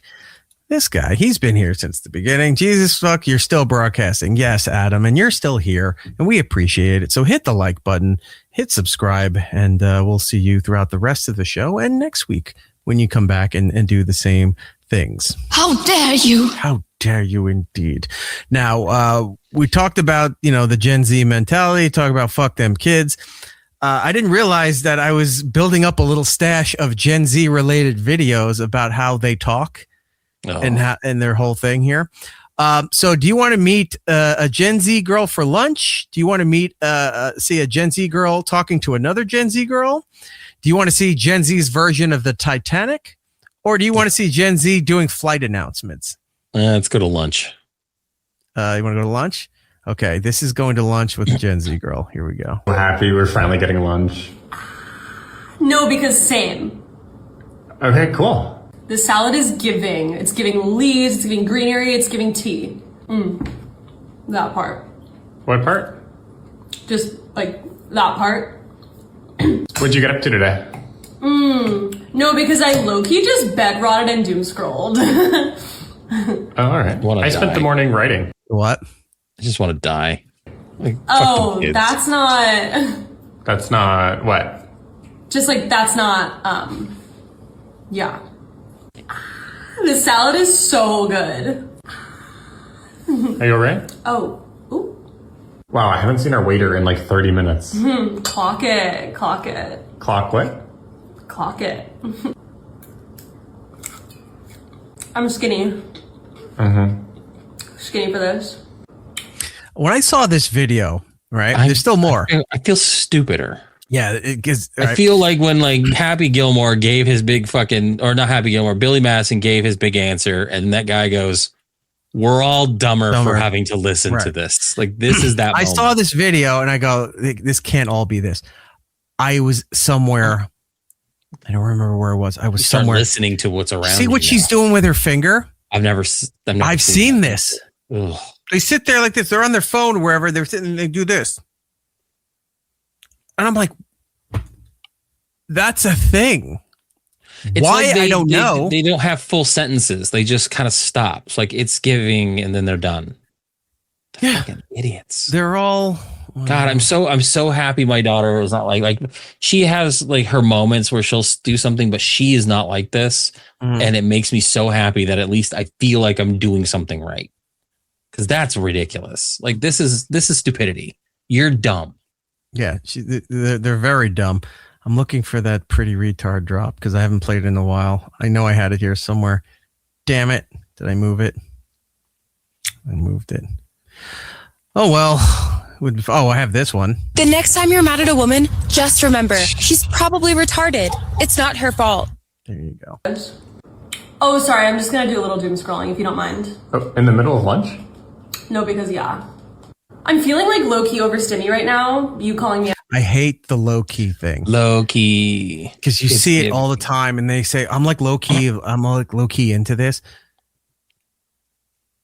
This guy, he's been here since the beginning. Jesus fuck, you're still broadcasting. Yes, Adam, and you're still here, and we appreciate it. So hit the like button, hit subscribe, and we'll see you throughout the rest of the show and next week when you come back and do the same things. How dare you? How dare you indeed. Now, we talked about, the Gen Z mentality, talk about fuck them kids. I didn't realize that I was building up a little stash of Gen Z related videos about how they talk and their whole thing here. So do you want to meet a Gen Z girl for lunch? Do you want to see a Gen Z girl talking to another Gen Z girl? Do you want to see Gen Z's version of the Titanic? Or do you want to see Gen Z doing flight announcements? Let's go to lunch. You want to go to lunch? Okay, this is going to lunch with a Gen Z girl. Here we go. I'm happy we're finally getting lunch. No, because same. Okay, cool. The salad is giving. It's giving leaves, it's giving greenery, it's giving tea. That part. What part? Just like that part. What'd you get up to today? No, because I low-key just bed rotted and doom scrolled. Oh, all right. I spent the morning writing. What? I just want to die. That's not. That's not what? Just like that's not. Yeah. The salad is so good. Are you alright? Oh. Ooh. Wow, I haven't seen our waiter in like 30 minutes. Clock it. Clock it. Clock what? Clock it. I'm skinny. Skinny for this. When I saw this video, right? There's still more. I feel stupider. Yeah, it gives. I feel like when like Happy Gilmore gave his big fucking, or not Happy Gilmore, Billy Madison gave his big answer, and that guy goes, "We're all dumber for having to listen to this." Like this is that. I saw this video and I go, "This can't all be this." I was somewhere. I don't remember where it was. I was somewhere listening to what's around. See what she's doing with her finger? I've seen this. Ugh. They sit there like this. They're on their phone wherever they're sitting. And they do this. And I'm like, that's a thing. It's why? Like I don't know. They don't have full sentences. They just kind of stop. It's like it's giving and then they're done. They're fucking idiots. They're all. God, I'm so happy my daughter is not like she has like her moments where she'll do something, but she is not like this. And it makes me so happy that at least I feel like I'm doing something right. Because that's ridiculous. Like this is stupidity. You're dumb. Yeah, they're very dumb. I'm looking for that Pretty Retard drop because I haven't played it in a while. I know I had it here somewhere. Damn it. Did I move it? I moved it. Oh, well. I have this one. The next time you're mad at a woman, just remember, she's probably retarded. It's not her fault. There you go. Oh, sorry. I'm just going to do a little doom scrolling if you don't mind. Oh, in the middle of lunch? No, because I'm feeling like low-key overstimmy right now. You calling me. I hate the low-key thing. Low-key. Because you see it all the time and they say, I'm like low-key into this.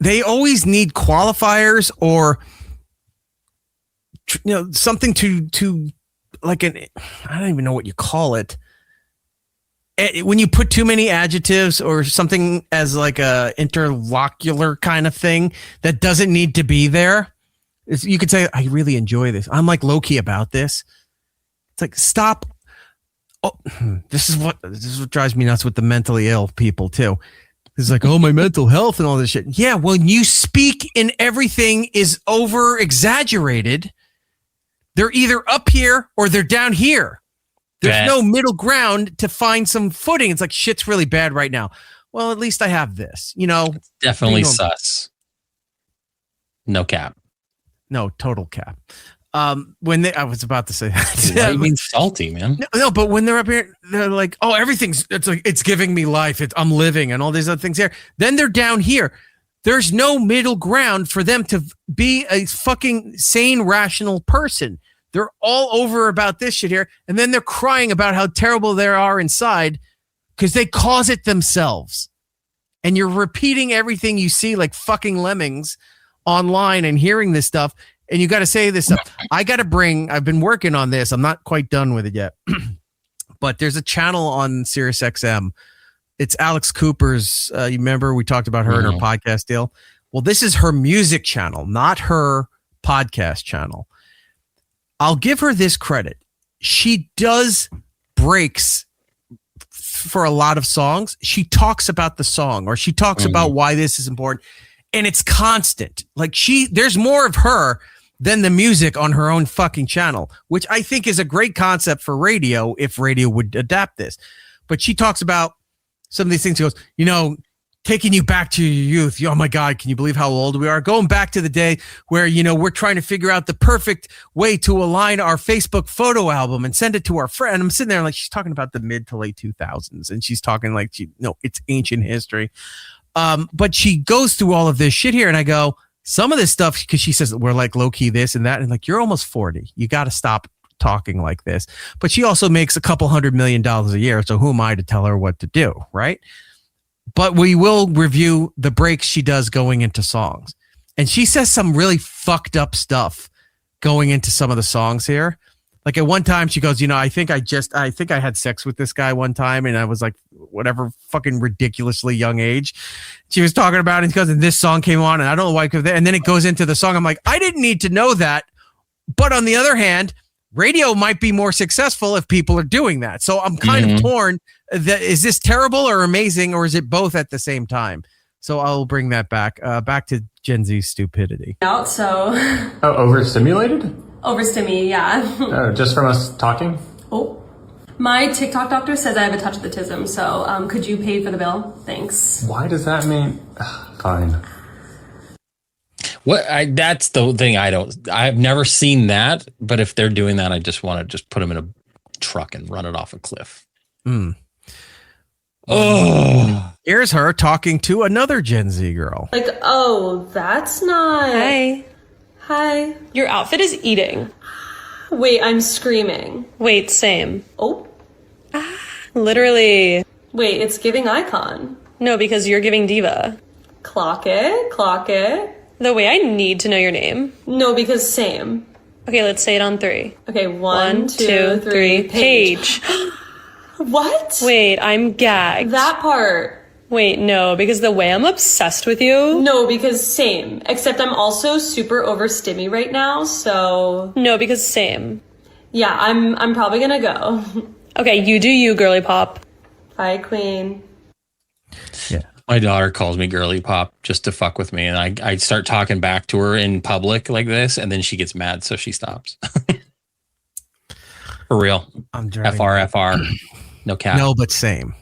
They always need qualifiers or something to like I don't even know what you call it. When you put too many adjectives or something as like a interlocular kind of thing that doesn't need to be there, you could say, I really enjoy this. I'm like low-key about this. It's like, stop. Oh, this is what drives me nuts with the mentally ill people too. It's like, oh, my mental health and all this shit. Yeah, when you speak and everything is over exaggerated, they're either up here or they're down here. There's no middle ground to find some footing. It's like, shit's really bad right now. Well, at least I have this, It's definitely sus. No cap. No, total cap. I was about to say that. Why do you mean salty, man? No, but when they're up here, they're like, oh, it's giving me life. I'm living and all these other things here. Then they're down here. There's no middle ground for them to be a fucking sane, rational person. They're all over about this shit here. And then they're crying about how terrible they are inside because they cause it themselves. And you're repeating everything you see like fucking lemmings online and hearing this stuff. And you got to say this stuff. I've been working on this. I'm not quite done with it yet. But there's a channel on SiriusXM. It's Alex Cooper's. You remember we talked about her and her podcast deal? Well, this is her music channel, not her podcast channel. I'll give her this credit. She does breaks for a lot of songs. She talks about the song or she talks about why this is important. And it's constant. Like there's more of her than the music on her own fucking channel, which I think is a great concept for radio if radio would adapt this. But she talks about some of these things. She goes, taking you back to your youth. Oh my God, can you believe how old we are? Going back to the day where, we're trying to figure out the perfect way to align our Facebook photo album and send it to our friend. I'm sitting there like, she's talking about the mid to late 2000s. And she's talking like, it's ancient history. But she goes through all of this shit here. And I go, some of this stuff, because she says we're like low key this and that. And like, you're almost 40. You got to stop talking like this. But she also makes a couple $100 million a year. So who am I to tell her what to do? Right. But we will review the breaks she does going into songs. And she says some really fucked up stuff going into some of the songs here. Like at one time she goes, I think I had sex with this guy one time and I was like, whatever fucking ridiculously young age she was talking about it. And this song came on and I don't know why. And then it goes into the song. I'm like, I didn't need to know that. But on the other hand, radio might be more successful if people are doing that. So I'm kind of torn. Is this terrible or amazing, or is it both at the same time? So I'll bring that back to Gen Z's stupidity. Overstimulated? Overstimmy, yeah. Just from us talking? Oh, my TikTok doctor says I have a touch of autism. So could you pay for the bill? Thanks. Why does that mean? Fine. That's the thing I've never seen that, but if they're doing that, I just want to just put them in a truck and run it off a cliff. Oh, here's her talking to another Gen Z girl. Like, oh, that's not. Hi. Your outfit is eating. Wait, I'm screaming. Wait, same. Oh. Literally. Wait, it's giving icon. No, because you're giving diva. Clock it. The way I need to know your name. No, because same. Okay, let's say it on 3. Okay, 1, 2, 3, Paige. What? Wait, I'm gagged. That part. Wait, no, because the way I'm obsessed with you. No, because same. Except I'm also super over stimmy right now, so. No, because same. Yeah, I'm probably gonna go. Okay, you do you, girly pop. Bye, queen. Yeah. My daughter calls me girly pop just to fuck with me, and I start talking back to her in public like this, and then she gets mad, so she stops. For real. I'm driving. FR. No cap. No, but same.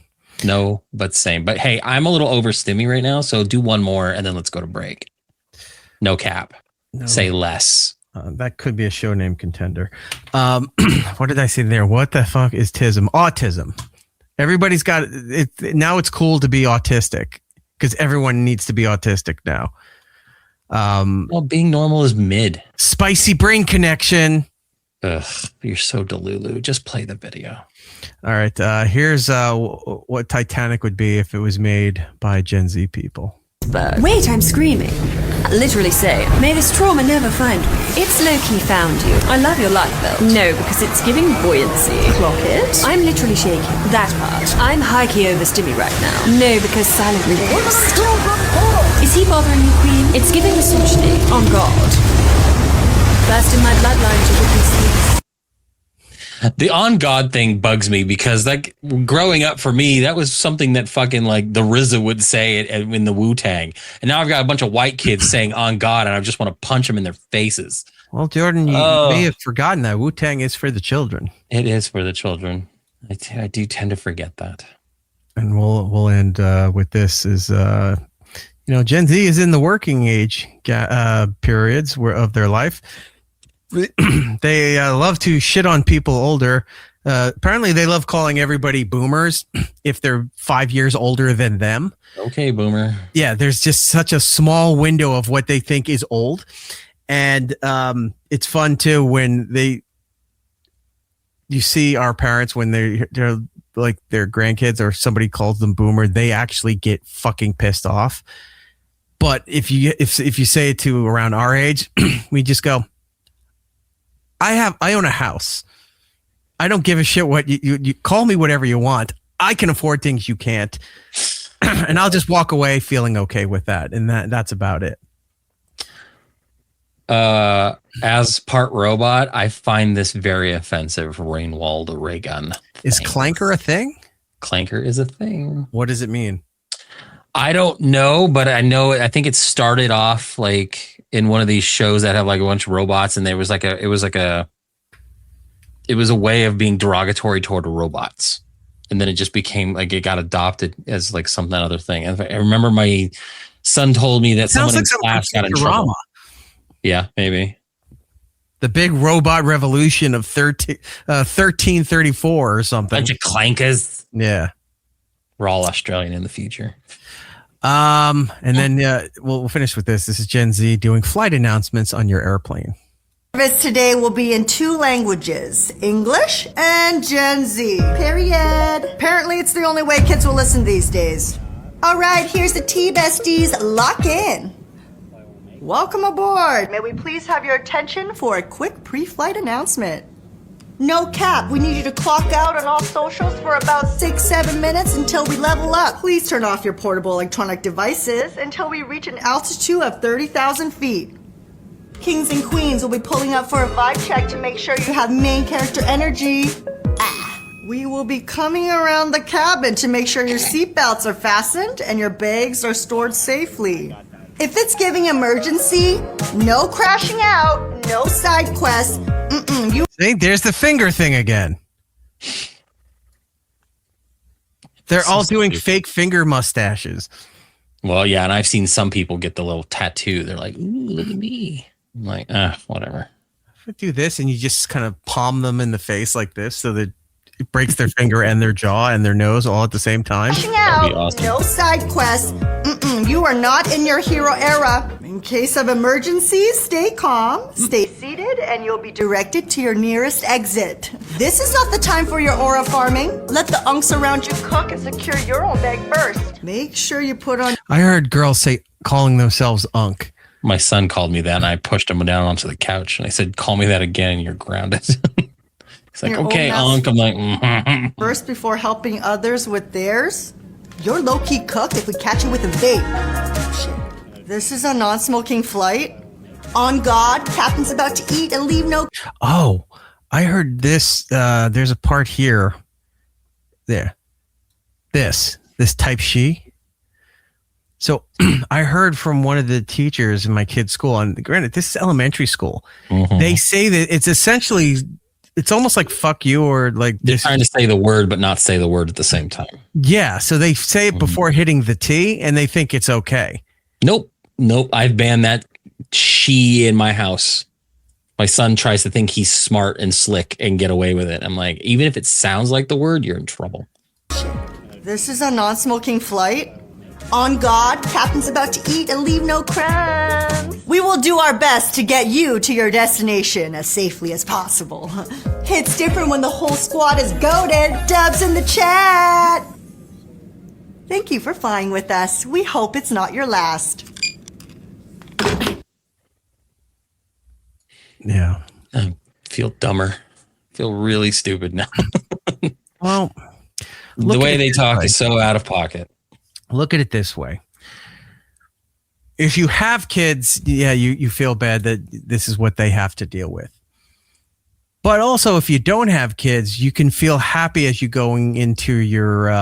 No, but same. But hey, I'm a little over stimmy right now, so do one more, and then let's go to break. No cap. No. Say less. That could be a show name contender. What did I say there? What the fuck is tism? Autism. Everybody's got it. Now it's cool to be autistic because everyone needs to be autistic now. Well, being normal is mid. Spicy brain connection. Ugh, you're so delulu. Just play the video. All right. Here's what Titanic would be if it was made by Gen Z people. Wait, I'm screaming. Literally say, may this trauma never find me. It's Loki found you. I love your light belt. No, because it's giving buoyancy. Clock it. I'm literally shaking. That part. I'm highly over stimmy right now. No, because silently pissed. Is he bothering you, Queen? It's giving misogyny. On God. First in my bloodline to witness this. The on God thing bugs me because like growing up for me, that was something that fucking like the RZA would say it in the Wu-Tang. And now I've got a bunch of white kids saying on God and I just want to punch them in their faces. Well, Jordan, you may have forgotten that Wu-Tang is for the children. It is for the children. I do tend to forget that. And we'll end with this is, Gen Z is in the working age periods of their life. They love to shit on people older. Apparently, they love calling everybody boomers if they're 5 years older than them. Okay, boomer. Yeah, there's just such a small window of what they think is old. And it's fun, too, when you see our parents when they're like their grandkids or somebody calls them boomer, they actually get fucking pissed off. But if you say it to around our age, we just go, I own a house. I don't give a shit what you call me whatever you want. I can afford things you can't. And I'll just walk away feeling okay with that. And that's about it. As part robot, I find this very offensive. Rainwald ray gun. Is clanker a thing? Clanker is a thing. What does it mean? I don't know, but I think it started off like in one of these shows that have like a bunch of robots, and it was a way of being derogatory toward robots, and then it just became like it got adopted as like some other thing. And I remember my son told me that someone in class got in trouble. Yeah, maybe the big robot revolution of 1334 or something. Bunch of clankers. Yeah, we're all Australian in the future. And then we'll finish with this. This is Gen Z doing flight announcements on your airplane. Service today will be in 2 languages, English and Gen Z. Period. Apparently, it's the only way kids will listen these days. All right, here's the T-Besties. Lock in. Welcome aboard. May we please have your attention for a quick pre-flight announcement. No cap, we need you to clock out on all socials for about 6-7 minutes until we level up. Please turn off your portable electronic devices until we reach an altitude of 30,000 feet. Kings and queens will be pulling up for a vibe check to make sure you have main character energy. We will be coming around the cabin to make sure your seatbelts are fastened and your bags are stored safely. If it's giving emergency, no crashing out, no side quests. See, there's the finger thing again. They're all doing fake finger mustaches. Well, yeah, and I've seen some people get the little tattoo. They're like, ooh, look at me. I'm like, whatever. If I do this and you just kind of palm them in the face like this so that it breaks their finger and their jaw and their nose all at the same time. Out. Awesome. No side quests. You are not in your hero era. In case of emergencies, stay calm, stay seated, and you'll be directed to your nearest exit. This is not the time for your aura farming. Let the unks around you cook and secure your own bag first. Make sure you put on... I heard girls say calling themselves unk. My son called me that, and I pushed him down onto the couch, and I said, call me that again, and you're grounded. He's like, okay, unk. I'm like, First, before helping others with theirs, you're low-key cooked if we catch you with a vape. Shit. This is a non-smoking flight. On God, captain's about to eat and leave no... Oh, I heard this. There's a part here. There. This type she. So I heard from one of the teachers in my kid's school, and granted, this is elementary school. Mm-hmm. They say that it's essentially, it's almost like fuck you, or like they're trying to say the word, but not say the word at the same time. Yeah. So they say it before hitting the T, and they think it's okay. Nope. I've banned that she in my house. My son tries to think he's smart and slick and get away with it. I'm like, even if it sounds like the word, you're in trouble. This is a non-smoking flight. On God, captain's about to eat and leave no crumbs. We will do our best to get you to your destination as safely as possible. It's different when the whole squad is goated. Dubs in the chat. Thank you for flying with us. We hope it's not your last. Yeah. I feel dumber. I feel really stupid now. Well, the way they talk is so out of pocket. Look at it this way. If you have kids, yeah, you feel bad that this is what they have to deal with. But also, if you don't have kids, you can feel happy as you going into your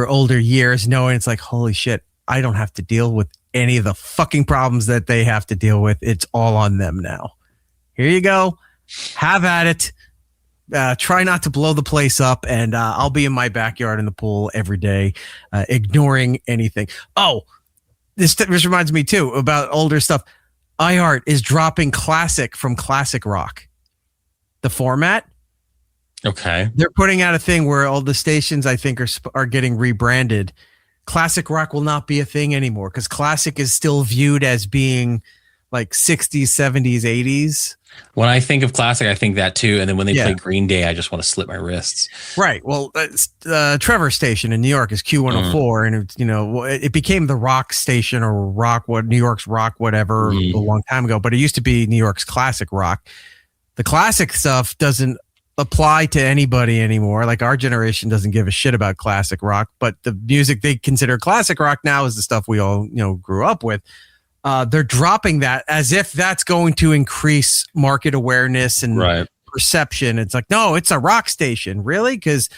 older years, knowing it's like, holy shit, I don't have to deal with any of the fucking problems that they have to deal with. It's all on them now. Here you go. Have at it. Try not to blow the place up, and I'll be in my backyard in the pool every day, ignoring anything. Oh, this reminds me too about older stuff. iHeart is dropping classic from classic rock. The format. Okay. They're putting out a thing where all the stations, I think, are getting rebranded. Classic rock will not be a thing anymore because classic is still viewed as being like 60s, 70s, 80s. When I think of classic, I think that too. And then when they play Green Day, I just want to slip my wrists. Right. Well, Trevor Station in New York is Q104, and it became the rock station or New York's rock, whatever, a long time ago. But it used to be New York's classic rock. The classic stuff doesn't apply to anybody anymore. Like our generation doesn't give a shit about classic rock, but the music they consider classic rock now is the stuff we all grew up with. They're dropping that as if that's going to increase market awareness and perception. It's like, no, it's a rock station. Really? Because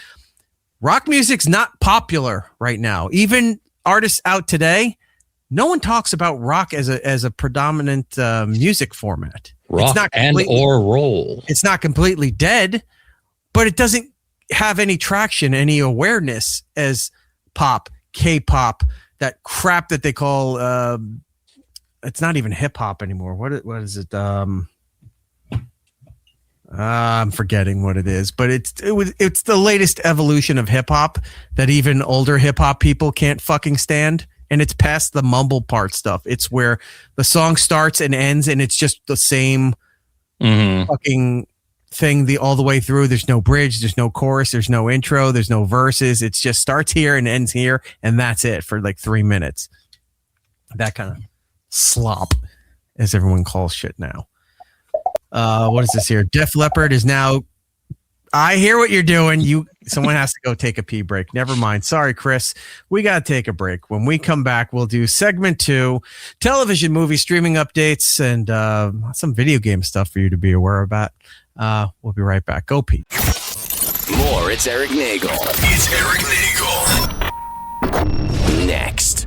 rock music's not popular right now. Even artists out today, no one talks about rock as a predominant music format. Rock it's not or roll. It's not completely dead, but it doesn't have any traction, any awareness as pop, K-pop, that crap that they call... it's not even hip hop anymore. What is it? I'm forgetting what it is, but it's the latest evolution of hip hop that even older hip hop people can't fucking stand. And it's past the mumble part stuff. It's where the song starts and ends, and it's just the same fucking thing all the way through. There's no bridge, there's no chorus, there's no intro, there's no verses. It's just starts here and ends here, and that's it for like 3 minutes. That kind of slop, as everyone calls shit now. What is this here? Def Leppard is now... I hear what you're doing. Someone has to go take a pee break. Never mind. Sorry, Chris. We got to take a break. When we come back, we'll do segment 2, television, movie, streaming updates, and some video game stuff for you to be aware about. We'll be right back. Go, Pete. More. It's Eric Nagel. It's Eric Nagel. Next.